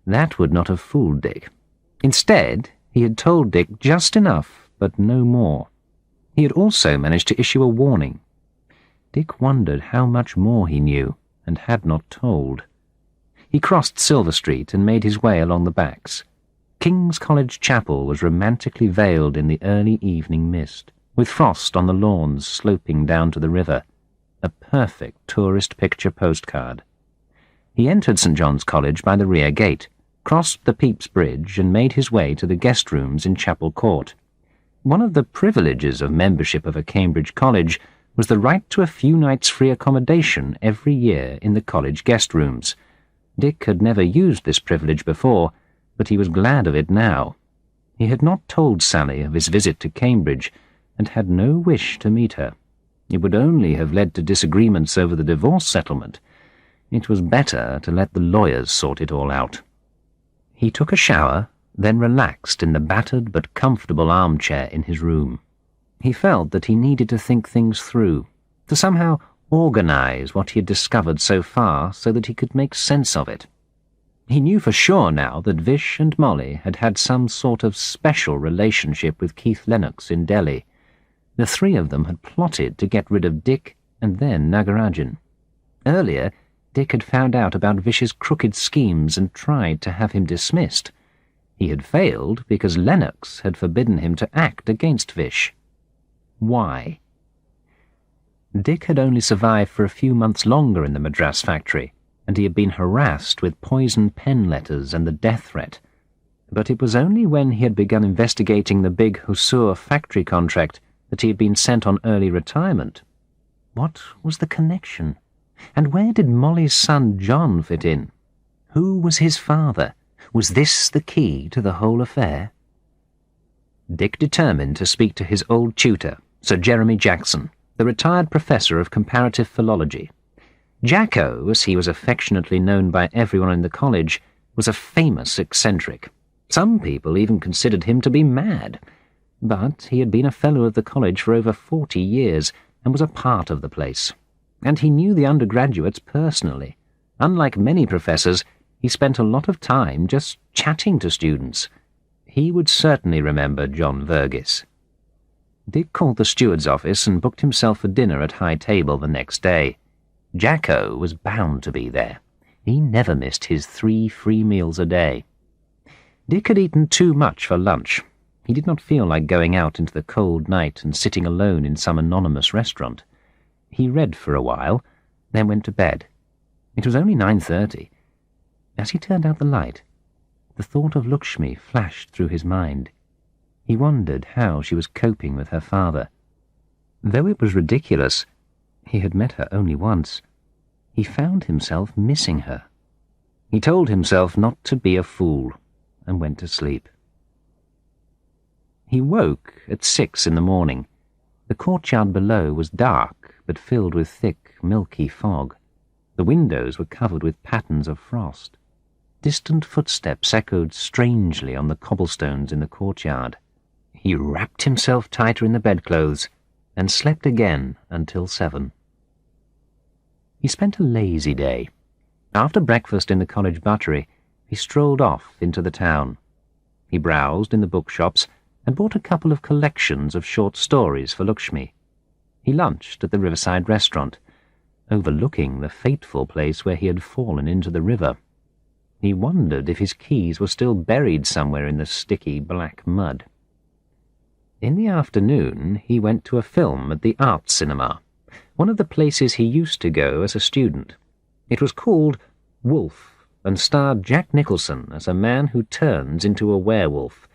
[SPEAKER 2] That would not have fooled Dick. Instead, he had told Dick just enough, but no more. He had also managed to issue a warning. Dick wondered how much more he knew, and had not told. He crossed Silver Street and made his way along the backs. King's College Chapel was romantically veiled in the early evening mist, with frost on the lawns sloping down to the river. A perfect tourist picture postcard. He entered St. John's College by the rear gate, crossed the Pepys Bridge and made his way to the guest rooms in Chapel Court. One of the privileges of membership of a Cambridge college was the right to a few nights' free accommodation every year in the college guest rooms. Dick had never used this privilege before, but he was glad of it now. He had not told Sally of his visit to Cambridge, and had no wish to meet her. It would only have led to disagreements over the divorce settlement. It was better to let the lawyers sort it all out. He took a shower, then relaxed in the battered but comfortable armchair in his room. He felt that he needed to think things through, to somehow organize what he had discovered so far so that he could make sense of it. He knew for sure now that Vish and Molly had had some sort of special relationship with Keith Lennox in Delhi. The three of them had plotted to get rid of Dick and then Nagarajan. Earlier, Dick had found out about Vish's crooked schemes and tried to have him dismissed. He had failed because Lennox had forbidden him to act against Vish. Why? Dick had only survived for a few months longer in the Madras factory, and he had been harassed with poisoned pen letters and the death threat. But it was only when he had begun investigating the big Husur factory contract that he had been sent on early retirement. What was the connection? And where did Molly's son John fit in? Who was his father? Was this the key to the whole affair? Dick determined to speak to his old tutor, Sir Jeremy Jackson, the retired professor of comparative philology. Jacko, as he was affectionately known by everyone in the college, was a famous eccentric. Some people even considered him to be mad. But he had been a fellow of the college for over 40 years and was a part of the place. And he knew the undergraduates personally. Unlike many professors, he spent a lot of time just chatting to students. He would certainly remember John Vergis. Dick called the steward's office and booked himself for dinner at High Table the next day. Jacko was bound to be there. He never missed his 3 free meals a day. Dick had eaten too much for lunch. He did not feel like going out into the cold night and sitting alone in some anonymous restaurant. He read for a while, then went to bed. It was only 9:30. As he turned out the light, the thought of Lakshmi flashed through his mind. He wondered how she was coping with her father. Though it was ridiculous, he had met her only once. He found himself missing her. He told himself not to be a fool, and went to sleep. He woke at 6 in the morning. The courtyard below was dark, but filled with thick, milky fog. The windows were covered with patterns of frost. Distant footsteps echoed strangely on the cobblestones in the courtyard. He wrapped himself tighter in the bedclothes and slept again until 7. He spent a lazy day. After breakfast in the college buttery, he strolled off into the town. He browsed in the bookshops and bought a couple of collections of short stories for Lakshmi. He lunched at the riverside restaurant, overlooking the fateful place where he had fallen into the river. He wondered if his keys were still buried somewhere in the sticky black mud. In the afternoon, he went to a film at the Art Cinema, one of the places he used to go as a student. It was called Wolf, and starred Jack Nicholson as a man who turns into a werewolf.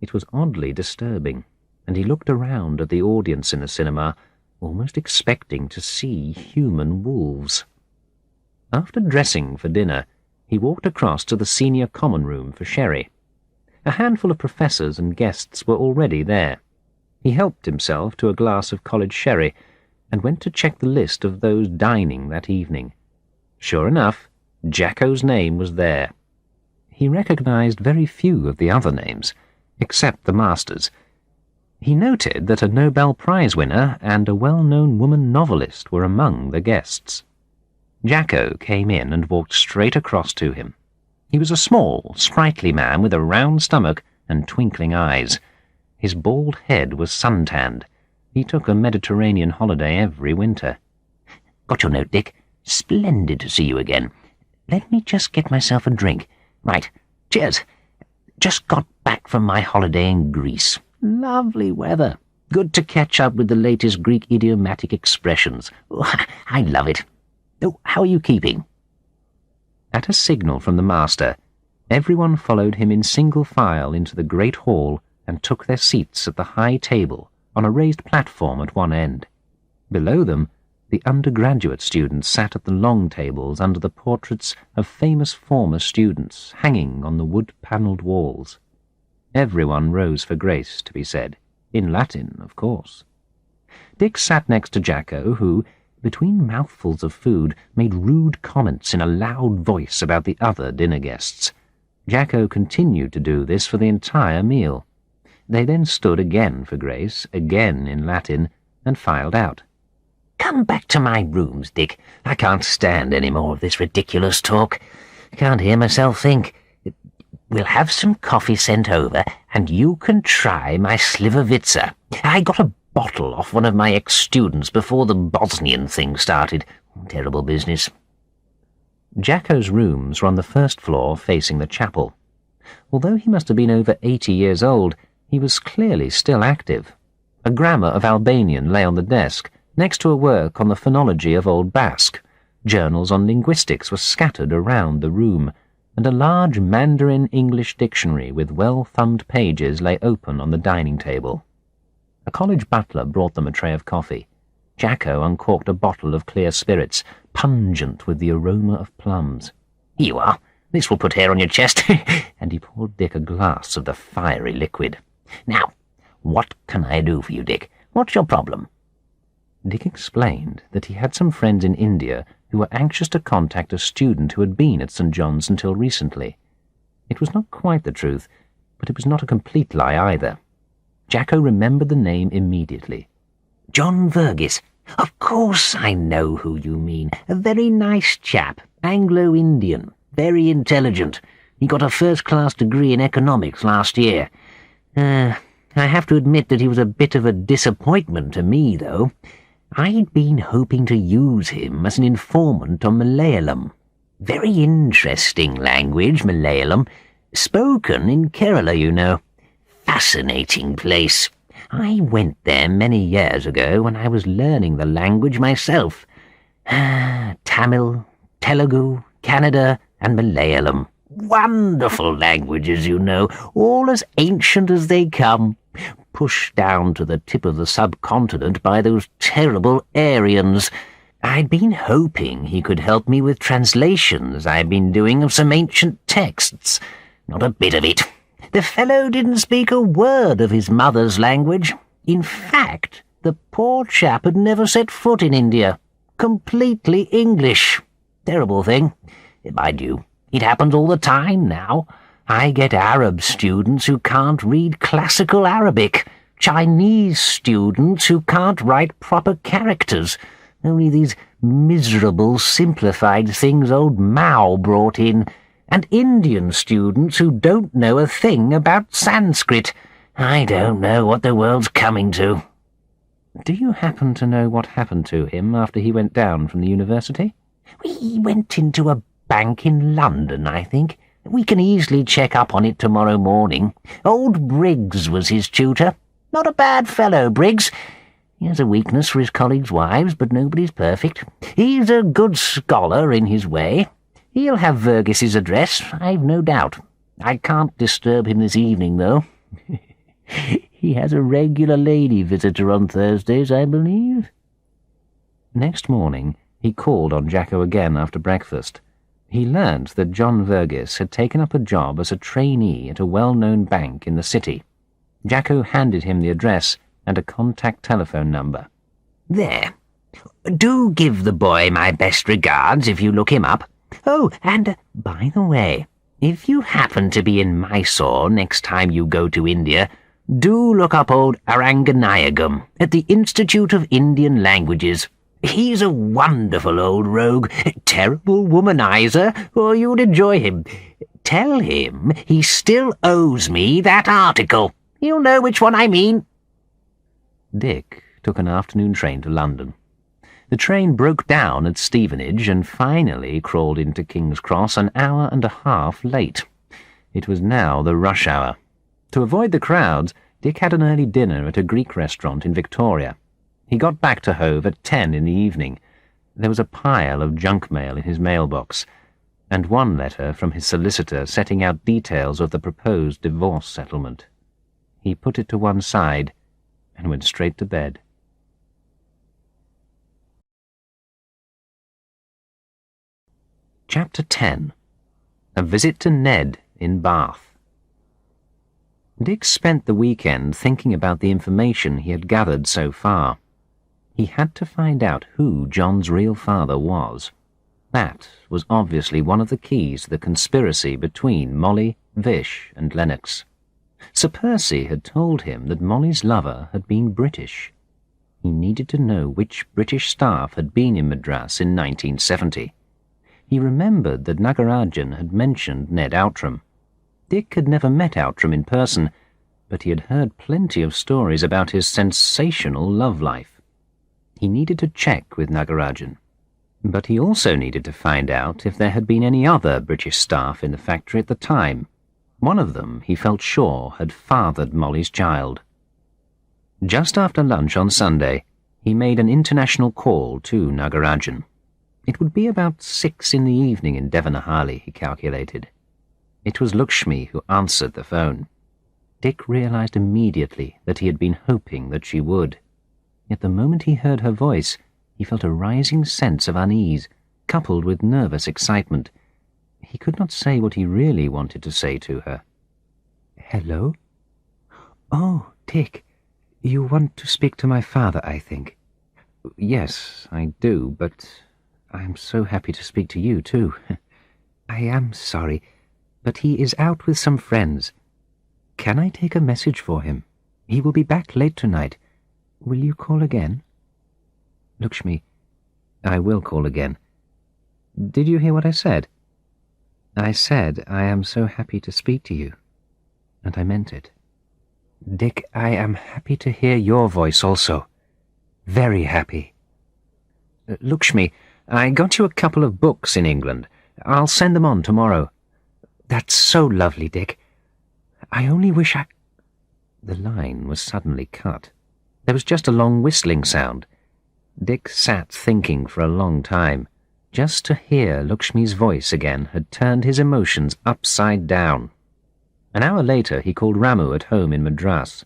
[SPEAKER 2] It was oddly disturbing, and he looked around at the audience in the cinema, almost expecting to see human wolves. After dressing for dinner, he walked across to the senior common room for sherry. A handful of professors and guests were already there. He helped himself to a glass of college sherry and went to check the list of those dining that evening. Sure enough, Jacko's name was there. He recognized very few of the other names, except the master's. He noted that a Nobel Prize winner and a well-known woman novelist were among the guests. Jacko came in and walked straight across to him. He was a small, sprightly man with a round stomach and twinkling eyes. His bald head was suntanned. He took a Mediterranean holiday every winter.
[SPEAKER 3] "Got your note, Dick? Splendid to see you again. Let me just get myself a drink. Right, cheers. Just got back from my holiday in Greece. Lovely weather. Good to catch up with the latest Greek idiomatic expressions. Oh, I love it. Oh, how are you keeping?"
[SPEAKER 2] At a signal from the master, everyone followed him in single file into the great hall and took their seats at the high table on a raised platform at one end. Below them, the undergraduate students sat at the long tables under the portraits of famous former students hanging on the wood-panelled walls. Everyone rose for grace to be said, in Latin, of course. Dick sat next to Jacko, who, between mouthfuls of food, made rude comments in a loud voice about the other dinner guests. Jacko continued to do this for the entire meal. They then stood again for grace, again in Latin, and filed out.
[SPEAKER 3] "Come back to my rooms, Dick. I can't stand any more of this ridiculous talk. I can't hear myself think. We'll have some coffee sent over, and you can try my slivovitza. I got a bottle off one of my ex-students before the Bosnian thing started. Terrible business."
[SPEAKER 2] Jacko's rooms were on the first floor facing the chapel. Although he must have been over 80 years old, he was clearly still active. A grammar of Albanian lay on the desk, next to a work on the phonology of Old Basque. Journals on linguistics were scattered around the room, and a large Mandarin English dictionary with well-thumbed pages lay open on the dining table. A college butler brought them a tray of coffee. Jacko uncorked a bottle of clear spirits, pungent with the aroma of plums.
[SPEAKER 3] "Here you are. This will put hair on your chest."
[SPEAKER 2] And he poured Dick a glass of the fiery liquid.
[SPEAKER 3] "Now, what can I do for you, Dick? What's your problem?"
[SPEAKER 2] Dick explained that he had some friends in India who were anxious to contact a student who had been at St. John's until recently. It was not quite the truth, but it was not a complete lie either. Jacko remembered the name immediately.
[SPEAKER 3] "John Vergis. Of course I know who you mean. A very nice chap. Anglo-Indian. Very intelligent. He got a first-class degree in economics last year. I have to admit that he was a bit of a disappointment to me, though. I'd been hoping to use him as an informant on Malayalam. Very interesting language, Malayalam. Spoken in Kerala, you know. Fascinating place. I went there many years ago when I was learning the language myself. Tamil, Telugu, Kannada, and Malayalam. Wonderful languages, you know, all as ancient as they come, pushed down to the tip of the subcontinent by those terrible Aryans. I'd been hoping he could help me with translations I've been doing of some ancient texts. Not a bit of it. The fellow didn't speak a word of his mother's language. In fact, the poor chap had never set foot in India. Completely English. Terrible thing. Mind you, it happens all the time now. I get Arab students who can't read classical Arabic, Chinese students who can't write proper characters, only these miserable simplified things old Mao brought in, and Indian students who don't know a thing about Sanskrit. I don't know what the world's coming to."
[SPEAKER 2] "Do you happen to know what happened to him after he went down from the university?"
[SPEAKER 3] "He went into a bank in London, I think. We can easily check up on it tomorrow morning. Old Briggs was his tutor. Not a bad fellow, Briggs. He has a weakness for his colleagues' wives, but nobody's perfect. He's a good scholar in his way. He'll have Vergis's address, I've no doubt. I can't disturb him this evening, though. He has a regular lady visitor on Thursdays, I believe.
[SPEAKER 2] Next morning, he called on Jacko again after breakfast. He learnt that John Vergis had taken up a job as a trainee at a well-known bank in the city. Jacko handed him the address and a contact telephone number.
[SPEAKER 3] There. Do give the boy my best regards if you look him up. Oh, and, by the way, if you happen to be in Mysore next time you go to India, do look up old Aranganayagam at the Institute of Indian Languages. He's a wonderful old rogue, terrible womanizer, or you'd enjoy him. Tell him he still owes me that article. You'll know which one I mean.
[SPEAKER 2] Dick took an afternoon train to London. The train broke down at Stevenage and finally crawled into King's Cross an hour and a half late. It was now the rush hour. To avoid the crowds, Dick had an early dinner at a Greek restaurant in Victoria. He got back to Hove at 10 in the evening. There was a pile of junk mail in his mailbox, and one letter from his solicitor setting out details of the proposed divorce settlement. He put it to one side and went straight to bed. Chapter 10. A Visit to Ned in Bath. Dick spent the weekend thinking about the information he had gathered so far. He had to find out who John's real father was. That was obviously one of the keys to the conspiracy between Molly, Vish, and Lennox. Sir Percy had told him that Molly's lover had been British. He needed to know which British staff had been in Madras in 1970. He remembered that Nagarajan had mentioned Ned Outram. Dick had never met Outram in person, but he had heard plenty of stories about his sensational love life. He needed to check with Nagarajan, but he also needed to find out if there had been any other British staff in the factory at the time. One of them, he felt sure, had fathered Molly's child. Just after lunch on Sunday, he made an international call to Nagarajan. It would be about 6 in the evening in Devanahalli, he calculated. It was Lakshmi who answered the phone. Dick realized immediately that he had been hoping that she would. Yet the moment he heard her voice, he felt a rising sense of unease, coupled with nervous excitement. He could not say what he really wanted to say to her. "Hello? Oh, Dick, you want to speak to my father, I think." "Yes, I do, but I am so happy to speak to you, too." "I am sorry, but he is out with some friends. Can I take a message for him? He will be back late tonight. Will you call again?" "Lakshmi, I will call again. Did you hear what I said?" "I said I am so happy to speak to you, and I meant it." "Dick, I am happy to hear your voice also. Very happy." "Lakshmi, I got you a couple of books in England. I'll send them on tomorrow." "That's so lovely, Dick. I only wish I—" The line was suddenly cut. There was just a long whistling sound. Dick sat thinking for a long time. Just to hear Lakshmi's voice again had turned his emotions upside down. An hour later he called Ramu at home in Madras.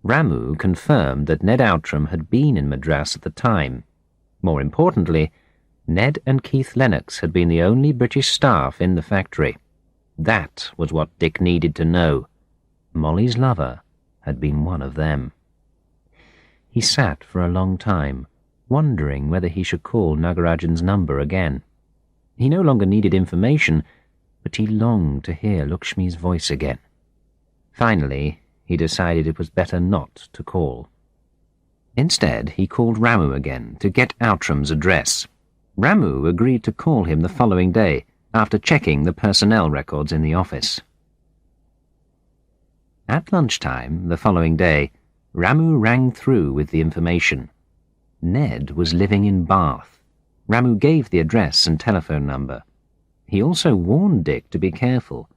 [SPEAKER 2] Ramu confirmed that Ned Outram had been in Madras at the time. More importantly, Ned and Keith Lennox had been the only British staff in the factory. That was what Dick needed to know. Molly's lover had been one of them. He sat for a long time, wondering whether he should call Nagarajan's number again. He no longer needed information, but he longed to hear Lakshmi's voice again. Finally, he decided it was better not to call. Instead, he called Ramu again to get Outram's address. Ramu agreed to call him the following day, after checking the personnel records in the office. At lunchtime the following day, Ramu rang through with the information. Ned was living in Bath. Ramu gave the address and telephone number. He also warned Dick to be careful.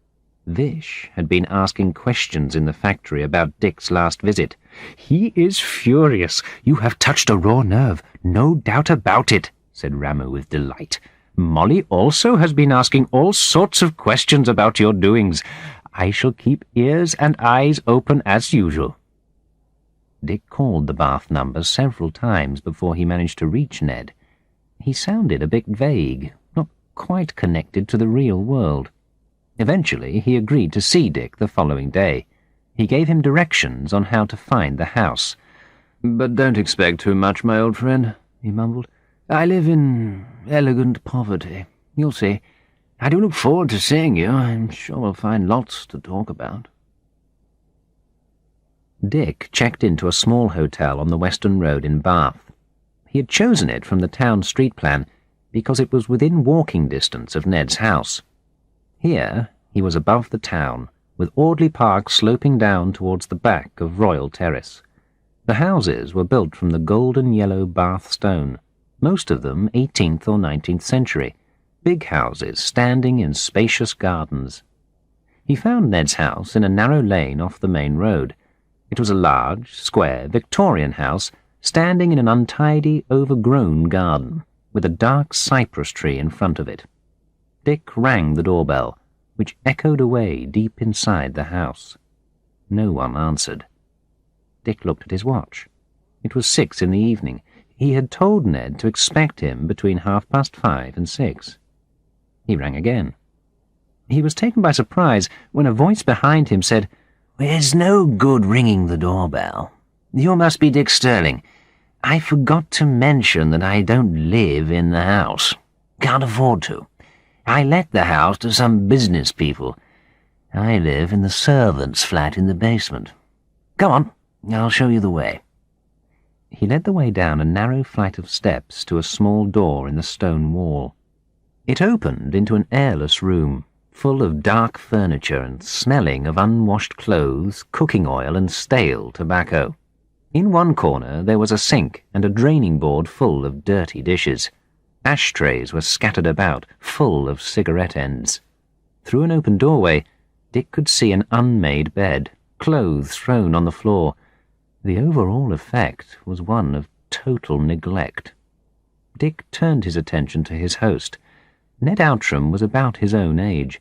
[SPEAKER 2] Vish had been asking questions in the factory about Dick's last visit. "He is furious. You have touched a raw nerve, no doubt about it," said Ramu with delight. "Molly also has been asking all sorts of questions about your doings. I shall keep ears and eyes open as usual." Dick called the Bath number several times before he managed to reach Ned. He sounded a bit vague, not quite connected to the real world. Eventually, he agreed to see Dick the following day. He gave him directions on how to find the house. "But don't expect too much, my old friend," he mumbled. "I live in elegant poverty. You'll see. I do look forward to seeing you. I'm sure we'll find lots to talk about." Dick checked into a small hotel on the Western Road in Bath. He had chosen it from the town street plan because it was within walking distance of Ned's house. Here he was above the town, with Audley Park sloping down towards the back of Royal Terrace. The houses were built from the golden yellow Bath stone, most of them 18th or 19th century, big houses standing in spacious gardens. He found Ned's house in a narrow lane off the main road. It was a large, square, Victorian house standing in an untidy, overgrown garden, with a dark cypress tree in front of it. Dick rang the doorbell, which echoed away deep inside the house. No one answered. Dick looked at his watch. It was 6 in the evening. He had told Ned to expect him between 5:30 and 6. He rang again. He was taken by surprise when a voice behind him said, "It's no good ringing the doorbell. You must be Dick Sterling. I forgot to mention that I don't live in the house. Can't afford to. I let the house to some business people. I live in the servants' flat in the basement. Come on, I'll show you the way." He led the way down a narrow flight of steps to a small door in the stone wall. It opened into an airless room, full of dark furniture and smelling of unwashed clothes, cooking oil, and stale tobacco. In one corner there was a sink and a draining board full of dirty dishes. Ashtrays were scattered about, full of cigarette ends. Through an open doorway, Dick could see an unmade bed, clothes thrown on the floor. The overall effect was one of total neglect. Dick turned his attention to his host. Ned Outram was about his own age.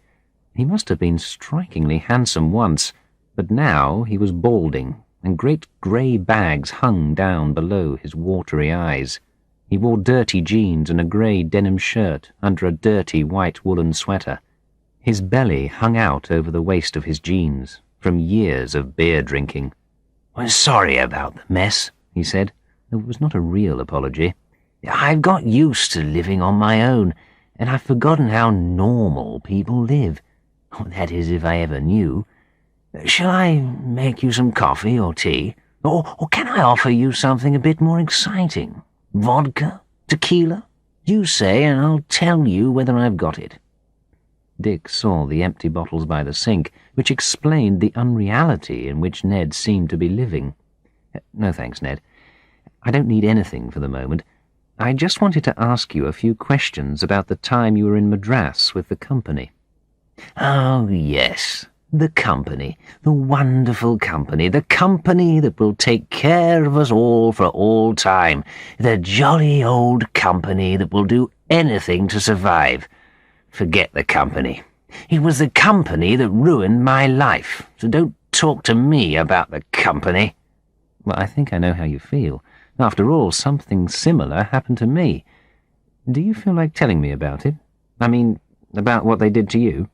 [SPEAKER 2] He must have been strikingly handsome once, but now he was balding, and great grey bags hung down below his watery eyes. He wore dirty jeans and a grey denim shirt under a dirty white woolen sweater. His belly hung out over the waist of his jeans, from years of beer drinking. "I'm sorry about the mess," he said, though it was not a real apology. "I've got used to living on my own, and I've forgotten how normal people live. That is, if I ever knew. Shall I make you some coffee or tea? Or can I offer you something a bit more exciting? Vodka? Tequila? You say, and I'll tell you whether I've got it." Dick saw the empty bottles by the sink, which explained the unreality in which Ned seemed to be living. "No thanks, Ned. I don't need anything for the moment. I just wanted to ask you a few questions about the time you were in Madras with the company." "Oh, yes. The company, the wonderful company, the company that will take care of us all for all time, the jolly old company that will do anything to survive. Forget the company. It was the company that ruined my life, so don't talk to me about the company." "Well, I think I know how you feel. After all, something similar happened to me. Do you feel like telling me about it? I mean, about what they did to you?"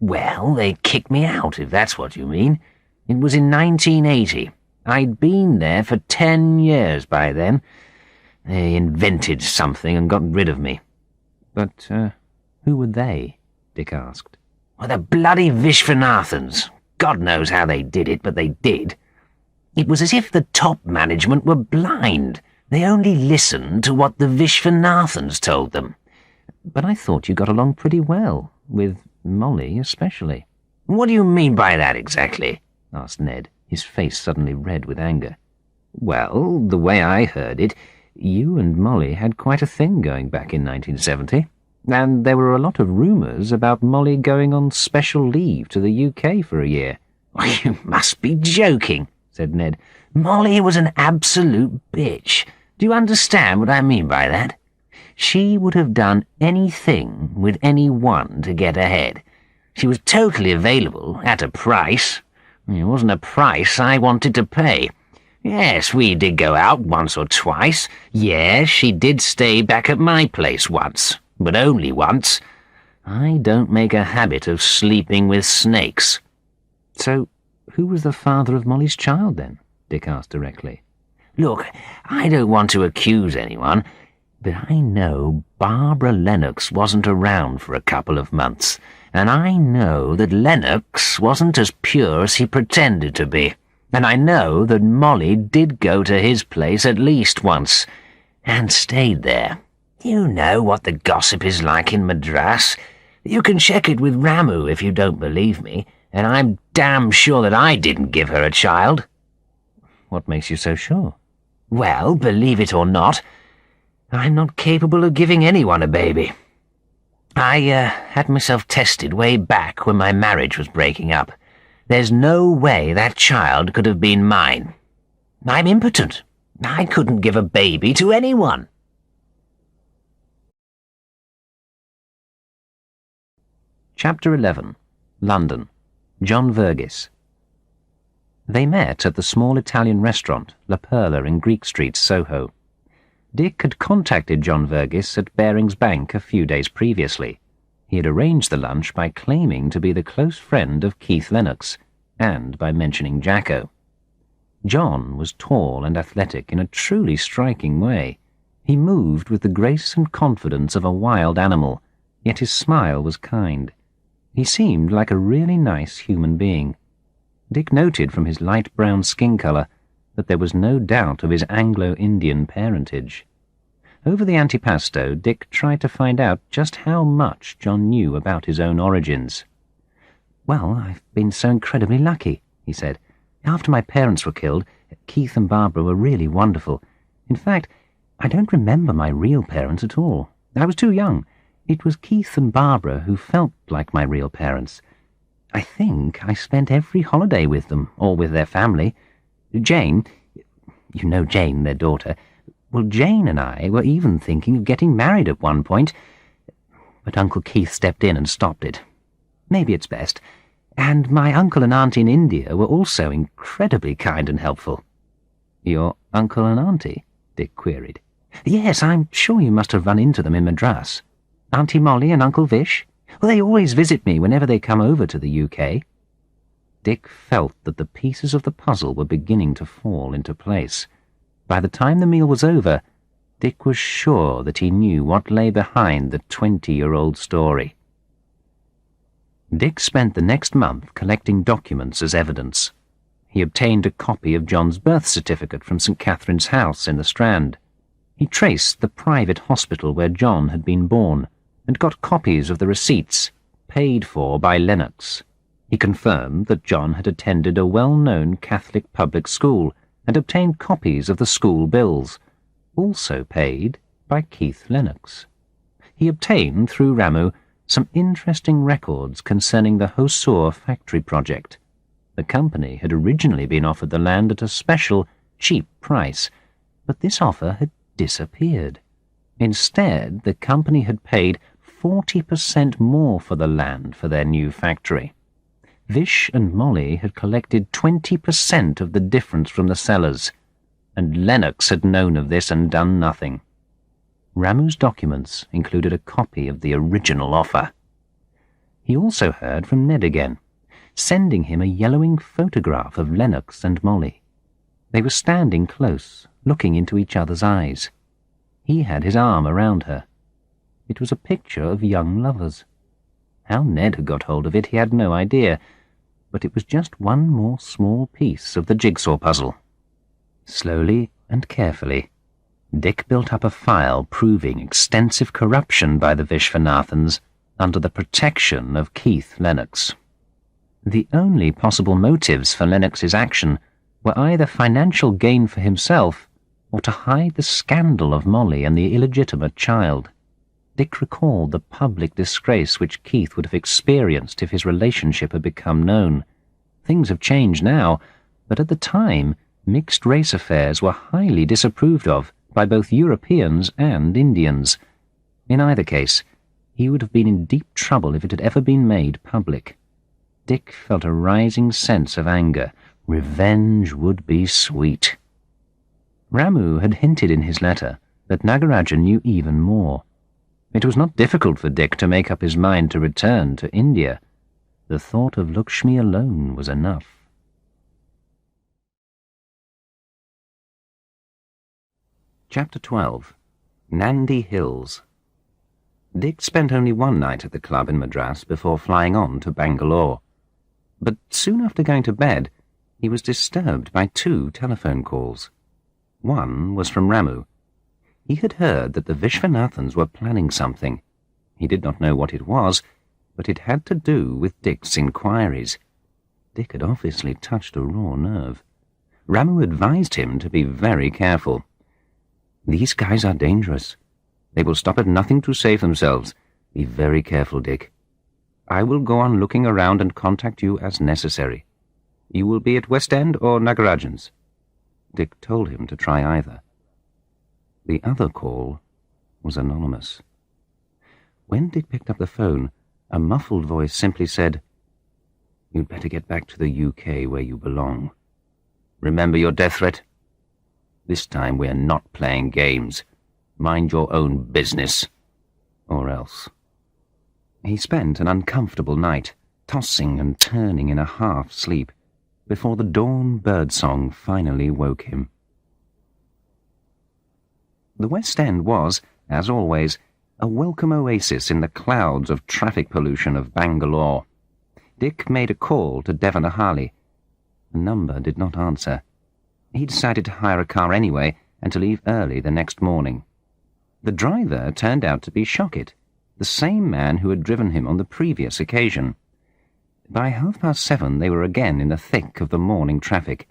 [SPEAKER 2] "Well, they kicked me out, if that's what you mean. It was in 1980. I'd been there for 10 years by then. They invented something and got rid of me." "But, who were they?" Dick asked. "Well, the bloody Vishwanathans. God knows how they did it, but they did. It was as if the top management were blind. They only listened to what the Vishwanathans told them." "But I thought you got along pretty well, with Molly especially." "What do you mean by that exactly?" asked Ned, his face suddenly red with anger. "Well, the way I heard it, you and Molly had quite a thing going back in 1970. And there were a lot of rumours about Molly going on special leave to the UK for a year.
[SPEAKER 3] You must be joking, said Ned. Molly was an absolute bitch. Do you understand what I mean by that? She would have done anything with anyone to get ahead. She was totally available, at a price. It wasn't a price I wanted to pay. Yes, we did go out once or twice. Yes, she did stay back at my place once, but only once. I don't make a habit of sleeping with snakes.
[SPEAKER 2] So, who was the father of Molly's child, then? Dick asked directly.
[SPEAKER 3] Look, I don't want to accuse anyone, but I know Barbara Lennox wasn't around for a couple of months, and I know that Lennox wasn't as pure as he pretended to be, and I know that Molly did go to his place at least once, and stayed there. You know what the gossip is like in Madras. You can check it with Ramu if you don't believe me, and I'm damn sure that I didn't give her a child.
[SPEAKER 2] What makes you so sure?
[SPEAKER 3] Well, believe it or not, I'm not capable of giving anyone a baby. I had myself tested way back when my marriage was breaking up. There's no way that child could have been mine. I'm impotent. I couldn't give a baby to anyone.
[SPEAKER 2] Chapter 11. London. John Vergis. They met at the small Italian restaurant, La Perla in Greek Street, Soho. Dick had contacted John Vergis at Baring's Bank a few days previously. He had arranged the lunch by claiming to be the close friend of Keith Lennox, and by mentioning Jacko. John was tall and athletic in a truly striking way. He moved with the grace and confidence of a wild animal, yet his smile was kind. He seemed like a really nice human being. Dick noted from his light brown skin colour that there was no doubt of his Anglo-Indian parentage. Over the antipasto, Dick tried to find out just how much John knew about his own origins. "Well, I've been so incredibly lucky," he said. "After my parents were killed, Keith and Barbara were really wonderful. In fact, I don't remember my real parents at all. I was too young. It was Keith and Barbara who felt like my real parents. I think I spent every holiday with them, or with their family. Jane, you know Jane, their daughter, well, Jane and I were even thinking of getting married at one point, but Uncle Keith stepped in and stopped it. Maybe it's best. And my uncle and auntie in India were also incredibly kind and helpful." "Your uncle and auntie?" Dick queried. "Yes, I'm sure you must have run into them in Madras. Auntie Molly and Uncle Vish? Well, they always visit me whenever they come over to the UK." Dick felt that the pieces of the puzzle were beginning to fall into place. By the time the meal was over, Dick was sure that he knew what lay behind the 20-year-old story. Dick spent the next month collecting documents as evidence. He obtained a copy of John's birth certificate from St. Catherine's House in the Strand. He traced the private hospital where John had been born, and got copies of the receipts, paid for by Lennox. He confirmed that John had attended a well-known Catholic public school, and obtained copies of the school bills, also paid by Keith Lennox. He obtained, through Ramu, some interesting records concerning the Hosur factory project. The company had originally been offered the land at a special, cheap price, but this offer had disappeared. Instead, the company had paid 40% more for the land for their new factory. Vish and Molly had collected 20% of the difference from the sellers, and Lennox had known of this and done nothing. Ramu's documents included a copy of the original offer. He also heard from Ned again, sending him a yellowing photograph of Lennox and Molly. They were standing close, looking into each other's eyes. He had his arm around her. It was a picture of young lovers. How Ned had got hold of it he had no idea, but it was just one more small piece of the jigsaw puzzle. Slowly and carefully, Dick built up a file proving extensive corruption by the Vishwanathans under the protection of Keith Lennox. The only possible motives for Lennox's action were either financial gain for himself or to hide the scandal of Molly and the illegitimate child. Dick recalled the public disgrace which Keith would have experienced if his relationship had become known. Things have changed now, but at the time, mixed-race affairs were highly disapproved of by both Europeans and Indians. In either case, he would have been in deep trouble if it had ever been made public. Dick felt a rising sense of anger. Revenge would be sweet. Ramu had hinted in his letter that Nagarajan knew even more. It was not difficult for Dick to make up his mind to return to India. The thought of Lakshmi alone was enough. Chapter 12. Nandi Hills. Dick spent only one night at the club in Madras before flying on to Bangalore. But soon after going to bed, he was disturbed by 2 telephone calls. One was from Ramu. He had heard that the Vishwanathans were planning something. He did not know what it was, but it had to do with Dick's inquiries. Dick had obviously touched a raw nerve. Ramu advised him to be very careful. "These guys are dangerous. They will stop at nothing to save themselves. Be very careful, Dick. I will go on looking around and contact you as necessary. You will be at West End or Nagarajan's?" Dick told him to try either. The other call was anonymous. When Dick picked up the phone, a muffled voice simply said, "You'd better get back to the UK where you belong. Remember your death threat? This time we're not playing games. Mind your own business. Or else." He spent an uncomfortable night, tossing and turning in a half-sleep, before the dawn birdsong finally woke him. The West End was, as always, a welcome oasis in the clouds of traffic pollution of Bangalore. Dick made a call to Devanahali. The number did not answer. He decided to hire a car anyway and to leave early the next morning. The driver turned out to be Shockett, the same man who had driven him on the previous occasion. By 7:30 they were again in the thick of the morning traffic,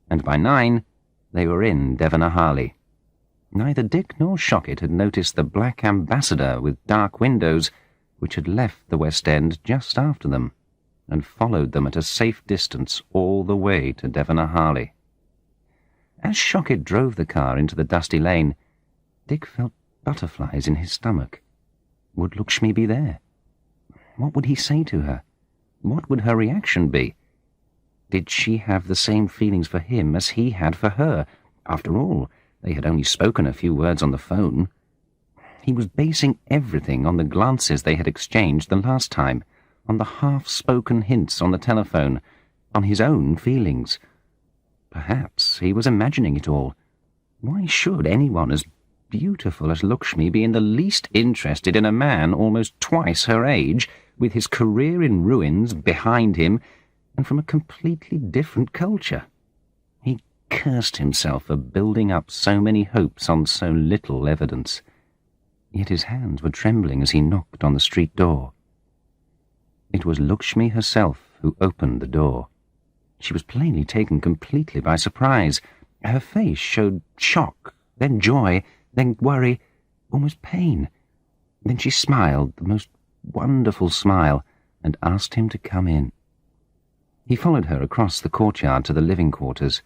[SPEAKER 2] and by 9 they were in Devanahali. Neither Dick nor Shockett had noticed the black ambassador with dark windows which had left the West End just after them and followed them at a safe distance all the way to Devanahali. As Shockett drove the car into the dusty lane, Dick felt butterflies in his stomach. Would Lakshmi be there? What would he say to her? What would her reaction be? Did she have the same feelings for him as he had for her? After all, they had only spoken a few words on the phone. He was basing everything on the glances they had exchanged the last time, on the half-spoken hints on the telephone, on his own feelings. Perhaps he was imagining it all. Why should anyone as beautiful as Lakshmi be in the least interested in a man almost twice her age, with his career in ruins behind him, and from a completely different culture? He cursed himself for building up so many hopes on so little evidence. Yet his hands were trembling as he knocked on the street door. It was Lakshmi herself who opened the door. She was plainly taken completely by surprise. Her face showed shock, then joy, then worry, almost pain. Then she smiled, the most wonderful smile, and asked him to come in. He followed her across the courtyard to the living quarters.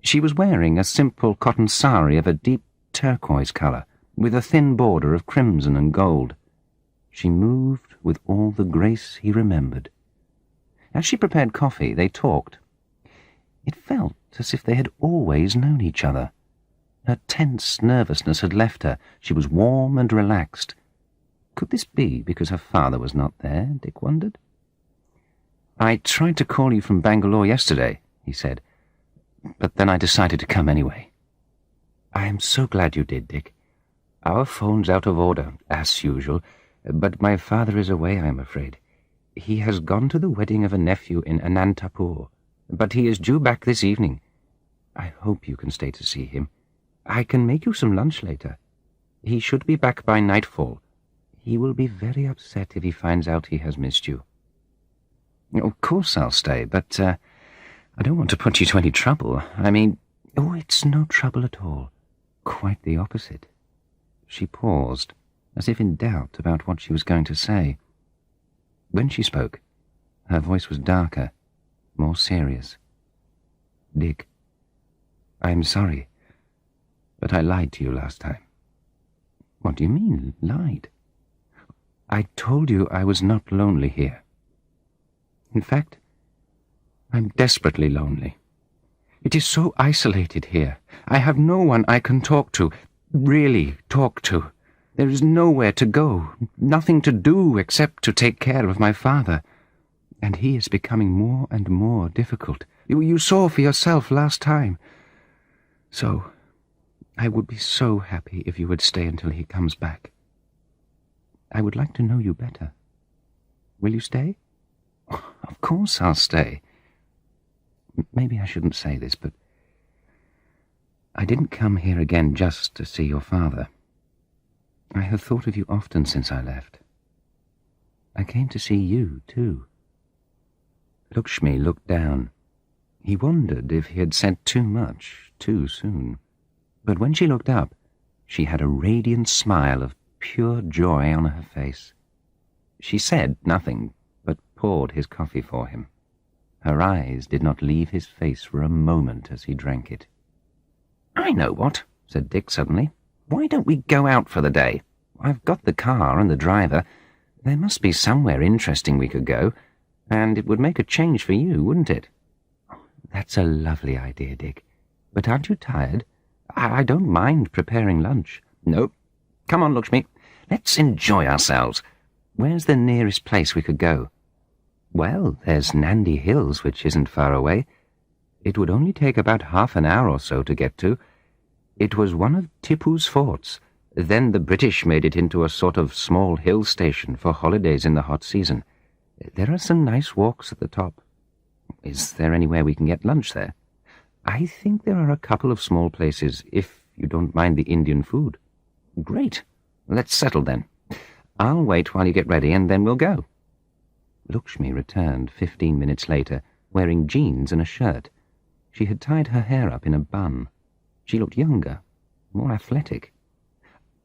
[SPEAKER 2] She was wearing a simple cotton sari of a deep turquoise colour, with a thin border of crimson and gold. She moved with all the grace he remembered. As she prepared coffee, they talked. It felt as if they had always known each other. Her tense nervousness had left her. She was warm and relaxed. Could this be because her father was not there, Dick wondered? "I tried to call you from Bangalore yesterday," he said, "but then I decided to come anyway." "I am so glad you did, Dick. Our phone's out of order, as usual, but my father is away, I am afraid. He has gone to the wedding of a nephew in Anantapur, but he is due back this evening. I hope you can stay to see him. I can make you some lunch later. He should be back by nightfall. He will be very upset if he finds out he has missed you." "Of course I'll stay, but I don't want to put you to any trouble. I mean—" "Oh, it's no trouble at all. Quite the opposite." She paused,
[SPEAKER 1] as if in doubt about what she was going to say. When she spoke, her voice was darker, more serious. "Dick, I'm sorry, but I lied to you last time." "What do you mean, lied?" "I told you I was not lonely here. In fact, I'm desperately lonely. It is so isolated here. I have no one I can talk to, really talk to. There is nowhere to go, nothing to do except to take care of my father. And he is becoming more and more difficult. You saw for yourself last time. So, I would be so happy if you would stay until he comes back. I would like to know you better. Will you stay?" "Of course I'll stay. Maybe I shouldn't say this, but I didn't come here again just to see your father. I have thought of you often since I left. I came to see you, too." Lakshmi looked down. He wondered if he had said too much too soon. But when she looked up, she had a radiant smile of pure joy on her face. She said nothing, but poured his coffee for him. Her eyes did not leave his face for a moment as he drank it. "I know what," said Dick suddenly. "Why don't we go out for the day? I've got the car and the driver. There must be somewhere interesting we could go, and it would make a change for you, wouldn't it?" "That's a lovely idea, Dick. But aren't you tired? I don't mind preparing lunch." "No. Come on, Lakshmi. Let's enjoy ourselves. Where's the nearest place we could go?" "Well, there's Nandi Hills, which isn't far away. It would only take about half an hour or so to get to. It was one of Tipu's forts. Then the British made it into a sort of small hill station for holidays in the hot season. There are some nice walks at the top. Is there anywhere we can get lunch there?" "I think there are a couple of small places, if you don't mind the Indian food." "Great. Let's settle then. I'll wait while you get ready, and then we'll go." Lakshmi returned 15 minutes later, wearing jeans and a shirt. She had tied her hair up in a bun. She looked younger, more athletic.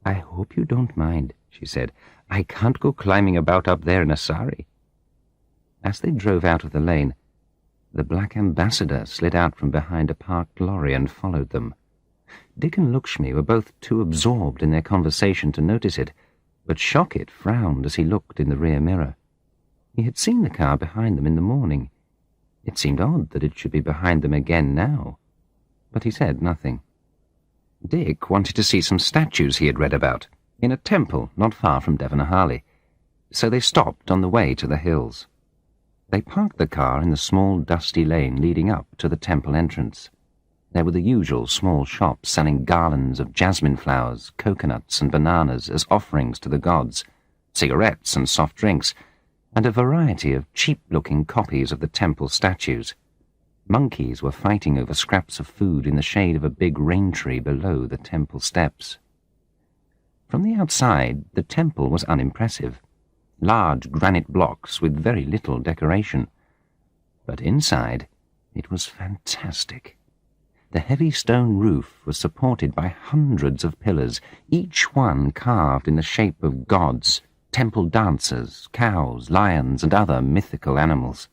[SPEAKER 1] "I hope you don't mind," she said. "I can't go climbing about up there in a sari." As they drove out of the lane, the black ambassador slid out from behind a parked lorry and followed them. Dick and Lakshmi were both too absorbed in their conversation to notice it, but Shockett frowned as he looked in the rear mirror. He had seen the car behind them in the morning. It seemed odd that it should be behind them again now, but he said nothing. Dick wanted to see some statues he had read about, in a temple not far from Devanahalli, so they stopped on the way to the hills. They parked the car in the small dusty lane leading up to the temple entrance. There were the usual small shops selling garlands of jasmine flowers, coconuts and bananas as offerings to the gods, cigarettes and soft drinks, and a variety of cheap-looking copies of the temple statues. Monkeys were fighting over scraps of food in the shade of a big rain tree below the temple steps. From the outside, the temple was unimpressive. Large granite blocks with very little decoration. But inside, it was fantastic. The heavy stone roof was supported by hundreds of pillars, each one carved in the shape of gods, temple dancers, cows, lions, and other mythical animals.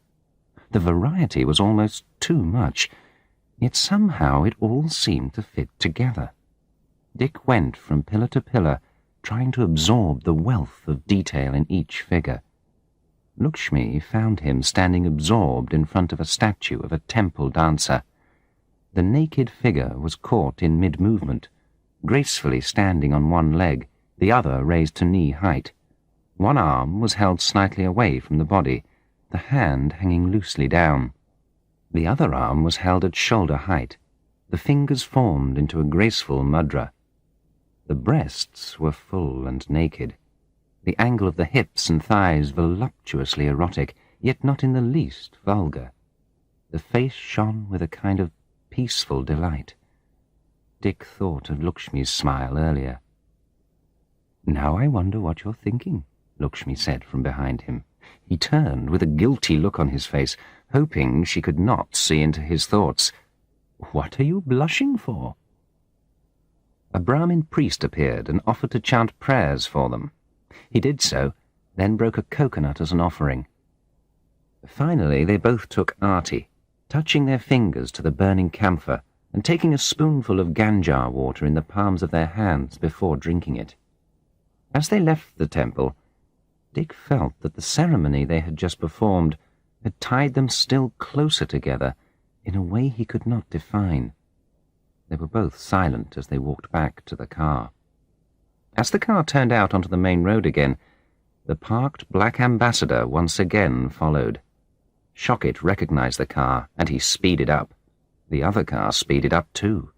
[SPEAKER 1] The variety was almost too much, yet somehow it all seemed to fit together. Dick went from pillar to pillar, trying to absorb the wealth of detail in each figure. Lakshmi found him standing absorbed in front of a statue of a temple dancer. The naked figure was caught in mid-movement, gracefully standing on one leg, the other raised to knee height. One arm was held slightly away from the body, the hand hanging loosely down. The other arm was held at shoulder height, the fingers formed into a graceful mudra. The breasts were full and naked, the angle of the hips and thighs voluptuously erotic, yet not in the least vulgar. The face shone with a kind of peaceful delight. Dick thought of Lakshmi's smile earlier. "Now I wonder what you're thinking," Lakshmi said from behind him. He turned with a guilty look on his face, hoping she could not see into his thoughts. "What are you blushing for?" A Brahmin priest appeared and offered to chant prayers for them. He did so, then broke a coconut as an offering. Finally, they both took arti, touching their fingers to the burning camphor and taking a spoonful of ganjar water in the palms of their hands before drinking it. As they left the temple, Dick felt that the ceremony they had just performed had tied them still closer together in a way he could not define. They were both silent as they walked back to the car. As the car turned out onto the main road again, the parked black ambassador once again followed. Shockett recognized the car, and he speeded up. The other car speeded up too.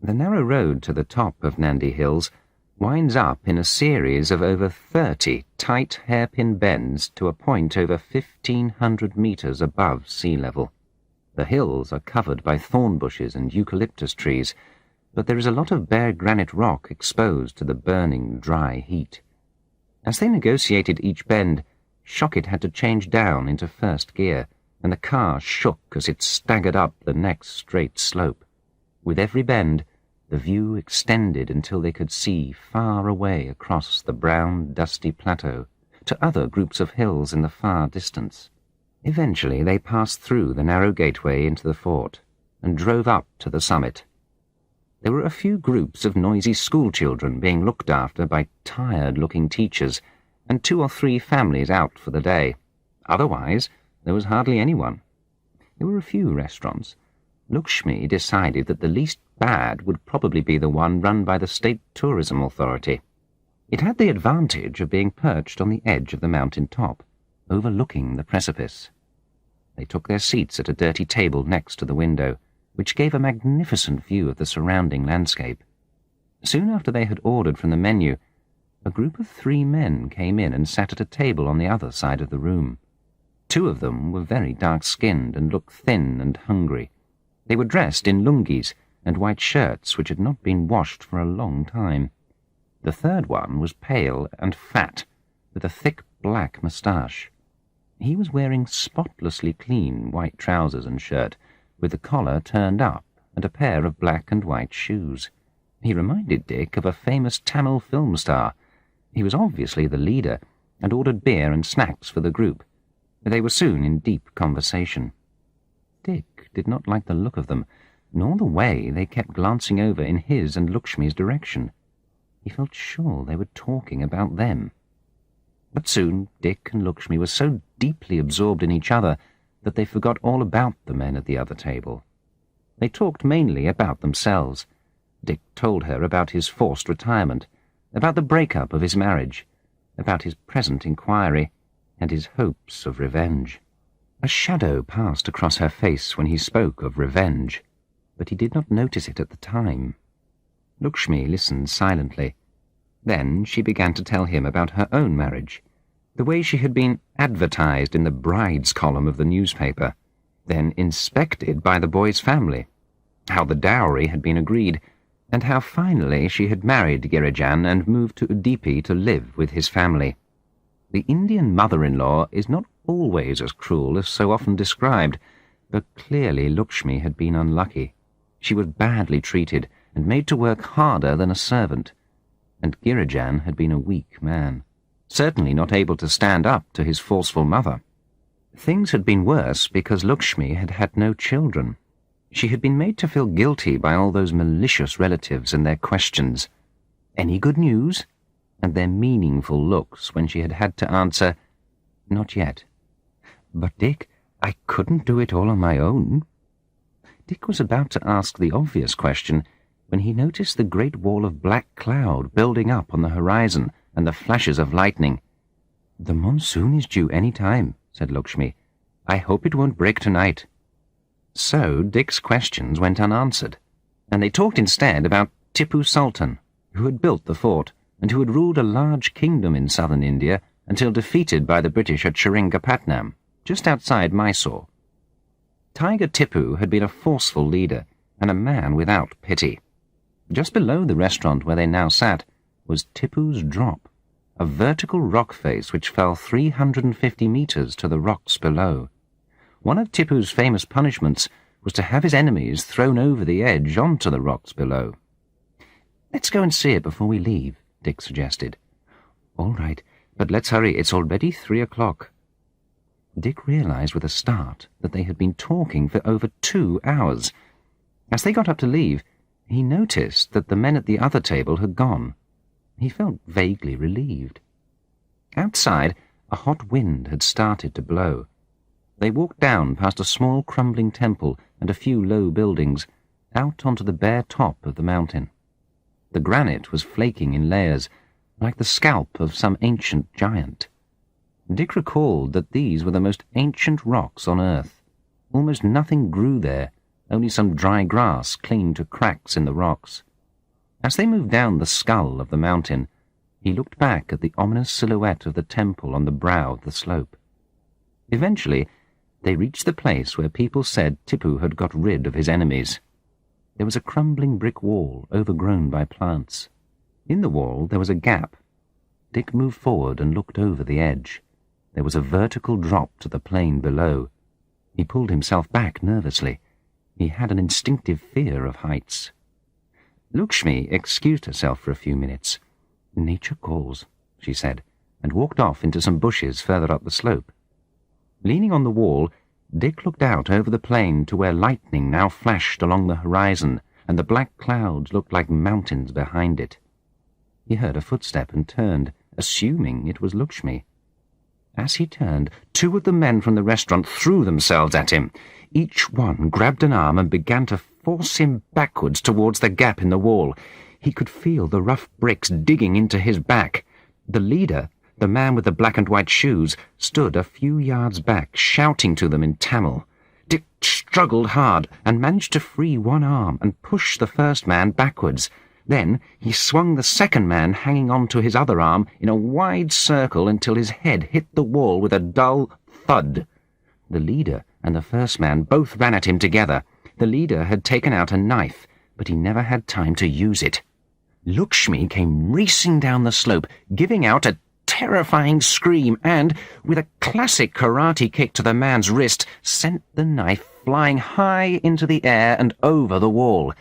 [SPEAKER 1] The narrow road to the top of Nandi Hills winds up in a series of over 30 tight hairpin bends to a point over 1,500 meters above sea level. The hills are covered by thorn bushes and eucalyptus trees, but there is a lot of bare granite rock exposed to the burning, dry heat. As they negotiated each bend, Shockett had to change down into first gear, and the car shook as it staggered up the next straight slope. With every bend, the view extended until they could see far away across the brown, dusty plateau to other groups of hills in the far distance. Eventually they passed through the narrow gateway into the fort and drove up to the summit. There were a few groups of noisy schoolchildren being looked after by tired-looking teachers, and 2 or 3 families out for the day. Otherwise, there was hardly anyone. There were a few restaurants. Lakshmi decided that the least bad would probably be the one run by the State Tourism Authority. It had the advantage of being perched on the edge of the mountain top, overlooking the precipice. They took their seats at a dirty table next to the window, which gave a magnificent view of the surrounding landscape. Soon after they had ordered from the menu, a group of 3 men came in and sat at a table on the other side of the room. 2 of them were very dark-skinned and looked thin and hungry. They were dressed in lungis and white shirts which had not been washed for a long time. The third one was pale and fat, with a thick black moustache. He was wearing spotlessly clean white trousers and shirt, with the collar turned up and a pair of black and white shoes. He reminded Dick of a famous Tamil film star. He was obviously the leader, and ordered beer and snacks for the group. They were soon in deep conversation. Dick did not like the look of them, nor the way they kept glancing over in his and Lakshmi's direction. He felt sure they were talking about them. But soon Dick and Lakshmi were so deeply absorbed in each other that they forgot all about the men at the other table. They talked mainly about themselves. Dick told her about his forced retirement, about the breakup of his marriage, about his present inquiry, and his hopes of revenge. A shadow passed across her face when he spoke of revenge, but he did not notice it at the time. Lakshmi listened silently. Then she began to tell him about her own marriage, the way she had been advertised in the bride's column of the newspaper, then inspected by the boy's family, how the dowry had been agreed, and how finally she had married Girijan and moved to Udupi to live with his family. The Indian mother-in-law is not always as cruel as so often described, but clearly Lakshmi had been unlucky. She was badly treated and made to work harder than a servant, and Girijan had been a weak man, certainly not able to stand up to his forceful mother. Things had been worse because Lakshmi had had no children. She had been made to feel guilty by all those malicious relatives and their questions. "Any good news?" and their meaningful looks when she had had to answer, "Not yet." "But, Dick, I couldn't do it all on my own." Dick was about to ask the obvious question when he noticed the great wall of black cloud building up on the horizon and the flashes of lightning. "The monsoon is due any time," said Lakshmi. "I hope it won't break tonight." So Dick's questions went unanswered, and they talked instead about Tipu Sultan, who had built the fort and who had ruled a large kingdom in southern India until defeated by the British at Seringapatnam, just outside Mysore. Tiger Tipu had been a forceful leader and a man without pity. Just below the restaurant where they now sat was Tipu's drop, a vertical rock face which fell 350 meters to the rocks below. One of Tipu's famous punishments was to have his enemies thrown over the edge onto the rocks below.
[SPEAKER 2] Let's go and see it before we leave, Dick suggested. All right, but let's hurry. It's already 3 o'clock. Dick realized with a start that they had been talking for over 2 hours. As they got up to leave, he noticed that the men at the other table had gone. He felt vaguely relieved. Outside, a hot wind had started to blow. They walked down past a small crumbling temple and a few low buildings, out onto the bare top of the mountain. The granite was flaking in layers, like the scalp of some ancient giant. Dick recalled that these were the most ancient rocks on earth. Almost nothing grew there, only some dry grass clinging to cracks in the rocks. As they moved down the skull of the mountain, he looked back at the ominous silhouette of the temple on the brow of the slope. Eventually, they reached the place where people said Tipu had got rid of his enemies. There was a crumbling brick wall overgrown by plants. In the wall there was a gap. Dick moved forward and looked over the edge. There was a vertical drop to the plain below. He pulled himself back nervously. He had an instinctive fear of heights. Lakshmi excused herself for a few minutes. "Nature calls," she said, and walked off into some bushes further up the slope. Leaning on the wall, Dick looked out over the plain to where lightning now flashed along the horizon, and the black clouds looked like mountains behind it. He heard a footstep and turned, assuming it was Lakshmi. As he turned, 2 of the men from the restaurant threw themselves at him. Each one grabbed an arm and began to force him backwards towards the gap in the wall. He could feel the rough bricks digging into his back. The leader, the man with the black and white shoes, stood a few yards back, shouting to them in Tamil. Dick struggled hard and managed to free one arm and push the first man backwards. Then he swung the second man hanging on to his other arm in a wide circle until his head hit the wall with a dull thud. The leader and the first man both ran at him together. The leader had taken out a knife, but he never had time to use it. Lakshmi came racing down the slope, giving out a terrifying scream and, with a classic karate kick to the man's wrist, sent the knife flying high into the air and over the wall.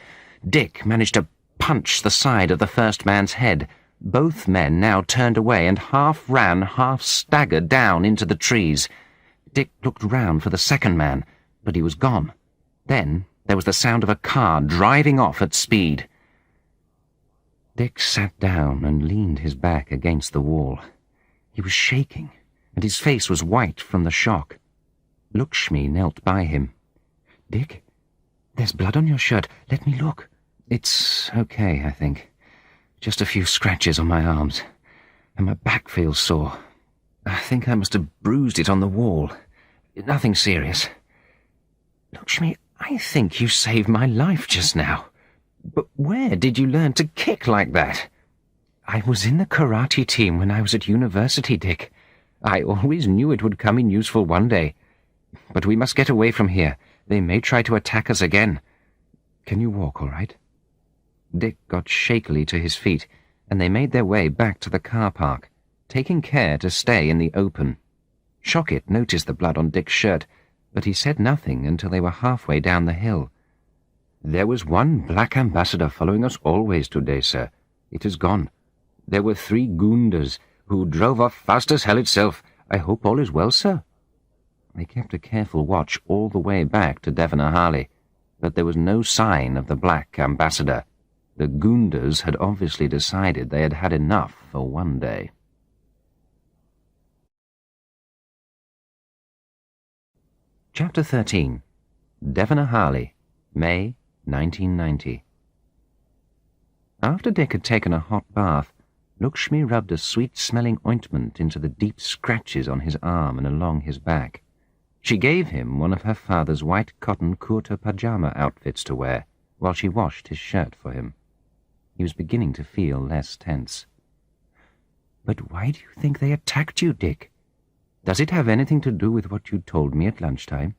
[SPEAKER 2] Dick managed to punch the side of the first man's head. Both men now turned away and half ran, half staggered down into the trees. Dick looked round for the second man, but he was gone. Then there was the sound of a car driving off at speed. Dick sat down and leaned his back against the wall. He was shaking, and his face was white from the shock. Lakshmi knelt by him. "Dick, there's blood on your shirt. Let me look." "It's okay, I think. Just a few scratches on my arms, and my back feels sore. I think I must have bruised it on the wall. Nothing serious." "Lakshmi, I think you saved my life just now. But where did you learn to kick like that?" "I was in the karate team when I was at university, Dick. I always knew it would come in useful one day. But we must get away from here. They may try to attack us again. Can you walk all right?" Dick got shakily to his feet, and they made their way back to the car park, taking care to stay in the open. Shockett noticed the blood on Dick's shirt, but he said nothing until they were halfway down the hill. "There was one black ambassador following us always today, sir. It is gone. There were 3 goondas who drove off fast as hell itself. I hope all is well, sir." They kept a careful watch all the way back to Devanahalli, but there was no sign of the black ambassador. The goondas had obviously decided they had had enough for one day. Chapter 13. Devanahalli, May 1990. After Dick had taken a hot bath, Lakshmi rubbed a sweet-smelling ointment into the deep scratches on his arm and along his back. She gave him one of her father's white cotton kurta pajama outfits to wear, while she washed his shirt for him. He was beginning to feel less tense. "But why do you think they attacked you, Dick? Does it have anything to do with what you told me at lunchtime?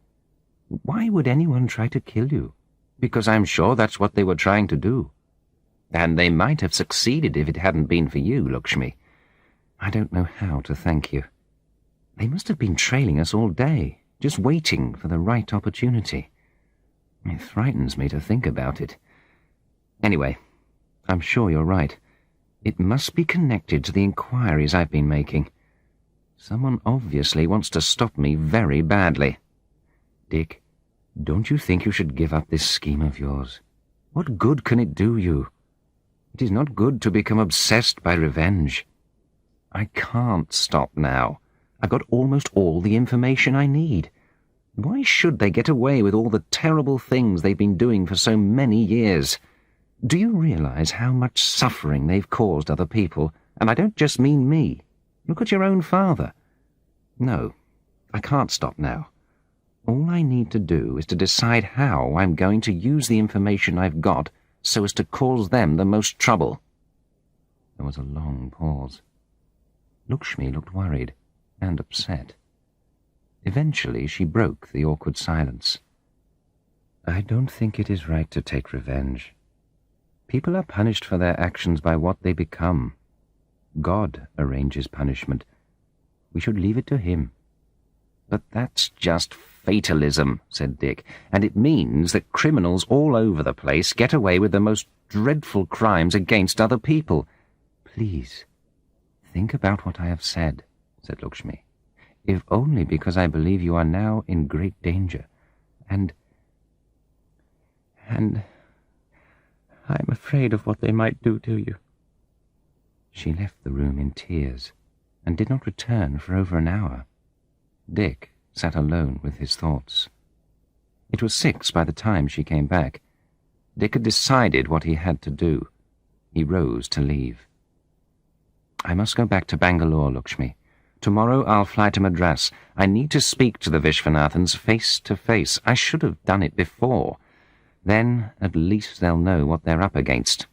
[SPEAKER 2] Why would anyone try to kill you? Because I'm sure that's what they were trying to do. And they might have succeeded if it hadn't been for you, Lakshmi. I don't know how to thank you. They must have been trailing us all day, just waiting for the right opportunity. It frightens me to think about it. Anyway,
[SPEAKER 1] I'm sure you're right. It must be connected to the inquiries I've been making. Someone obviously wants to stop me very badly. Dick, don't you think you should give up this scheme of yours? What good can it do you? It is not good to become obsessed by revenge. I can't stop now. I've got almost all the information I need. Why should they get away with all the terrible things they've been doing for so many years? Do you realize how much suffering they've caused other people? And I don't just mean me. Look at your own father. No, I can't stop now. All I need to do is to decide how I'm going to use the information I've got so as to cause them the most trouble. There was a long pause. Lakshmi looked worried and upset. Eventually she broke the awkward silence. I don't think it is right to take revenge. People are punished for their actions by what they become. God arranges punishment. We should leave it to him. But that's just fatalism, said Dick, and it means that criminals all over the place get away with the most dreadful crimes against other people. Please, think about what I have said, said Lakshmi, if only because I believe you are now in great danger, and I'm afraid of what they might do to you. She left the room in tears, and did not return for over an hour. Dick sat alone with his thoughts. It was 6 by the time she came back. Dick had decided what he had to do. He rose to leave. I must go back to Bangalore, Lakshmi. Tomorrow I'll fly to Madras. I need to speak to the Vishwanathans face to face. I should have done it before. Then at least they'll know what they're up against.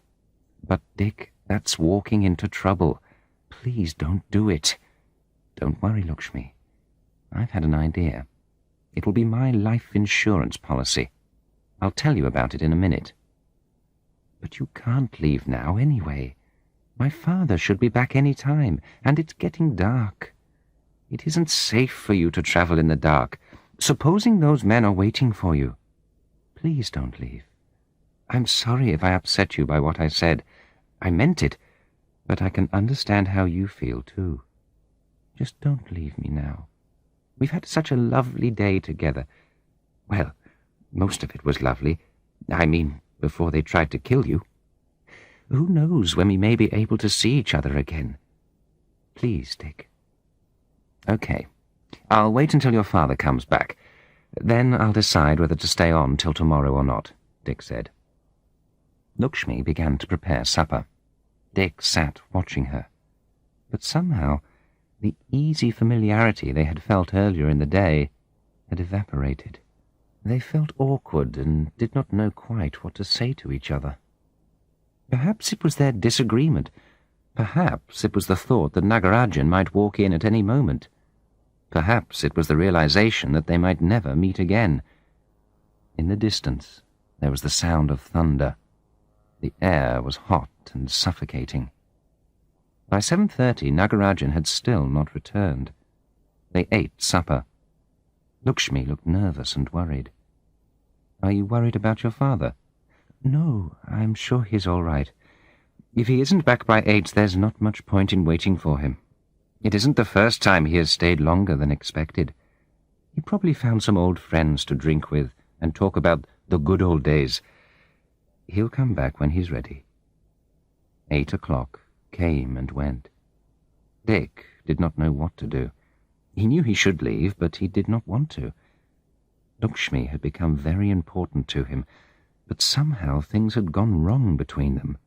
[SPEAKER 1] But, Dick, that's walking into trouble. Please don't do it. Don't worry, Lakshmi. I've had an idea. It will be my life insurance policy. I'll tell you about it in a minute. But you can't leave now anyway. My father should be back any time, and it's getting dark. It isn't safe for you to travel in the dark. Supposing those men are waiting for you. Please don't leave. I'm sorry if I upset you by what I said. I meant it, but I can understand how you feel too. Just don't leave me now. We've had such a lovely day together. Well, most of it was lovely. I mean, before they tried to kill you. Who knows when we may be able to see each other again? Please, Dick. Okay. I'll wait until your father comes back. Then I'll decide whether to stay on till tomorrow or not, Dick said. Lakshmi began to prepare supper. Dick sat watching her. But somehow the easy familiarity they had felt earlier in the day had evaporated. They felt awkward and did not know quite what to say to each other. Perhaps it was their disagreement. Perhaps it was the thought that Nagarajan might walk in at any moment. Perhaps it was the realization that they might never meet again. In the distance there was the sound of thunder. The air was hot and suffocating. By 7:30 Nagarajan had still not returned. They ate supper. Lakshmi looked nervous and worried. Are you worried about your father? No, I'm sure he's all right. If he isn't back by 8, there's not much point in waiting for him. It isn't the first time he has stayed longer than expected. He probably found some old friends to drink with and talk about the good old days. He'll come back when he's ready. 8 o'clock came and went. Dick did not know what to do. He knew he should leave, but he did not want to. Lakshmi had become very important to him, but somehow things had gone wrong between them,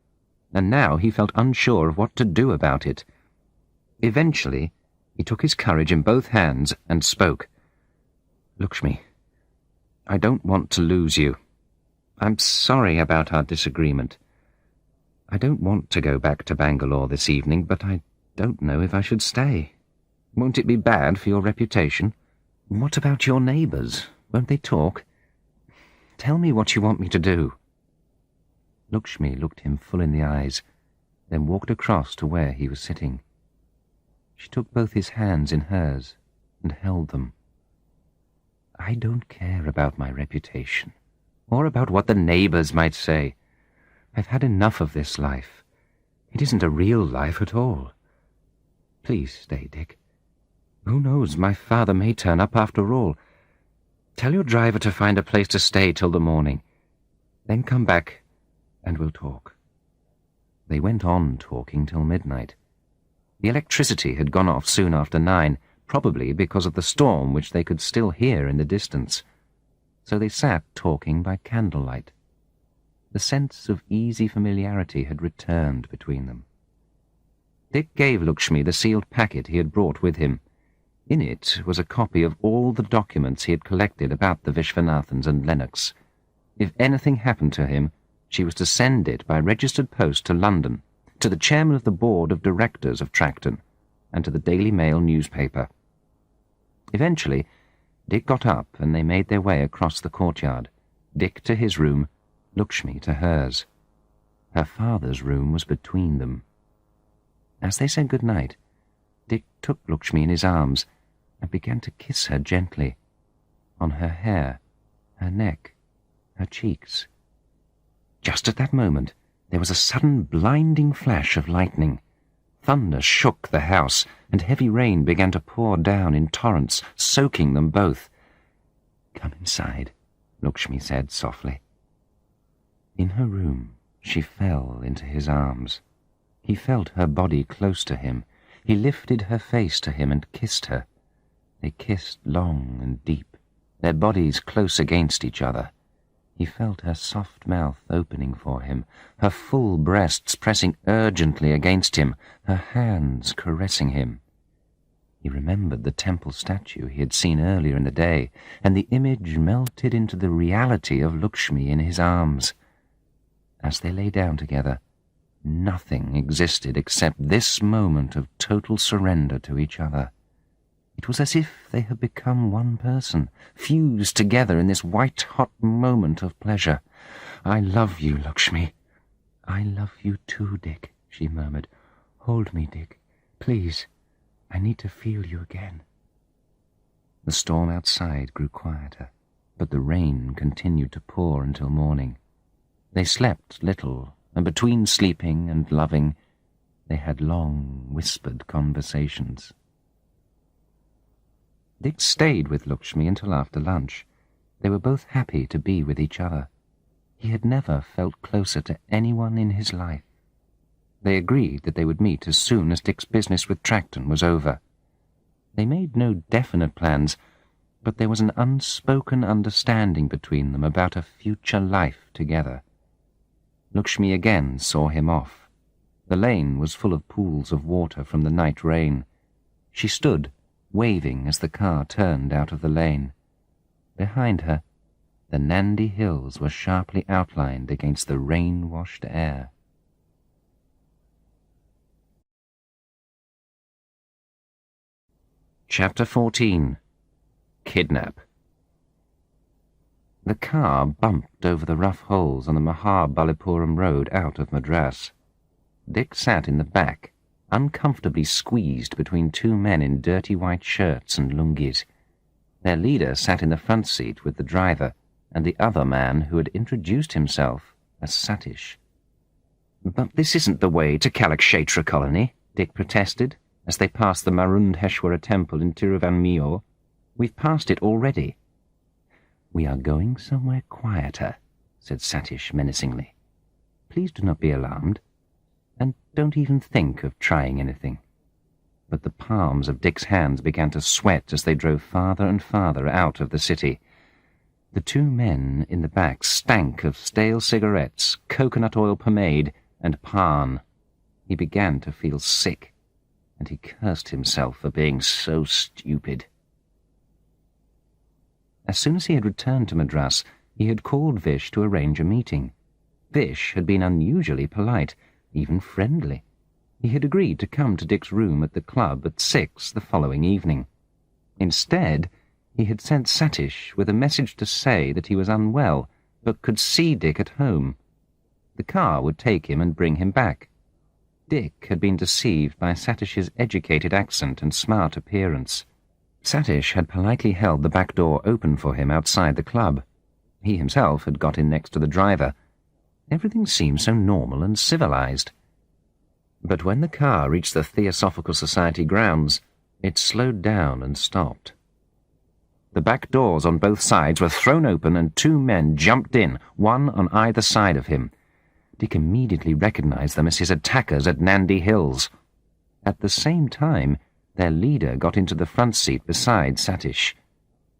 [SPEAKER 1] and now he felt unsure of what to do about it. Eventually, he took his courage in both hands and spoke. Lakshmi, I don't want to lose you. I'm sorry about our disagreement. I don't want to go back to Bangalore this evening, but I don't know if I should stay. Won't it be bad for your reputation? What about your neighbours? Won't they talk? Tell me what you want me to do. Lakshmi looked him full in the eyes, then walked across to where he was sitting. She took both his hands in hers and held them. I don't care about my reputation, or about what the neighbours might say. I've had enough of this life. It isn't a real life at all. Please stay, Dick. Who knows, my father may turn up after all. Tell your driver to find a place to stay till the morning. Then come back and we'll talk." They went on talking till midnight. The electricity had gone off soon after 9, probably because of the storm which they could still hear in the distance. So they sat talking by candlelight. The sense of easy familiarity had returned between them. Dick gave Lakshmi the sealed packet he had brought with him. In it was a copy of all the documents he had collected about the Vishwanathans and Lennox. If anything happened to him, she was to send it by registered post to London, to the chairman of the board of directors of Tracton, and to the Daily Mail newspaper. Eventually, Dick got up and they made their way across the courtyard, Dick to his room, Lakshmi to hers. Her father's room was between them. As they said good night, Dick took Lakshmi in his arms and began to kiss her gently, on her hair, her neck, her cheeks. Just at that moment, there was a sudden blinding flash of lightning. Thunder shook the house, and heavy rain began to pour down in torrents, soaking them both. "Come inside," Lakshmi said softly. In her room, she fell into his arms. He felt her body close to him. He lifted her face to him and kissed her. They kissed long and deep, their bodies close against each other. He felt her soft mouth opening for him, her full breasts pressing urgently against him, her hands caressing him. He remembered the temple statue he had seen earlier in the day, and the image melted into the reality of Lakshmi in his arms. As they lay down together, nothing existed except this moment of total surrender to each other. It was as if they had become one person, fused together in this white-hot moment of pleasure. "I love you, Lakshmi." "I love you too, Dick," she murmured. "Hold me, Dick. Please. I need to feel you again." The storm outside grew quieter, but the rain continued to pour until morning. They slept little, and between sleeping and loving, they had long, whispered conversations. Dick stayed with Lakshmi until after lunch. They were both happy to be with each other. He had never felt closer to anyone in his life. They agreed that they would meet as soon as Dick's business with Tracton was over. They made no definite plans, but there was an unspoken understanding between them about a future life together. Lakshmi again saw him off. The lane was full of pools of water from the night rain. She stood, waving as the car turned out of the lane. Behind her, the Nandi hills were sharply outlined against the rain-washed air. Chapter 14. Kidnap. The car bumped over the rough holes on the Mahabalipuram road out of Madras. Dick sat in the back, uncomfortably squeezed between two men in dirty white shirts and lungis. Their leader sat in the front seat with the driver and the other man who had introduced himself as Satish. "But this isn't the way to Kalakshetra colony," Dick protested, as they passed the Marundheshwara temple in Tiruvanmiyur. "We've passed it already." "We are going somewhere quieter," said Satish menacingly. "Please do not be alarmed. And don't even think of trying anything." But the palms of Dick's hands began to sweat as they drove farther and farther out of the city. The two men in the back stank of stale cigarettes, coconut oil pomade, and pan. He began to feel sick, and he cursed himself for being so stupid. As soon as he had returned to Madras, he had called Vish to arrange a meeting. Vish had been unusually polite, even friendly. He had agreed to come to Dick's room at the club at 6 the following evening. Instead, he had sent Satish with a message to say that he was unwell, but could see Dick at home. The car would take him and bring him back. Dick had been deceived by Satish's educated accent and smart appearance. Satish had politely held the back door open for him outside the club. He himself had got in next to the driver. Everything seemed so normal and civilized. But when the car reached the Theosophical Society grounds, it slowed down and stopped. The back doors on both sides were thrown open and 2 men jumped in, one on either side of him. Dick immediately recognized them as his attackers at Nandy Hills. At the same time, their leader got into the front seat beside Satish.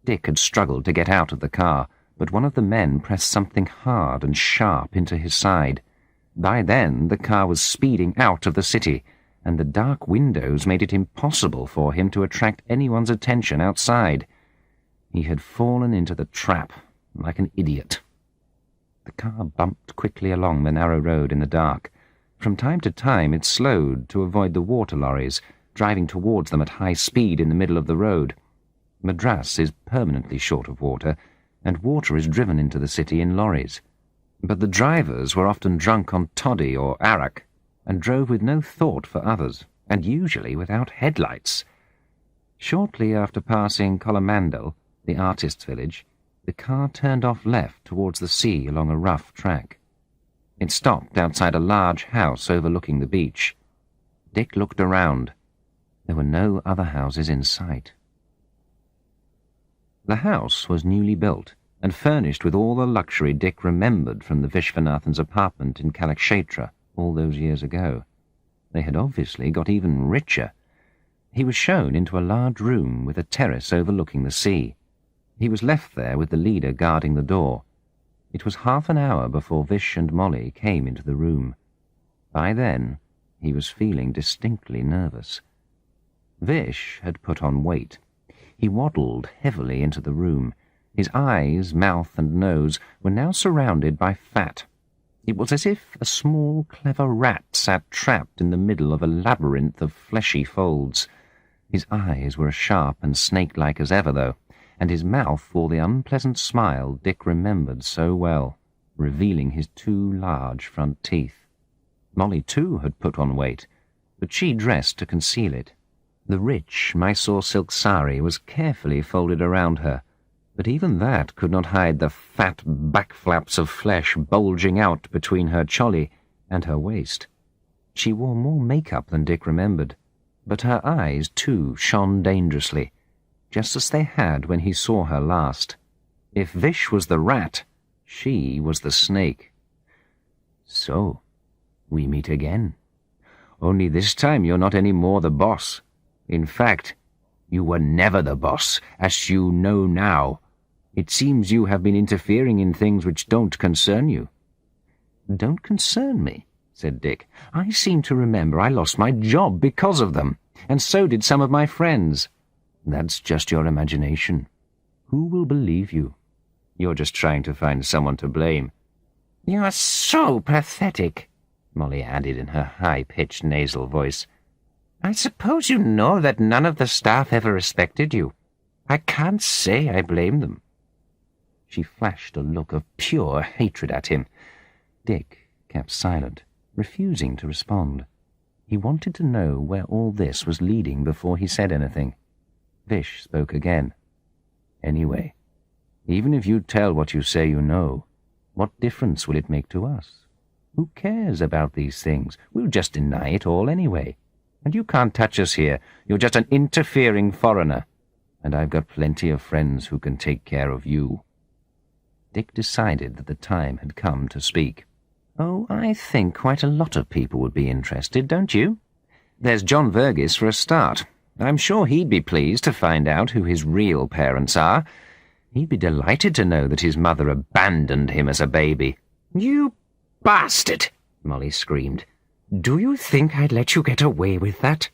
[SPEAKER 1] Dick had struggled to get out of the car, but one of the men pressed something hard and sharp into his side. By then, the car was speeding out of the city, and the dark windows made it impossible for him to attract anyone's attention outside. He had fallen into the trap like an idiot. The car bumped quickly along the narrow road in the dark. From time to time it slowed to avoid the water lorries, driving towards them at high speed in the middle of the road. Madras is permanently short of water, and water is driven into the city in lorries. But the drivers were often drunk on toddy or arak, and drove with no thought for others, and usually without headlights. Shortly after passing Colomandel, the artists' village, the car turned off left towards the sea along a rough track. It stopped outside a large house overlooking the beach. Dick looked around. There were no other houses in sight. The house was newly built, and furnished with all the luxury Dick remembered from the Vishwanathan's apartment in Kalakshetra all those years ago. They had obviously got even richer. He was shown into a large room with a terrace overlooking the sea. He was left there with the leader guarding the door. It was half an hour before Vish and Molly came into the room. By then, he was feeling distinctly nervous. Vish had put on weight. He waddled heavily into the room. His eyes, mouth, and nose were now surrounded by fat. It was as if a small, clever rat sat trapped in the middle of a labyrinth of fleshy folds. His eyes were as sharp and snake-like as ever, though, and his mouth wore the unpleasant smile Dick remembered so well, revealing his 2 large front teeth. Molly, too, had put on weight, but she dressed to conceal it. The rich Mysore silk sari was carefully folded around her, but even that could not hide the fat back flaps of flesh bulging out between her choli and her waist. She wore more makeup than Dick remembered, but her eyes, too, shone dangerously, just as they had when he saw her last. If Vish was the rat, she was the snake. So, we meet again. Only this time you're not any more the boss. In fact, you were never the boss, as you know now. It seems you have been interfering in things which don't concern you. Don't concern me, said Dick. I seem to remember I lost my job because of them, and so did some of my friends. That's just your imagination. Who will believe you? You're just trying to find someone to blame. You are so pathetic, Molly added in her high-pitched nasal voice. I suppose you know that none of the staff ever respected you. I can't say I blame them. She flashed a look of pure hatred at him. Dick kept silent, refusing to respond. He wanted to know where all this was leading before he said anything. Vish spoke again. Anyway, even if you tell what you say you know, what difference will it make to us? Who cares about these things? We'll just deny it all anyway. And you can't touch us here. You're just an interfering foreigner. And I've got plenty of friends who can take care of you. Dick decided that the time had come to speak. Oh, I think quite a lot of people would be interested, don't you? There's John Vergis for a start. I'm sure he'd be pleased to find out who his real parents are. He'd be delighted to know that his mother abandoned him as a baby. You bastard! Molly screamed. Do you think I'd let you get away with that?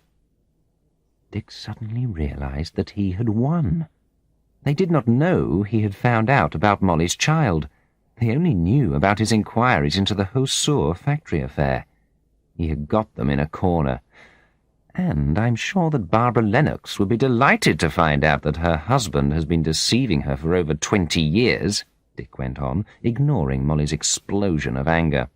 [SPEAKER 1] Dick suddenly realized that he had won. They did not know he had found out about Molly's child. They only knew about his inquiries into the Hosur factory affair. He had got them in a corner. And I'm sure that Barbara Lennox would be delighted to find out that her husband has been deceiving her for over 20 years, Dick went on, ignoring Molly's explosion of anger.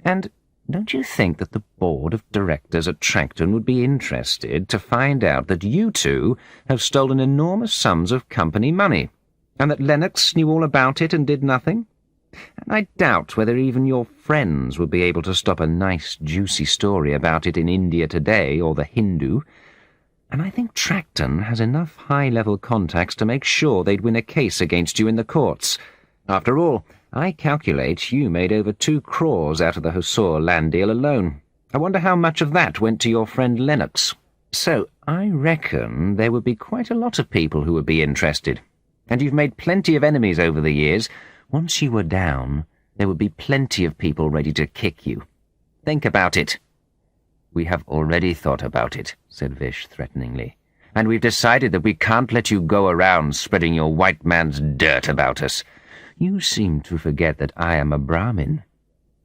[SPEAKER 1] And don't you think that the board of directors at Tracton would be interested to find out that you two have stolen enormous sums of company money, and that Lennox knew all about it and did nothing?
[SPEAKER 2] And I doubt whether even your friends would be able to stop a nice, juicy story about it in India Today or the Hindu. And I think Tracton has enough high-level contacts to make sure they'd win a case against you in the courts. After all, I calculate you made over 2 crores out of the Hosur land deal alone. I wonder how much of that went to your friend Lennox. So I reckon there would be quite a lot of people who would be interested. And you've made plenty of enemies over the years. Once you were down, there would be plenty of people ready to kick you. Think about it." "We have already thought about it," said Vish threateningly. "And we've decided that we can't let you go around spreading your white man's dirt about us. You seem to forget that I am a Brahmin.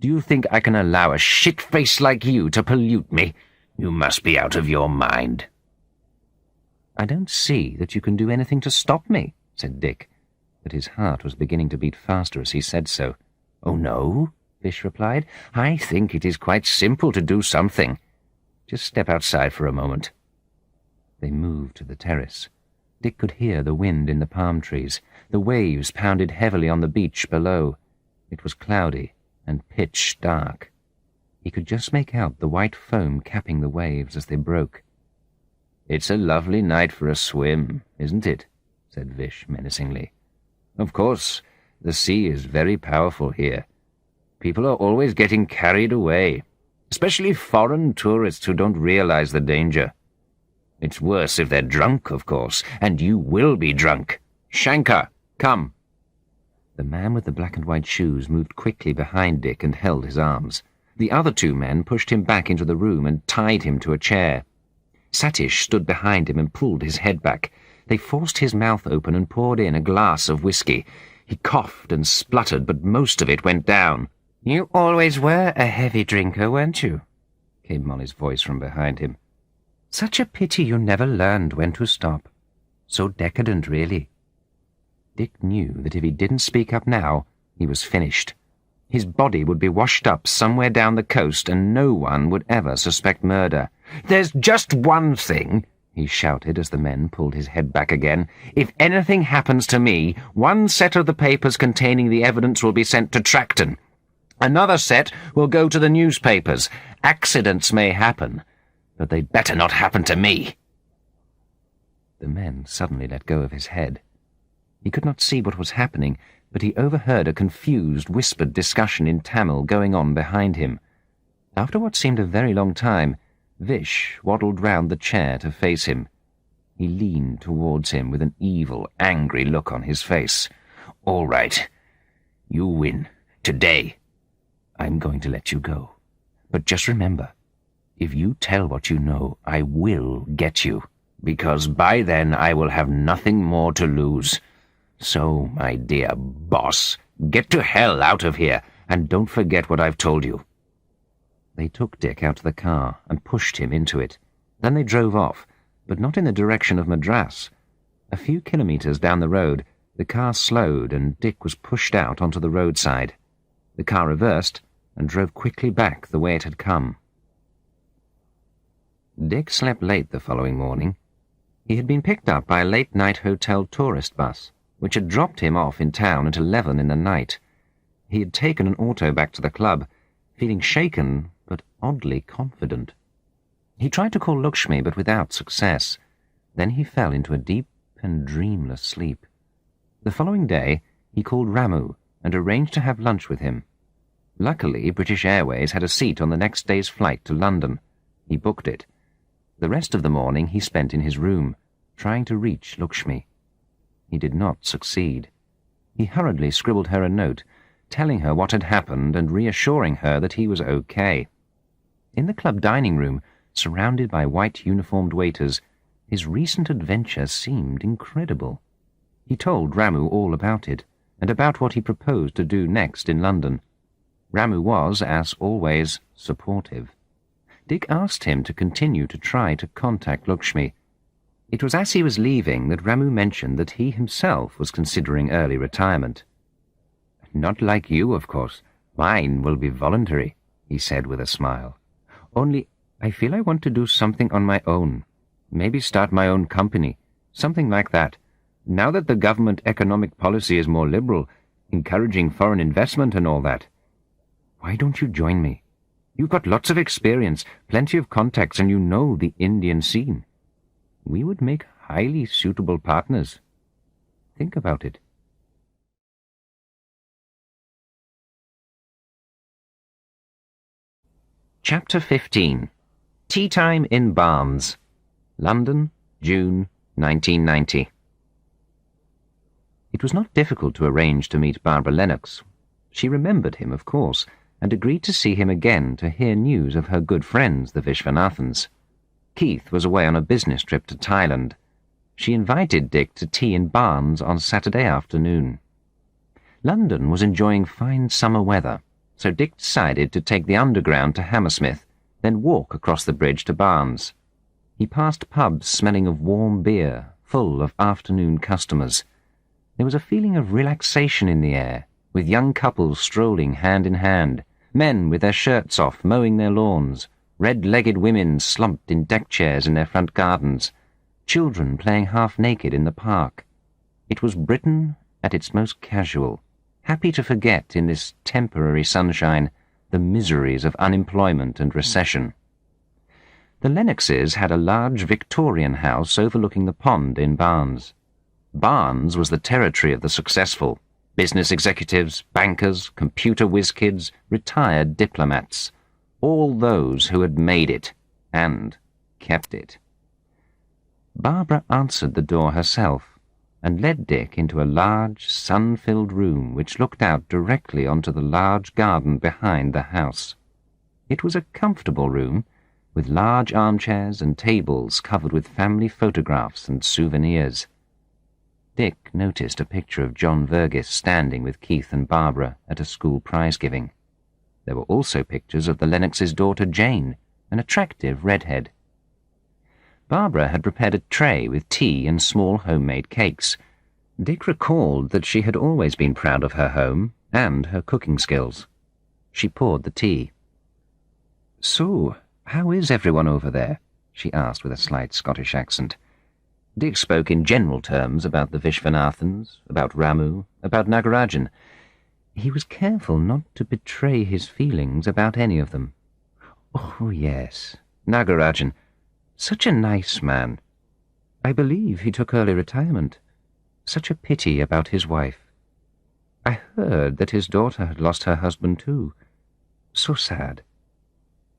[SPEAKER 2] Do you think I can allow a shit-face like you to pollute me? You must be out of your mind." "I don't see that you can do anything to stop me," said Dick, but his heart was beginning to beat faster as he said so. "Oh, no," Vish replied. "I think it is quite simple to do something. Just step outside for a moment." They moved to the terrace. Dick could hear the wind in the palm trees. The waves pounded heavily on the beach below. It was cloudy and pitch dark. He could just make out the white foam capping the waves as they broke. "It's a lovely night for a swim, isn't it?" said Vish menacingly. "Of course, the sea is very powerful here. People are always getting carried away, especially foreign tourists who don't realize the danger. It's worse if they're drunk, of course, and you will be drunk. Shankar, come." The man with the black and white shoes moved quickly behind Dick and held his arms. The other 2 men pushed him back into the room and tied him to a chair. Satish stood behind him and pulled his head back. They forced his mouth open and poured in a glass of whiskey. He coughed and spluttered, but most of it went down. "You always were a heavy drinker, weren't you?" came Molly's voice from behind him. "Such a pity you never learned when to stop. So decadent, really." Dick knew that if he didn't speak up now, he was finished. His body would be washed up somewhere down the coast, and no one would ever suspect murder. "There's just one thing," he shouted as the men pulled his head back again. "If anything happens to me, 1 set of the papers containing the evidence will be sent to Tracton. Another set will go to the newspapers. Accidents may happen, but they'd better not happen to me." The men suddenly let go of his head. He could not see what was happening, but he overheard a confused, whispered discussion in Tamil going on behind him. After what seemed a very long time, Vish waddled round the chair to face him. He leaned towards him with an evil, angry look on his face. "All right. You win. Today. I'm going to let you go. But just remember, if you tell what you know, I will get you, because by then I will have nothing more to lose. So, my dear boss, get to hell out of here, and don't forget what I've told you." They took Dick out of the car and pushed him into it. Then they drove off, but not in the direction of Madras. A few kilometres down the road, the car slowed and Dick was pushed out onto the roadside. The car reversed and drove quickly back the way it had come. Dick slept late the following morning. He had been picked up by a late-night hotel tourist bus, which had dropped him off in town at 11 in the night. He had taken an auto back to the club, feeling shaken but oddly confident. He tried to call Lakshmi, but without success. Then he fell into a deep and dreamless sleep. The following day, he called Ramu and arranged to have lunch with him. Luckily, British Airways had a seat on the next day's flight to London. He booked it. The rest of the morning he spent in his room, trying to reach Lakshmi. He did not succeed. He hurriedly scribbled her a note, telling her what had happened and reassuring her that he was okay. In the club dining room, surrounded by white-uniformed waiters, his recent adventure seemed incredible. He told Ramu all about it, and about what he proposed to do next in London. Ramu was, as always, supportive. Dick asked him to continue to try to contact Lakshmi. It was as he was leaving that Ramu mentioned that he himself was considering early retirement. "Not like you, of course. Mine will be voluntary," he said with a smile. "Only I feel I want to do something on my own. Maybe start my own company, something like that. Now that the government economic policy is more liberal, encouraging foreign investment and all that. Why don't you join me? You've got lots of experience, plenty of contacts, and you know the Indian scene. We would make highly suitable partners. Think about it. Chapter 15. Tea Time in Barnes. London, June 1990. It was not difficult to arrange to meet Barbara Lennox. She remembered him, of course, and agreed to see him again to hear news of her good friends, the Vishwanathans. Keith was away on a business trip to Thailand. She invited Dick to tea in Barnes on Saturday afternoon. London was enjoying fine summer weather, so Dick decided to take the Underground to Hammersmith, then walk across the bridge to Barnes. He passed pubs smelling of warm beer, full of afternoon customers. There was a feeling of relaxation in the air, with young couples strolling hand in hand, men with their shirts off mowing their lawns, red-legged women slumped in deck chairs in their front gardens, children playing half-naked in the park. It was Britain at its most casual, happy to forget in this temporary sunshine the miseries of unemployment and recession. The Lennoxes had a large Victorian house overlooking the pond in Barnes. Barnes was the territory of the successful, business executives, bankers, computer whiz-kids, retired diplomats, all those who had made it and kept it. Barbara answered the door herself and led Dick into a large, sun-filled room which looked out directly onto the large garden behind the house. It was a comfortable room, with large armchairs and tables covered with family photographs and souvenirs. Dick noticed a picture of John Vergis standing with Keith and Barbara at a school prize-giving. There were also pictures of the Lennox's daughter Jane, an attractive redhead. Barbara had prepared a tray with tea and small homemade cakes. Dick recalled that she had always been proud of her home and her cooking skills. She poured the tea. "So, how is everyone over there?" she asked with a slight Scottish accent. Dick spoke in general terms about the Vishwanathans, about Ramu, about Nagarajan. He was careful not to betray his feelings about any of them. "Oh, yes, Nagarajan. Such a nice man. I believe he took early retirement. Such a pity about his wife. I heard that his daughter had lost her husband too. So sad."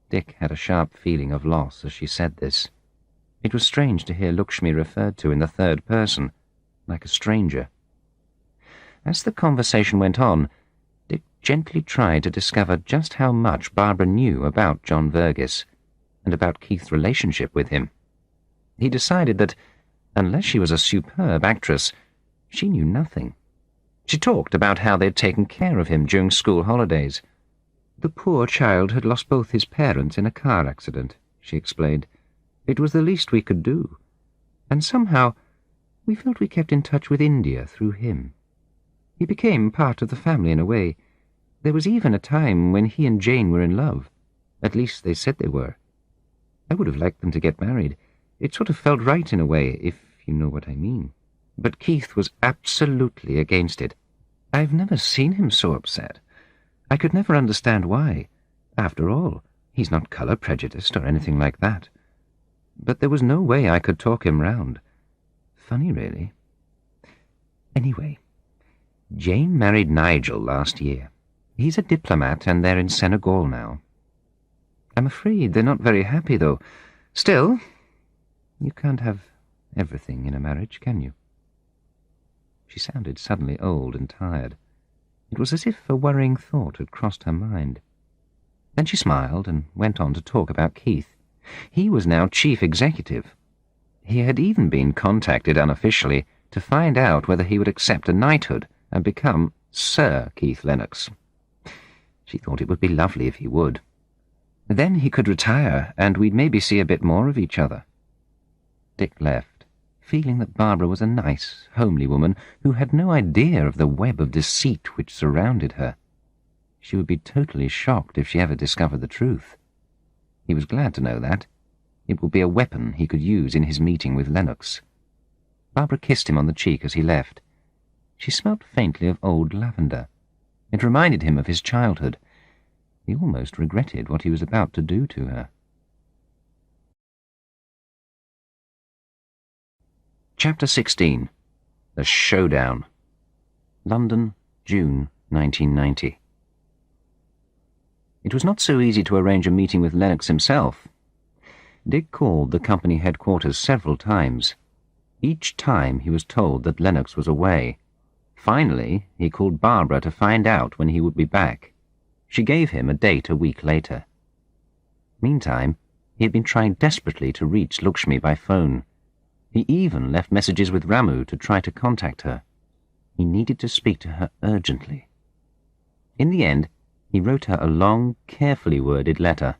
[SPEAKER 2] Dick had a sharp feeling of loss as she said this. It was strange to hear Lakshmi referred to in the third person, like a stranger. As the conversation went on, Dick gently tried to discover just how much Barbara knew about John Vergis, and about Keith's relationship with him. He decided that, unless she was a superb actress, she knew nothing. She talked about how they'd taken care of him during school holidays. "The poor child had lost both his parents in a car accident," she explained. "It was the least we could do. And somehow we felt we kept in touch with India through him. He became part of the family in a way. There was even a time when he and Jane were in love. At least they said they were. I would have liked them to get married. It sort of felt right in a way, if you know what I mean. But Keith was absolutely against it. I've never seen him so upset. I could never understand why. After all, he's not colour-prejudiced or anything like that. But there was no way I could talk him round. Funny, really. Anyway, Jane married Nigel last year. He's a diplomat, and they're in Senegal now. I'm afraid they're not very happy, though. Still, you can't have everything in a marriage, can you?" She sounded suddenly old and tired. It was as if a worrying thought had crossed her mind. Then she smiled and went on to talk about Keith. He was now chief executive. He had even been contacted unofficially to find out whether he would accept a knighthood and become Sir Keith Lennox. She thought it would be lovely if he would. Then he could retire, and we'd maybe see a bit more of each other. Dick left, feeling that Barbara was a nice, homely woman who had no idea of the web of deceit which surrounded her. She would be totally shocked if she ever discovered the truth. He was glad to know that. It would be a weapon he could use in his meeting with Lennox. Barbara kissed him on the cheek as he left.
[SPEAKER 1] She smelt faintly of old lavender. It reminded him of his childhood. He almost regretted what he was about to do to her. Chapter 16. The Showdown. London, June 1990. It was not so easy to arrange a meeting with Lennox himself. Dick called the company headquarters several times. Each time he was told that Lennox was away. Finally, he called Barbara to find out when he would be back. She gave him a date a week later. Meantime, he had been trying desperately to reach Lakshmi by phone. He even left messages with Ramu to try to contact her. He needed to speak to her urgently. In the end, he wrote her a long, carefully worded letter.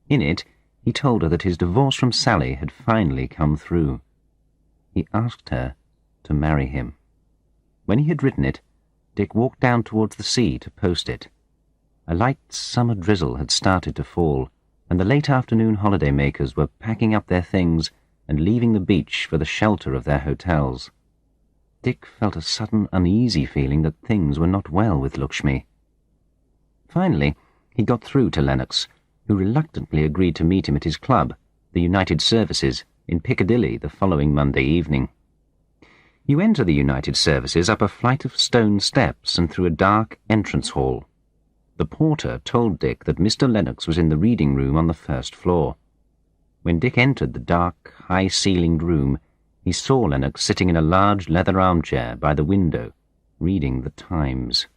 [SPEAKER 1] In it, he told her that his divorce from Sally had finally come through. He asked her to marry him. When he had written it, Dick walked down towards the sea to post it. A light summer drizzle had started to fall, and the late afternoon holiday-makers were packing up their things and leaving the beach for the shelter of their hotels. Dick felt a sudden uneasy feeling that things were not well with Lakshmi. Finally, he got through to Lennox, who reluctantly agreed to meet him at his club, the United Services, in Piccadilly the following Monday evening. You enter the United Services up a flight of stone steps and through a dark entrance hall. The porter told Dick that Mr. Lennox was in the reading room on the first floor. When Dick entered the dark, high-ceilinged room, he saw Lennox sitting in a large leather armchair by the window, reading the Times.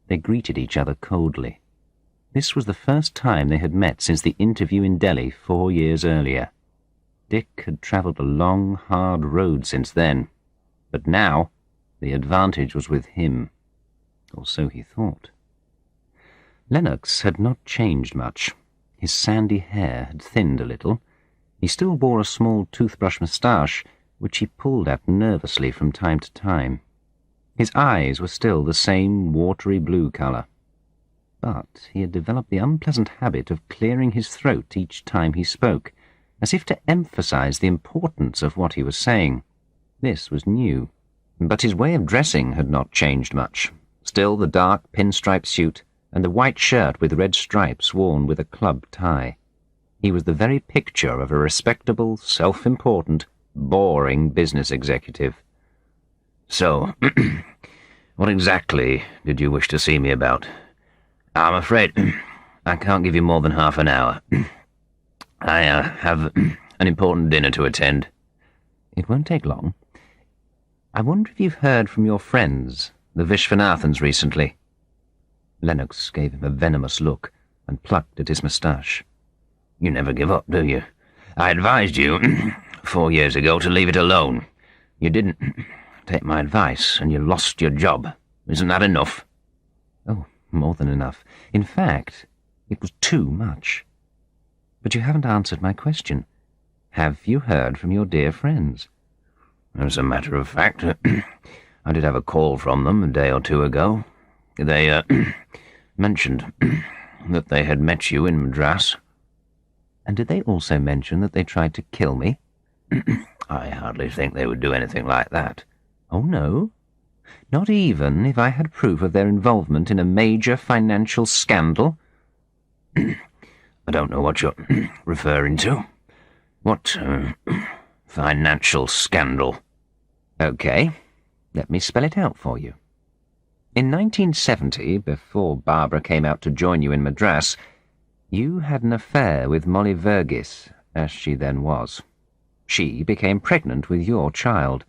[SPEAKER 1] They greeted each other coldly. This was the first time they had met since the interview in Delhi 4 years earlier. Dick had travelled a long, hard road since then. But now, the advantage was with him, or so he thought. Lennox had not changed much. His sandy hair had thinned a little. He still wore a small toothbrush moustache, which he pulled at nervously from time to time. His eyes were still the same watery blue colour. But he had developed the unpleasant habit of clearing his throat each time he spoke, as if to emphasize the importance of what he was saying. This was new. But his way of dressing had not changed much. Still the dark pinstripe suit and the white shirt with red stripes worn with a club tie. He was the very picture of a respectable, self-important, boring business executive.
[SPEAKER 2] So, what exactly did you wish to see me about? I'm afraid I can't give you more than half an hour. I have an important dinner to attend.
[SPEAKER 1] It won't take long. I wonder if you've heard from your friends, the Vishwanathans, recently. Lennox gave him a venomous look and plucked at his moustache.
[SPEAKER 2] You never give up, do you? I advised you 4 years ago to leave it alone. You didn't take my advice, and you lost your job. Isn't that enough?
[SPEAKER 1] Oh, more than enough. In fact, it was too much. But you haven't answered my question. Have you heard from your dear friends?
[SPEAKER 2] As a matter of fact, I did have a call from them a day or two ago. They mentioned that they had met you in Madras.
[SPEAKER 1] And did they also mention that they tried to kill me?
[SPEAKER 2] I hardly think they would do anything like that.
[SPEAKER 1] Oh, no? Not even if I had proof of their involvement in a major financial scandal?
[SPEAKER 2] I don't know what you're referring to. What financial scandal?
[SPEAKER 1] Okay, let me spell it out for you. In 1970, before Barbara came out to join you in Madras, you had an affair with Molly Vergis, as she then was. She became pregnant with your child.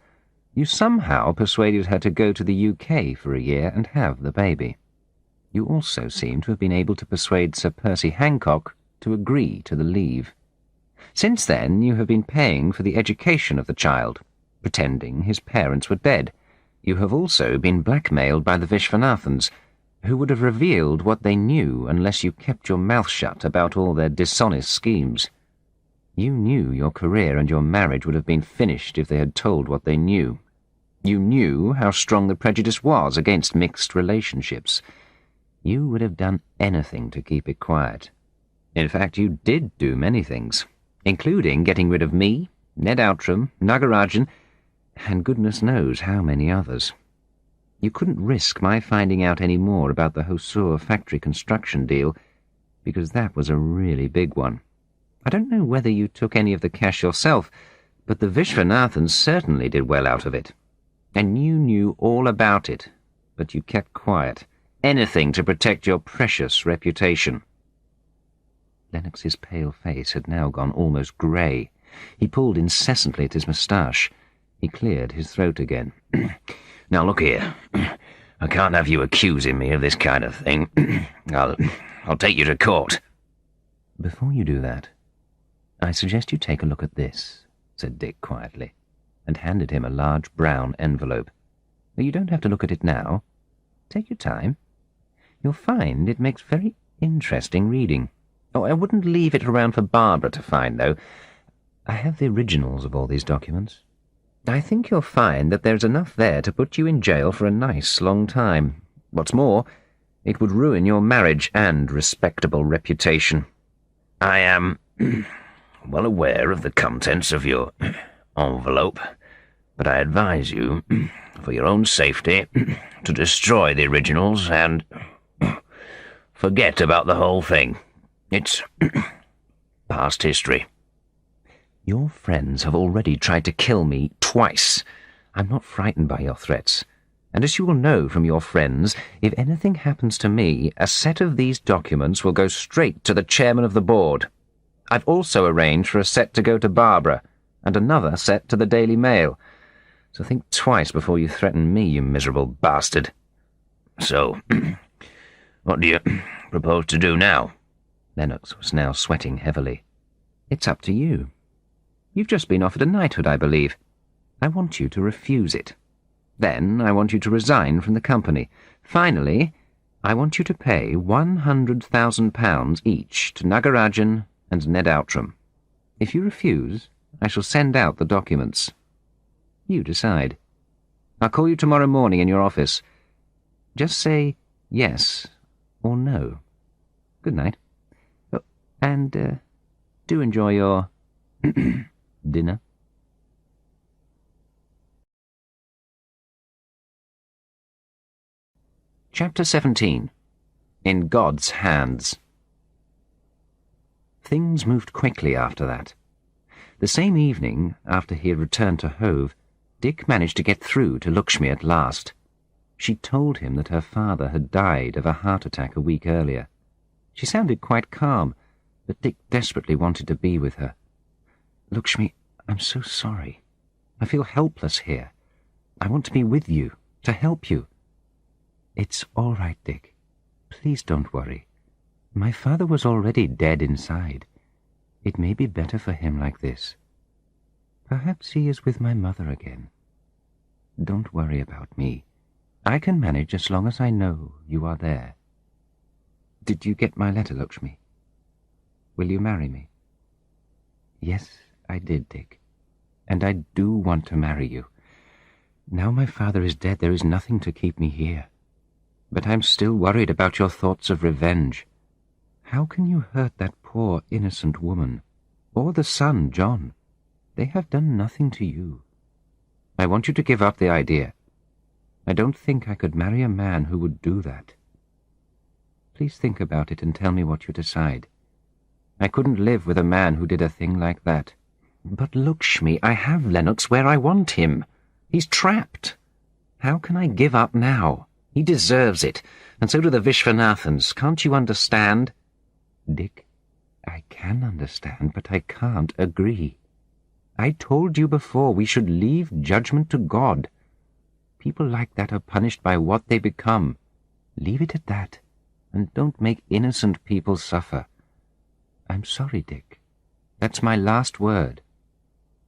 [SPEAKER 1] You somehow persuaded her to go to the UK for a year and have the baby. You also seem to have been able to persuade Sir Percy Hancock to agree to the leave. Since then, you have been paying for the education of the child, pretending his parents were dead. You have also been blackmailed by the Vishwanathans, who would have revealed what they knew unless you kept your mouth shut about all their dishonest schemes. You knew your career and your marriage would have been finished if they had told what they knew. You knew how strong the prejudice was against mixed relationships. You would have done anything to keep it quiet. In fact, you did do many things, including getting rid of me, Ned Outram, Nagarajan, and goodness knows how many others.
[SPEAKER 2] You couldn't risk my finding out any more about the Hosur factory construction deal, because that was a really big one. I don't know whether you took any of the cash yourself, but the Vishwanathans certainly did well out of it. And you knew all about it, but you kept quiet. Anything to protect your precious reputation. Lennox's pale face had now gone almost grey. He pulled incessantly at his moustache. He cleared his throat again.
[SPEAKER 3] Now look here. I can't have you accusing me of this kind of thing. I'll take you to court.
[SPEAKER 2] Before you do that, I suggest you take a look at this, said Dick quietly, and handed him a large brown envelope. You don't have to look at it now. Take your time. You'll find it makes very interesting reading. Oh, I wouldn't leave it around for Barbara to find, though. I have the originals of all these documents. I think you'll find that there's enough there to put you in jail for a nice long time. What's more, it would ruin your marriage and respectable reputation.
[SPEAKER 3] I am well aware of the contents of your envelope, but I advise you, for your own safety, to destroy the originals and forget about the whole thing. It's past history.
[SPEAKER 2] Your friends have already tried to kill me twice. I'm not frightened by your threats. And as you will know from your friends, if anything happens to me, a set of these documents will go straight to the chairman of the board. I've also arranged for a set to go to Barbara, and another set to the Daily Mail. So think twice before you threaten me, you miserable bastard.
[SPEAKER 3] So, what do you propose to do now?
[SPEAKER 2] Lennox was now sweating heavily. It's up to you. You've just been offered a knighthood, I believe. I want you to refuse it. Then I want you to resign from the company. Finally, I want you to pay £100,000 each to Nagarajan and Ned Outram. If you refuse, I shall send out the documents. You decide. I'll call you tomorrow morning in your office. Just say yes or no. Good night. Oh, and do enjoy your dinner. Chapter 17. In God's Hands. Things moved quickly after that. The same evening, after he had returned to Hove, Dick managed to get through to Lakshmi at last. She told him that her father had died of a heart attack a week earlier. She sounded quite calm, but Dick desperately wanted to be with her. Lakshmi, I'm so sorry. I feel helpless here. I want to be with you, to help you. It's all right, Dick. Please don't worry. My father was already dead inside. It may be better for him like this. Perhaps he is with my mother again. Don't worry about me. I can manage as long as I know you are there. Did you get my letter, Lakshmi? Will you marry me? Yes, I did, Dick. And I do want to marry you. Now my father is dead, there is nothing to keep me here. But I'm still worried about your thoughts of revenge. How can you hurt that poor, innocent woman? Or the son, John? They have done nothing to you. I want you to give up the idea. I don't think I could marry a man who would do that. Please think about it and tell me what you decide. I couldn't live with a man who did a thing like that. But Lakshmi, I have Lennox where I want him. He's trapped. How can I give up now? He deserves it, and so do the Vishwanathans. Can't you understand? Dick, I can understand, but I can't agree. I told you before we should leave judgment to God. People like that are punished by what they become. Leave it at that, and don't make innocent people suffer. I'm sorry, Dick. That's my last word.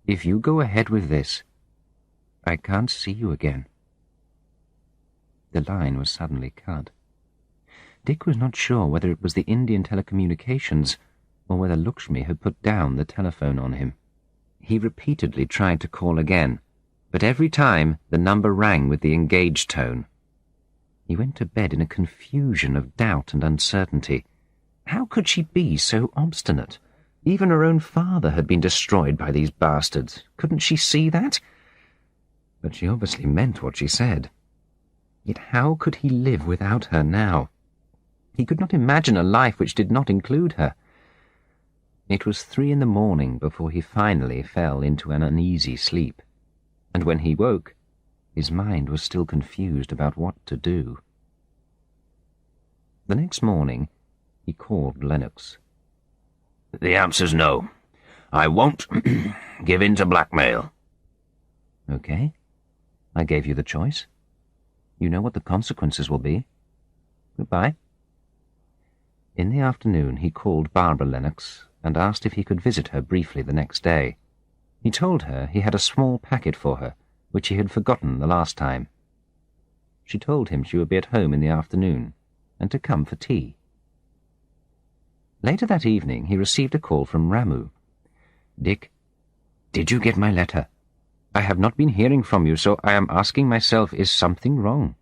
[SPEAKER 2] If you go ahead with this, I can't see you again. The line was suddenly cut. Dick was not sure whether it was the Indian telecommunications or whether Lakshmi had put down the telephone on him. He repeatedly tried to call again, but every time the number rang with the engaged tone. He went to bed in a confusion of doubt and uncertainty. How could she be so obstinate? Even her own father had been destroyed by these bastards. Couldn't she see that? But she obviously meant what she said.
[SPEAKER 1] Yet how could he live without her now? He could not imagine a life which did not include her. It was 3 in the morning before he finally fell into an uneasy sleep, and when he woke, his mind was still confused about what to do. The next morning, he called Lennox.
[SPEAKER 2] "The answer's no. I won't give in to blackmail."
[SPEAKER 1] Okay. I gave you the choice. You know what the consequences will be. Goodbye. In the afternoon, he called Barbara Lennox and asked if he could visit her briefly the next day. He told her he had a small packet for her, which he had forgotten the last time. She told him she would be at home in the afternoon, and to come for tea. Later that evening, he received a call from Ramu. "Dick, did you get my letter? I have not been hearing from you, so I am asking myself, is something wrong?"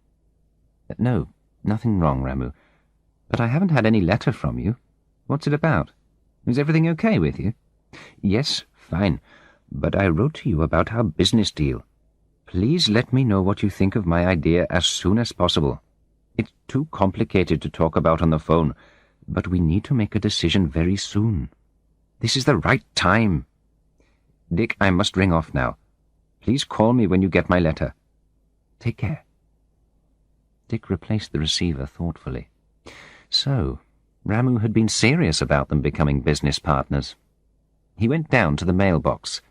[SPEAKER 1] "No, nothing wrong, Ramu. But I haven't had any letter from you. What's it about? Is everything okay with you?" "Yes, fine. But I wrote to you about our business deal. Please let me know what you think of my idea as soon as possible. It's too complicated to talk about on the phone, but we need to make a decision very soon. This is the right time. Dick, I must ring off now. Please call me when you get my letter. Take care." Dick replaced the receiver thoughtfully. So, Ramu had been serious about them becoming business partners. He went down to the mailbox.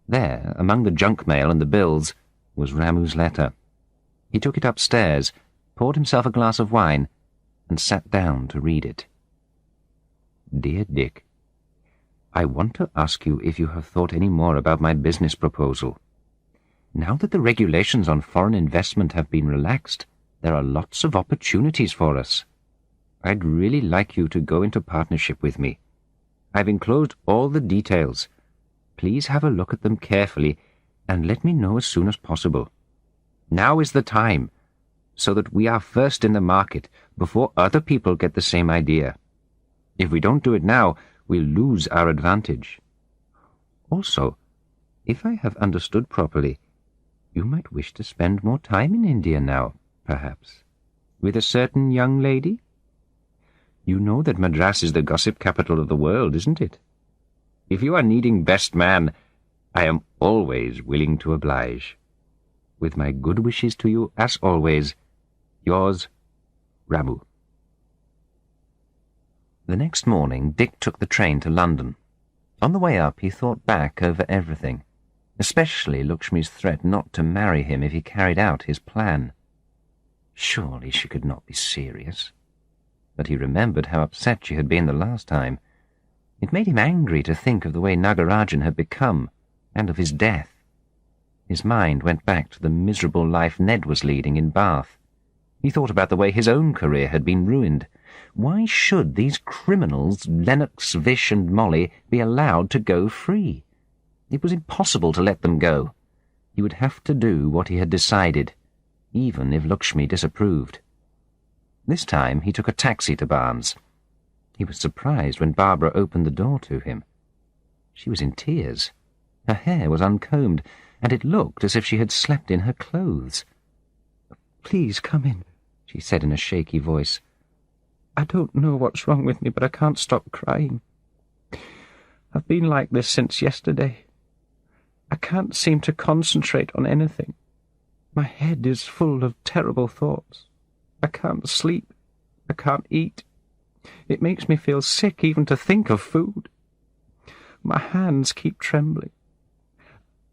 [SPEAKER 1] There, among the junk mail and the bills, was Ramu's letter. He took it upstairs, poured himself a glass of wine, and sat down to read it. "Dear Dick, I want to ask you if you have thought any more about my business proposal. Now that the regulations on foreign investment have been relaxed, there are lots of opportunities for us. I'd really like you to go into partnership with me. I've enclosed all the details. Please have a look at them carefully and let me know as soon as possible. Now is the time, so that we are first in the market before other people get the same idea. If we don't do it now, we'll lose our advantage. Also, if I have understood properly, you might wish to spend more time in India now, perhaps, with a certain young lady? You know that Madras is the gossip capital of the world, isn't it? If you are needing best man, I am always willing to oblige. With my good wishes to you, as always, yours, Ramu." The next morning, Dick took the train to London. On the way up, he thought back over everything, especially Lakshmi's threat not to marry him if he carried out his plan. Surely she could not be serious. But he remembered how upset she had been the last time. It made him angry to think of the way Nagarajan had become, and of his death. His mind went back to the miserable life Ned was leading in Bath. He thought about the way his own career had been ruined. Why should these criminals, Lennox, Vish, and Molly, be allowed to go free? It was impossible to let them go. He would have to do what he had decided, even if Lakshmi disapproved. This time he took a taxi to Barnes. He was surprised when Barbara opened the door to him. She was in tears. Her hair was uncombed, and it looked as if she had slept in her clothes. "Please come in," she said in a shaky voice. "I don't know what's wrong with me, but I can't stop crying. I've been like this since yesterday. I can't seem to concentrate on anything. My head is full of terrible thoughts. I can't sleep. I can't eat. It makes me feel sick even to think of food. My hands keep trembling.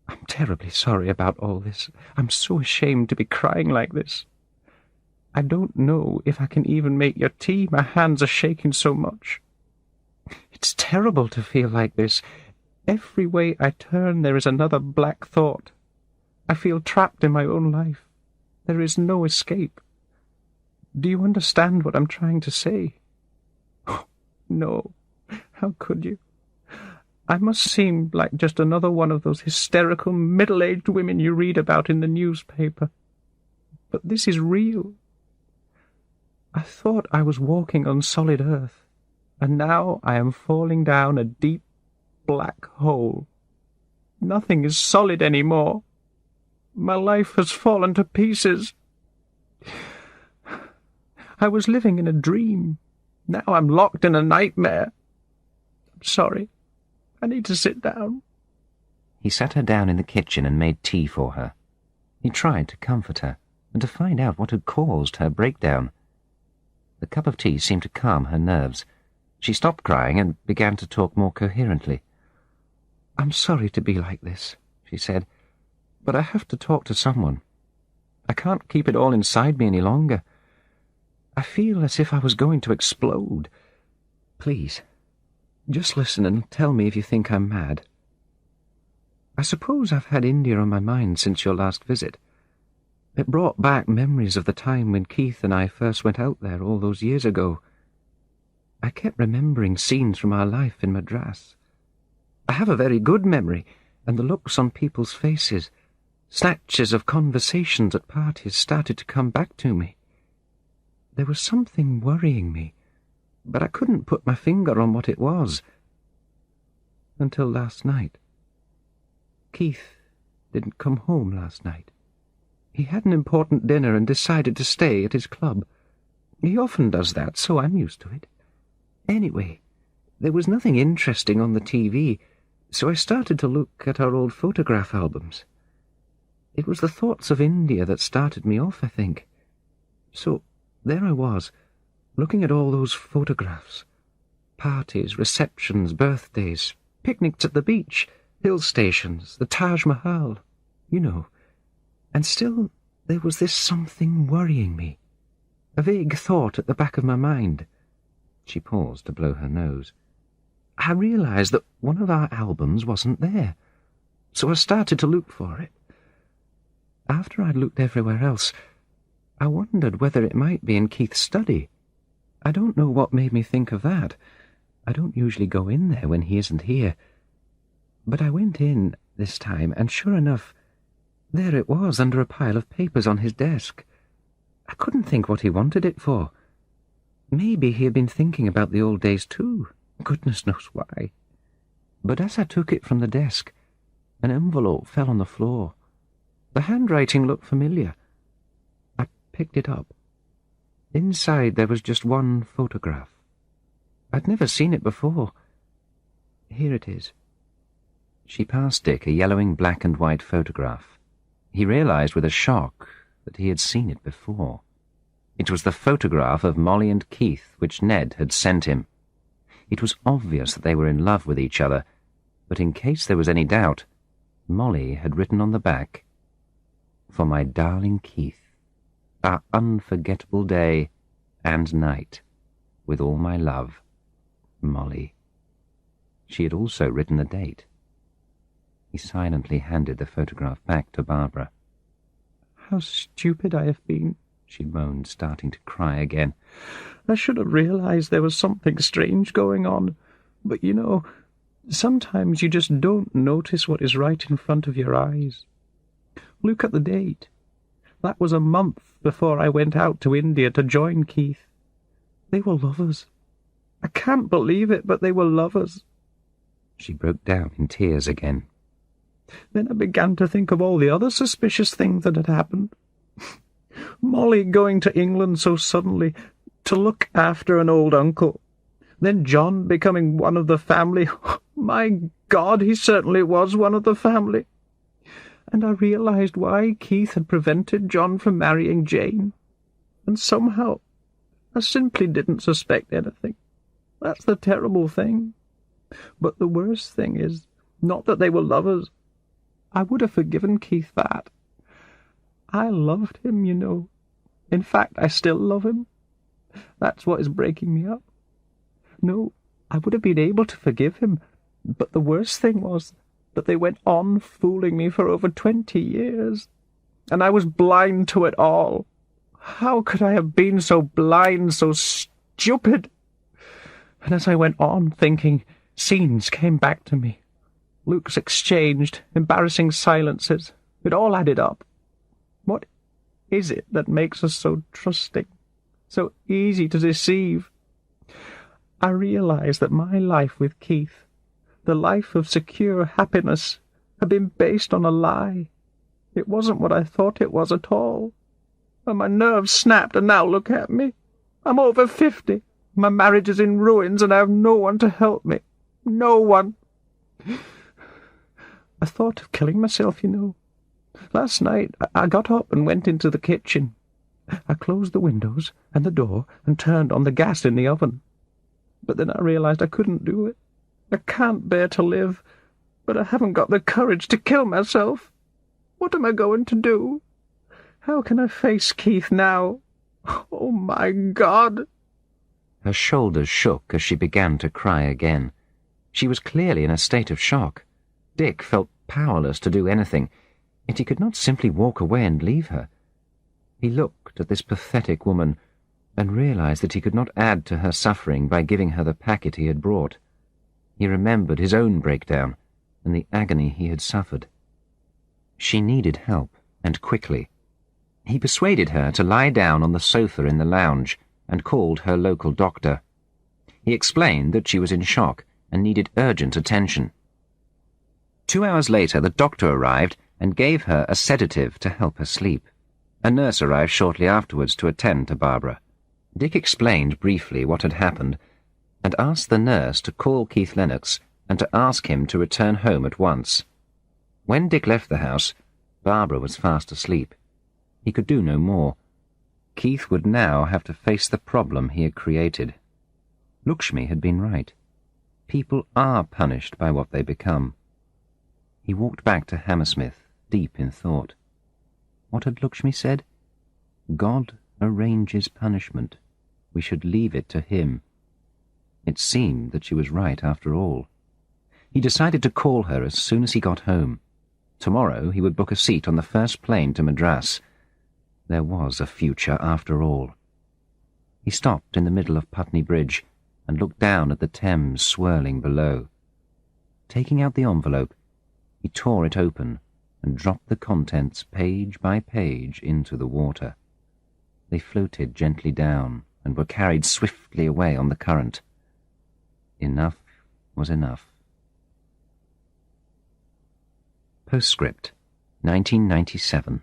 [SPEAKER 1] I'm terribly sorry about all this. I'm so ashamed to be crying like this. I don't know if I can even make your tea. My hands are shaking so much. It's terrible to feel like this. Every way I turn there is another black thought. I feel trapped in my own life. There is no escape. Do you understand what I'm trying to say?" "Oh, no. How could you? I must seem like just another one of those hysterical middle-aged women you read about in the newspaper. But this is real. I thought I was walking on solid earth, and now I am falling down a deep black hole. Nothing is solid any more. My life has fallen to pieces.
[SPEAKER 4] I was living in a dream. Now I'm locked in a nightmare. I'm sorry. I need to sit down."
[SPEAKER 1] He sat her down in the kitchen and made tea for her. He tried to comfort her and to find out what had caused her breakdown. The cup of tea seemed to calm her nerves. She stopped crying and began to talk more coherently. "I'm sorry to be like this," she said, "but I have to talk to someone. I can't keep it all inside me any longer. I feel as if I was going to explode. Please, just listen and tell me if you think I'm mad. I suppose I've had India on my mind since your last visit. It brought back memories of the time when Keith and I first went out there all those years ago. I kept remembering scenes from our life in Madras. I have a very good memory, and the looks on people's faces, snatches of conversations at parties started to come back to me. There was something worrying me, but I couldn't put my finger on what it was. Until last night. Keith didn't come home last night. He had an important dinner and decided to stay at his club. He often does that, so I'm used to it. Anyway, there was nothing interesting on the TV, so I started to look at our old photograph albums. It was the thoughts of India that started me off, I think. So there I was, looking at all those photographs. Parties, receptions, birthdays, picnics at the beach, hill stations, the Taj Mahal, you know. And still there was this something worrying me, a vague thought at the back of my mind. She paused to blow her nose. I realized that one of our albums wasn't there, so I started to look for it. After I'd looked everywhere else, I wondered whether it might be in Keith's study. I don't know what made me think of that. I don't usually go in there when he isn't here. But I went in this time, and sure enough, there it was under a pile of papers on his desk. I couldn't think what he wanted it for. Maybe he had been thinking about the old days too. Goodness knows why. But as I took it from the desk, an envelope fell on the floor. The handwriting looked familiar. I picked it up. Inside there was just one photograph. I'd never seen it before. Here it is. She passed Dick a yellowing black and white photograph. He realized with a shock that he had seen it before. It was the photograph of Molly and Keith which Ned had sent him. It was obvious that they were in love with each other, but in case there was any doubt, Molly had written on the back, "For my darling Keith, our unforgettable day and night, with all my love, Molly." She had also written the date. He silently handed the photograph back to Barbara. "How stupid I have been," she moaned, starting to cry again. "I should have realized there was something strange going on. But, you know, sometimes you just don't notice what is right in front of your eyes. Look at the date. That was a month before I went out to India to join Keith. They were lovers. I can't believe it, but they were lovers." She broke down in tears again. Then I began to think of all the other suspicious things that had happened. Molly going to England so suddenly to look after an old uncle. Then John becoming one of the family. My God, he certainly was one of the family. And I realized why Keith had prevented John from marrying Jane. And somehow I simply didn't suspect anything. That's the terrible thing. But the worst thing is not that they were lovers. I would have forgiven Keith that. I loved him, you know. In fact, I still love him. That's what is breaking me up. No, I would have been able to forgive him, but the worst thing was that they went on fooling me for over 20 years, and I was blind to it all. How could I have been so blind, so stupid? And as I went on thinking, scenes came back to me. Looks exchanged, embarrassing silences. It all added up. What is it that makes us so trusting, so easy to deceive? I realized that my life with Keith, the life of secure happiness, had been based on a lie. It wasn't what I thought it was at all. And my nerves snapped, and now look at me.
[SPEAKER 4] I'm over 50. My marriage is in ruins, and I have no one to help me. No one. I thought of killing myself, you know. Last night I got up and went into the kitchen. I closed the windows and the door and turned on the gas in the oven. But then I realized I couldn't do it. I can't bear to live, but I haven't got the courage to kill myself. What am I going to do? How can I face Keith now? Oh, my God!"
[SPEAKER 2] Her shoulders shook as she began to cry again. She was clearly in a state of shock. Dick felt powerless to do anything, yet he could not simply walk away and leave her. He looked at this pathetic woman and realized that he could not add to her suffering by giving her the packet he had brought. He remembered his own breakdown and the agony he had suffered. She needed help, and quickly. He persuaded her to lie down on the sofa in the lounge and called her local doctor. He explained that she was in shock and needed urgent attention. 2 hours later, the doctor arrived and gave her a sedative to help her sleep. A nurse arrived shortly afterwards to attend to Barbara. Dick explained briefly what had happened and asked the nurse to call Keith Lennox and to ask him to return home at once. When Dick left the house, Barbara was fast asleep. He could do no more. Keith would now have to face the problem he had created. Lakshmi had been right. People are punished by what they become. He walked back to Hammersmith, deep in thought. What had Lakshmi said? God arranges punishment. We should leave it to him. It seemed that she was right after all. He decided to call her as soon as he got home. Tomorrow he would book a seat on the first plane to Madras. There was a future after all. He stopped in the middle of Putney Bridge and looked down at the Thames swirling below. Taking out the envelope, he tore it open and dropped the contents page by page into the water. They floated gently down and were carried swiftly away on the current. Enough was enough. Postscript, 1997.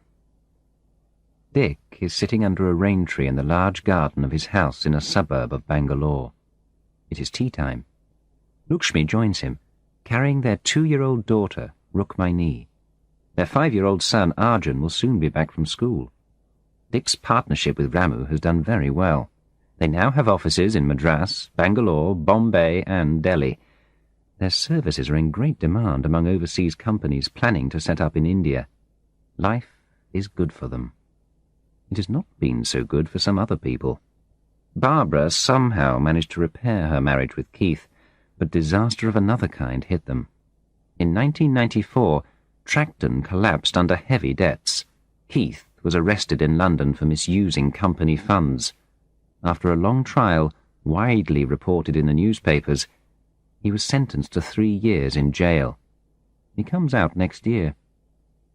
[SPEAKER 2] Dick is sitting under a rain tree in the large garden of his house in a suburb of Bangalore. It is tea time. Lakshmi joins him, carrying their 2-year-old daughter, Rukmini. Their 5-year-old son, Arjun, will soon be back from school. Dick's partnership with Ramu has done very well. They now have offices in Madras, Bangalore, Bombay and Delhi. Their services are in great demand among overseas companies planning to set up in India. Life is good for them. It has not been so good for some other people. Barbara somehow managed to repair her marriage with Keith, but disaster of another kind hit them. In 1994, Tracton collapsed under heavy debts. Keith was arrested in London for misusing company funds. After a long trial, widely reported in the newspapers, he was sentenced to 3 years in jail. He comes out next year.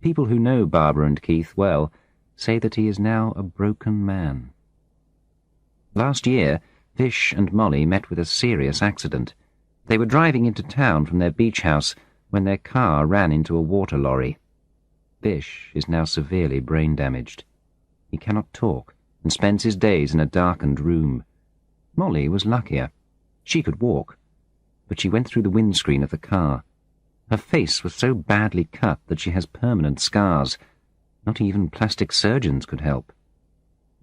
[SPEAKER 2] People who know Barbara and Keith well say that he is now a broken man. Last year, Vish and Molly met with a serious accident. They were driving into town from their beach house when their car ran into a water lorry. Vish is now severely brain damaged. He cannot talk and spends his days in a darkened room. Molly was luckier. She could walk, but she went through the windscreen of the car. Her face was so badly cut that she has permanent scars. Not even plastic surgeons could help.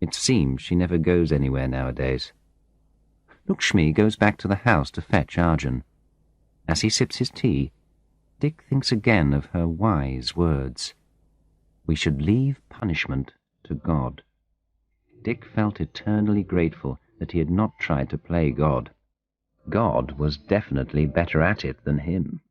[SPEAKER 2] It seems she never goes anywhere nowadays. Lakshmi goes back to the house to fetch Arjun. As he sips his tea, Dick thinks again of her wise words. We should leave punishment to God. Dick felt eternally grateful that he had not tried to play God. God was definitely better at it than him.